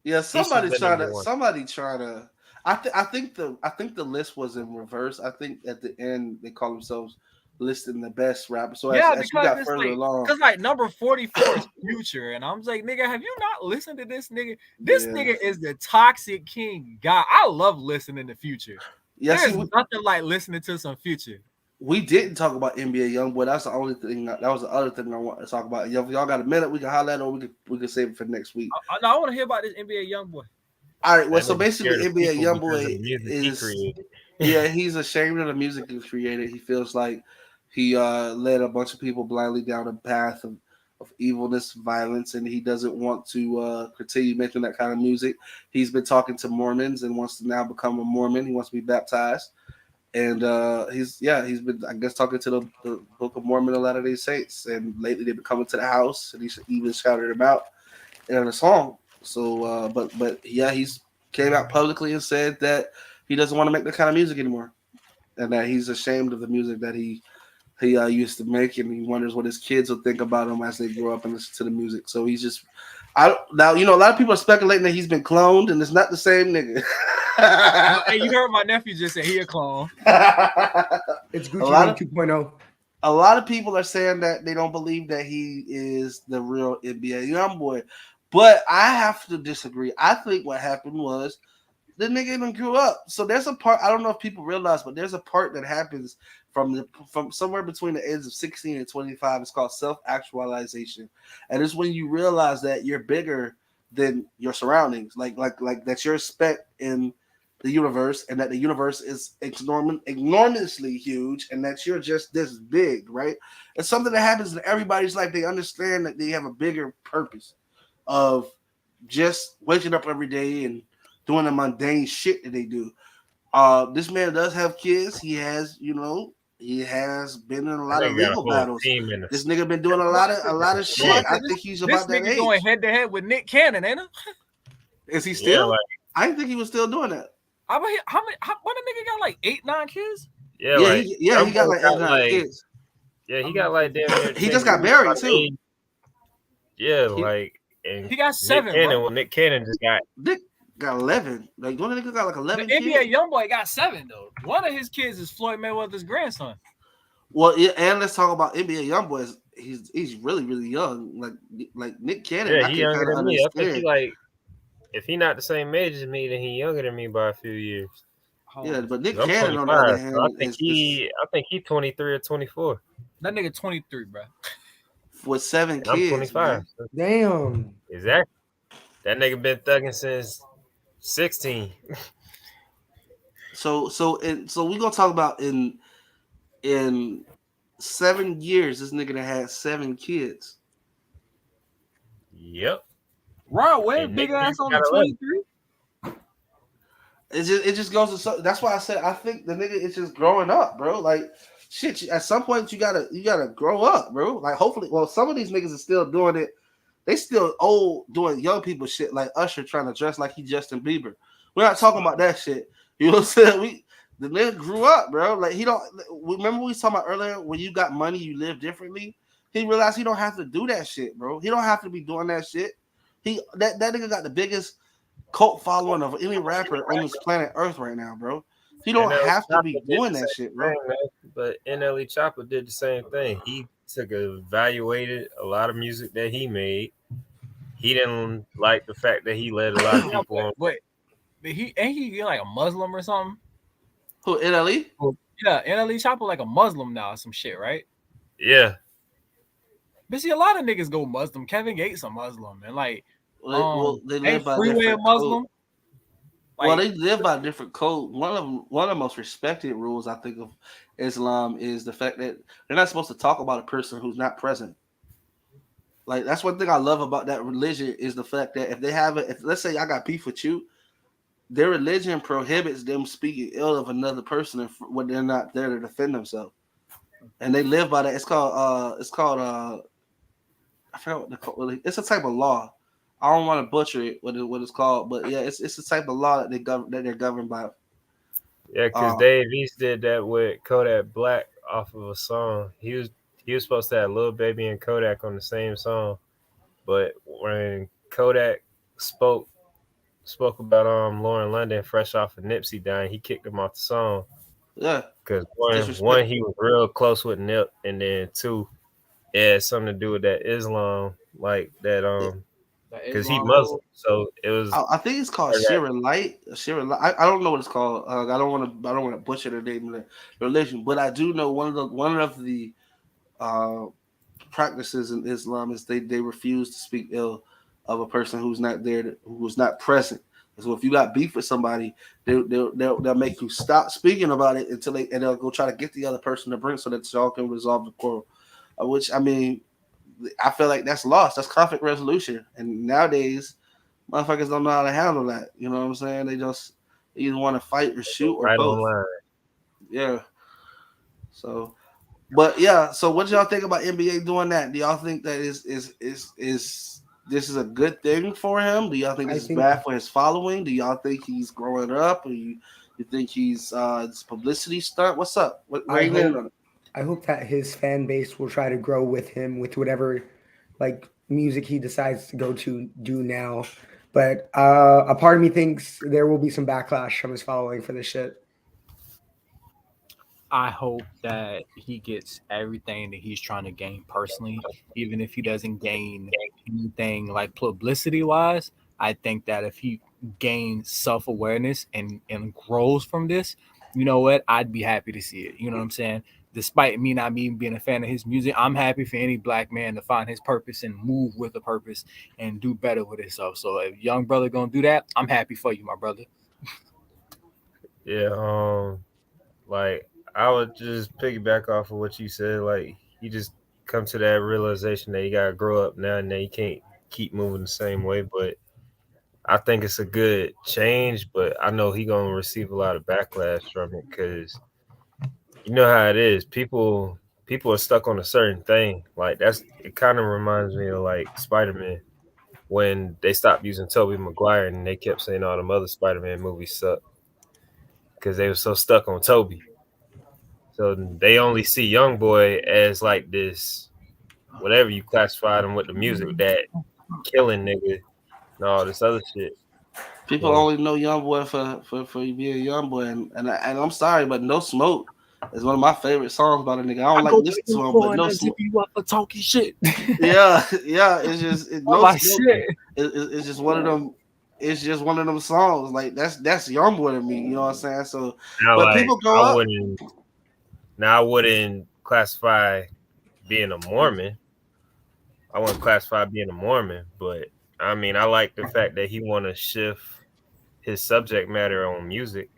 Yeah, somebody trying to. I think the list was in reverse. I think at the end they call themselves listing the best rappers. So as you got further along, because like number 44 is Future, and I'm like, nigga, have you not listened to this nigga? This nigga is the toxic king guy. I love listening to Future. Yes, there's nothing like listening to some Future. We didn't talk about NBA YoungBoy. That's the only thing. That was the other thing I want to talk about. If y'all got a minute, we can holler at, or we can save it for next week. I want to hear about this NBA YoungBoy. All right. Well, so basically, NBA YoungBoy is he's ashamed of the music he created. He feels like he led a bunch of people blindly down a path of evilness, violence, and he doesn't want to continue making that kind of music. He's been talking to Mormons and wants to now become a Mormon. He wants to be baptized. And he's been, I guess, talking to the Book of Mormon, a lot of these saints, and lately they've been coming to the house, and he's even shouted him out in a song. So, but he's came out publicly and said that he doesn't want to make that kind of music anymore, and that he's ashamed of the music that he used to make, and he wonders what his kids will think about him as they grow up and listen to the music. So he's just, Now you know a lot of people are speculating that he's been cloned, and it's not the same nigga. Hey, you heard my nephew just say he a clone. It's Gucci Mane 2.0. A lot of people are saying that they don't believe that he is the real NBA YoungBoy, but I have to disagree. I think what happened was the nigga even grew up. So there's a part, I don't know if people realize, but there's a part that happens from somewhere between the ages of 16 and 25. It's called self-actualization, and it's when you realize that you're bigger than your surroundings, like that you're a speck in the universe, and that the universe is enormously huge, and that you're just this big, right? It's something that happens in everybody's life. They understand that they have a bigger purpose of just waking up every day and doing the mundane shit that they do. This man does have kids. He has, he has been in a lot of legal battles. This nigga been doing a lot of shit. I think he's about that age. This nigga going head to head with Nick Cannon, ain't he? Is he still? I didn't think he was still doing that. How many? What the nigga got like 8-9 kids? Yeah, he got like 8-9 kids. Yeah, he got like damn near. He just got married too. Yeah, and he got 7. Nick Cannon just got. Nick got 11. Like one nigga got like 11. The NBA YoungBoy got 7 though. One of his kids is Floyd Mayweather's grandson. Well, yeah, and let's talk about NBA YoungBoy. He's really really young. Like Nick Cannon. Yeah, he's younger than me. I think he if he not the same age as me, then he younger than me by a few years. Yeah, but Nick Cannon on the other hand, I think he 23 or 24. That nigga 23, bro. With 7 kids. I'm 25. Man. Damn. Exactly. That nigga been thugging since 16. So we gonna talk about in 7 years, this nigga that had 7 kids. Yep. Rod Wave, big ass on the 23. It just goes to that's why I said I think the nigga is just growing up, bro. Like shit, at some point you gotta grow up, bro. Like hopefully, well, some of these niggas are still doing it. They still old doing young people shit like Usher trying to dress like he Justin Bieber. We're not talking about that shit. You know what I'm saying? The nigga grew up, bro. Like he don't remember we was talking about earlier when you got money, you live differently. He realized he don't have to do that shit, bro. He don't have to be doing that shit. That nigga got the biggest cult following of any rapper on this planet Earth right now, bro. He don't have to be doing that shit, bro. But NLE Chopper did the same thing. He evaluated a lot of music that he made. He didn't like the fact that he led a lot of people on. But he like a Muslim or something? Who, NLE? Yeah, NLE Chopper like a Muslim now or some shit, right? Yeah. But see, a lot of niggas go Muslim. Kevin Gates a Muslim, and like, they live by Freeway a Muslim. Well, they live by a different code. One of the most respected rules I think of Islam is the fact that they're not supposed to talk about a person who's not present. Like that's one thing I love about that religion is the fact that if let's say I got beef with you, their religion prohibits them speaking ill of another person when they're not there to defend themselves, and they live by that. It's called I forgot what it's a type of law. I don't want to butcher it, what it's called, but yeah, it's a type of law that they're governed by. Yeah, because Dave East did that with Kodak Black off of a song. He was supposed to have Lil Baby and Kodak on the same song, but when Kodak spoke about Lauren London fresh off of Nipsey dying, he kicked him off the song. Yeah, because one he was real close with Nip, and then 2, it had something to do with that Islam, like that because he Muslim, so it was. I think it's called Shira Light. I don't know what it's called. I don't want to butcher the name of the religion, but I do know one of the practices in Islam is they refuse to speak ill of a person who's not there, who's not present. So if you got beef with somebody, they'll make you stop speaking about it and they'll go try to get the other person to bring so that y'all can resolve the quarrel. Which I mean, I feel like that's lost. That's conflict resolution. And nowadays, motherfuckers don't know how to handle that. You know what I'm saying? They just either want to fight or shoot or both. Yeah. So, but yeah. So, what do y'all think about NBA doing that? Do y'all think that is this is a good thing for him? Do y'all think this is bad for his following? Do y'all think he's growing up, or you think he's this publicity stunt? What's up? I hope that his fan base will try to grow with him with whatever like music he decides to go to do now. But a part of me thinks there will be some backlash from his following for this shit. I hope that he gets everything that he's trying to gain personally, even if he doesn't gain anything like publicity wise. I think that if he gains self-awareness and grows from this, you know what, I'd be happy to see it. You know what I'm saying? Despite me not even being a fan of his music, I'm happy for any black man to find his purpose and move with a purpose and do better with himself. So if young brother gonna do that, I'm happy for you, my brother. Yeah, like I would just piggyback off of what you said. Like you just come to that realization that you gotta grow up now and then you can't keep moving the same way. But I think it's a good change, but I know he gonna receive a lot of backlash from it because you know how it is. People are stuck on a certain thing. Like it kind of reminds me of like Spider-Man when they stopped using Tobey Maguire and they kept saying all them other Spider-Man movies suck because they were so stuck on Tobey. So they only see Young Boy as like this, whatever you classified him with the music, that killing nigga and all this other shit. People only know Young Boy for being Young Boy, and I'm sorry, but No Smoke is one of my favorite songs by the nigga. I don't like this song, but No Smoke. You up for talking shit? yeah, it's just No Smoke. It's just one of them. It's just one of them songs. Like that's Young Boy to me. You know what I'm saying? So, now, but like, people grow up. I wouldn't classify being a Mormon. I wouldn't classify being a Mormon, but I mean, I like the fact that he want to shift his subject matter on music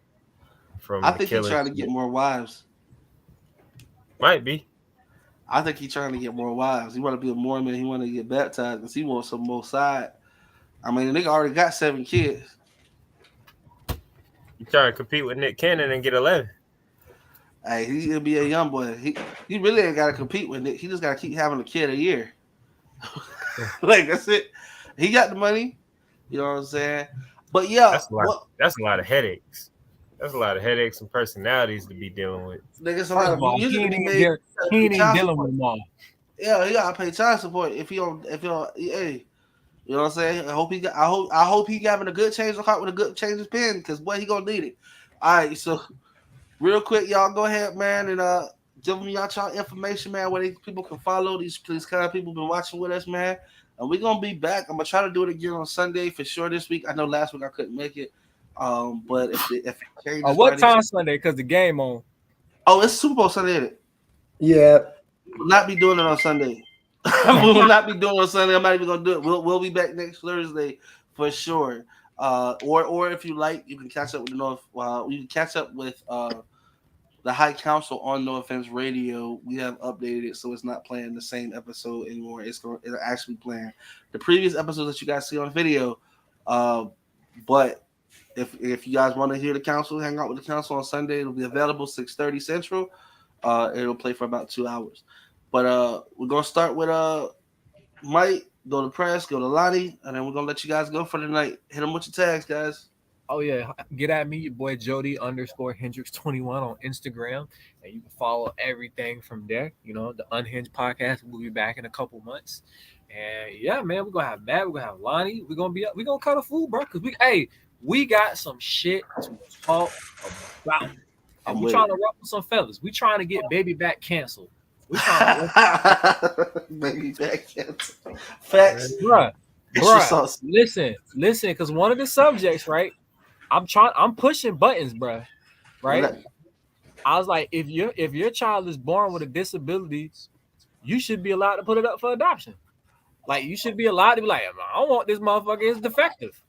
from. I think he's trying to get more wives. Might be. I think he's trying to get more wives. He want to be a Mormon. He want to get baptized because he wants some more side. I mean, the nigga already got 7 kids. You trying to compete with Nick Cannon and get 11? Hey, he's gonna be a young boy. He really ain't got to compete with Nick. He just got to keep having a kid a year. Like that's it. He got the money. You know what I'm saying? But yeah, that's a lot of headaches. That's a lot of headaches and personalities to be dealing with. Niggas a lot of music to be made. He ain't dealing with them all. Yeah, he gotta pay child support if he don't. Hey, you know what I'm saying? I hope he having a good change of heart with a good change of pen because boy, he gonna need it. All right, so real quick, y'all go ahead, man, and give me y'all information, man, where people can follow these kind of people been watching with us, man. And we're gonna be back. I'm gonna try to do it again on Sunday for sure this week. I know last week I couldn't make it. But if it changes, what time Sunday? Because the game on. Oh, it's Super Bowl Sunday, isn't it? Yeah. We'll not be doing it on Sunday. We will not be doing it on Sunday. I'm not even gonna do it. We'll be back next Thursday for sure. Or if you like, you can catch up with you can catch up with the High Counsel on No Offense Radio. We have updated it so it's not playing the same episode anymore. It'll actually playing the previous episodes that you guys see on video. But if you guys want to hear the council, hang out with the council on Sunday. It'll be available 6:30 Central. It'll play for about 2 hours. But we're gonna start with Mike, go to Press, go to Lonnie, and then we're gonna let you guys go for the night. Hit them with your tags, guys. Oh yeah, get at me, your boy Jody_Hendrix21 on Instagram, and you can follow everything from there. You know, the Unhinged podcast will be back in a couple months, and yeah, man, we're gonna have Matt, we're gonna have Lonnie, we're gonna cut a fool, bro, because we got some shit to talk about. And we trying to ruffle some feathers. We trying to get baby back canceled. We trying to baby back canceled. Facts, bruh. Listen, because one of the subjects, right? I'm pushing buttons, bro. Right? I was like, if your child is born with a disability, you should be allowed to put it up for adoption. Like you should be allowed to be like, I don't want this motherfucker. It's defective.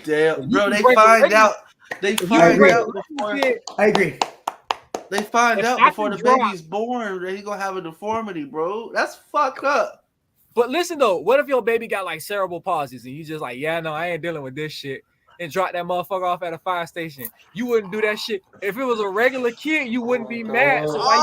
Damn, bro. They find out. I agree. They find out before the baby's born that he's gonna have a deformity, bro. That's fucked up. But listen though, what if your baby got like cerebral palsy and you just like, yeah, no, I ain't dealing with this shit, and drop that motherfucker off at a fire station? You wouldn't do that shit. If it was a regular kid, you wouldn't be mad. So why you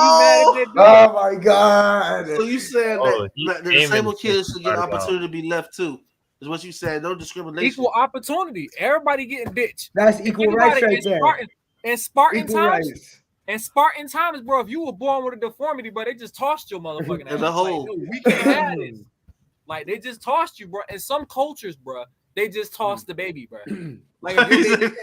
mad at that? Oh my god! So you said that the disabled kids should get an opportunity to be left too? Is what you said? No discrimination. Equal opportunity. Everybody getting ditched. That's equal rights right there. In Spartan times. In Spartan times, bro, if you were born with a deformity, but they just tossed your motherfucking ass. In the hole. Like, no, we can't have this. Like they just tossed you, bro. In some cultures, bro, they just tossed the baby, bro. Like if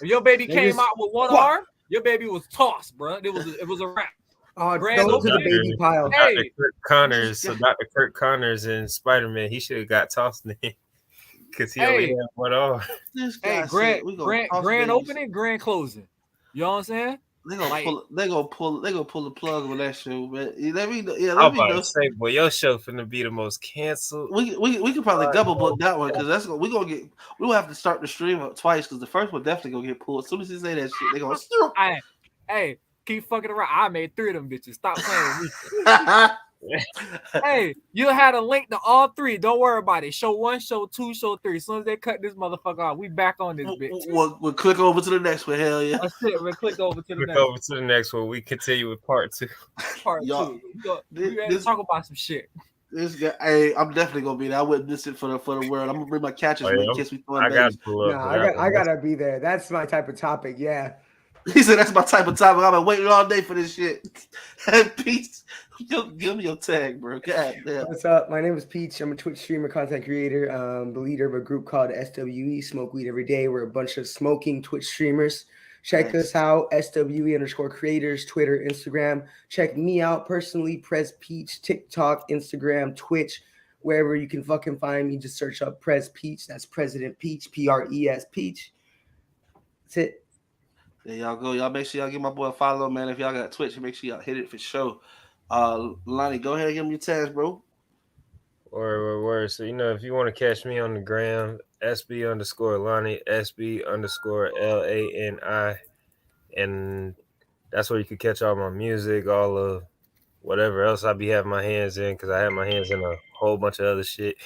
your baby came out with one arm, your baby was tossed, bro. It was a wrap. Oh, go to the baby pile. Hey. Dr. Kirk Connors in Spider-Man, he should have got tossed in because he only had one arm. Hey, grand opening, grand closing. You know what I'm saying? They gonna pull the plug on that show, man. Let me know. I'm about to say, boy, your show finna be the most canceled. We could probably double book that one because we'll have to start the stream up twice because the first one definitely gonna get pulled. As soon as you say that shit, they gonna Hey, keep fucking around. I made 3 of them bitches. Stop playing with me. Hey, you had a link to all 3. Don't worry about it. Show 1, show 2, show 3. As soon as they cut this motherfucker off, we back on this bitch. We'll click over to the next one. Hell yeah. That's it. We'll click over to the next one. We continue with part 2. Part 2. We gotta talk about some shit. This guy, hey, I'm definitely gonna be there. I wouldn't miss it for the world. I'm gonna bring my catchers in case we throwing babies. I gotta be there. That's my type of topic. Yeah. He said that's my type of topic. I've been waiting all day for this shit. Peach, give me your tag, bro. God damn. What's up? My name is Peach. I'm a Twitch streamer, content creator, the leader of a group called SWE, Smoke Weed Every Day. We're a bunch of smoking Twitch streamers. Check us out, SWE_creators, Twitter, Instagram. Check me out personally, Prez Peach, TikTok, Instagram, Twitch, wherever you can fucking find me. Just search up Prez Peach. That's President Peach, PRES Peach. That's it. There y'all go. Y'all make sure y'all give my boy a follow, man. If y'all got Twitch, make sure y'all hit it for sure. Lonnie, go ahead and give me your tags, bro. Word. So, if you want to catch me on the gram, SB_Lonnie, SB_LANI. And that's where you can catch all my music, all of whatever else I be having my hands in, because I have my hands in a whole bunch of other shit.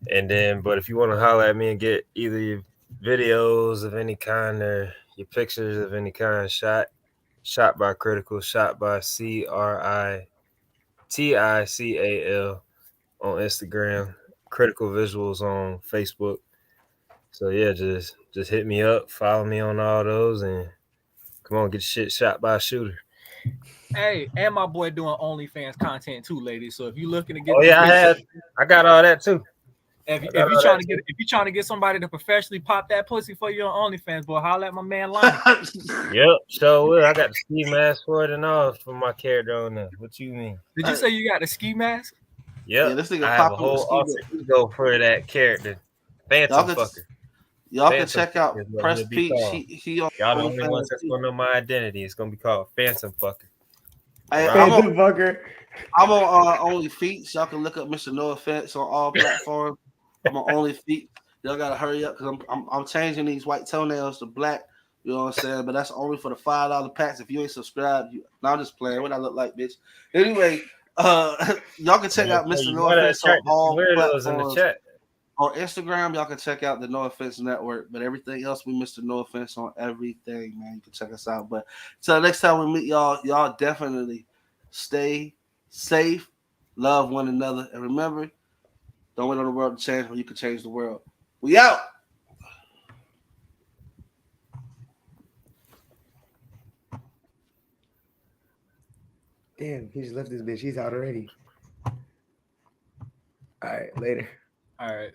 And then, but if you want to holler at me and get either your videos of any kind or your pictures of any kind shot by Critical, shot by CRITICAL on Instagram, Critical Visuals on Facebook. So yeah, just hit me up, follow me on all those, and come on, get shit shot by a shooter. Hey, and my boy doing OnlyFans content too, ladies. So if you're looking to get, I got all that too. If you're trying to get somebody to professionally pop that pussy for you on OnlyFans, boy, holla at my man Lonnie. Yep, so will. I got the ski mask for it and all for my character on there. What you mean? Did you say you got the ski mask? Yep. Yeah, this nigga I have a whole alter ego for that character. Phantom fucker. Y'all can check out Press Peach. Y'all the only ones that's gonna know my identity. It's gonna be called Phantom Fucker. Phantom Fucker. I'm on Only Feet. Y'all can look up Mr. No Offense on all platforms. I'm on Only Feet. Y'all gotta hurry up because I'm changing these white toenails to black. You know what I'm saying? But that's only for the $5 packs. If you ain't subscribed, I'm just playing. What I look like, bitch. Anyway, y'all can check out Mr. No Offense on all platforms. In the chat. On Instagram, y'all can check out the No Offense Network, but everything else, we Mr. No Offense on everything, man. You can check us out. But till next time we meet y'all definitely stay safe, love one another, and remember, don't wait on the world to change when you can change the world. We out. Damn, he just left this bitch. He's out already. All right, later. All right.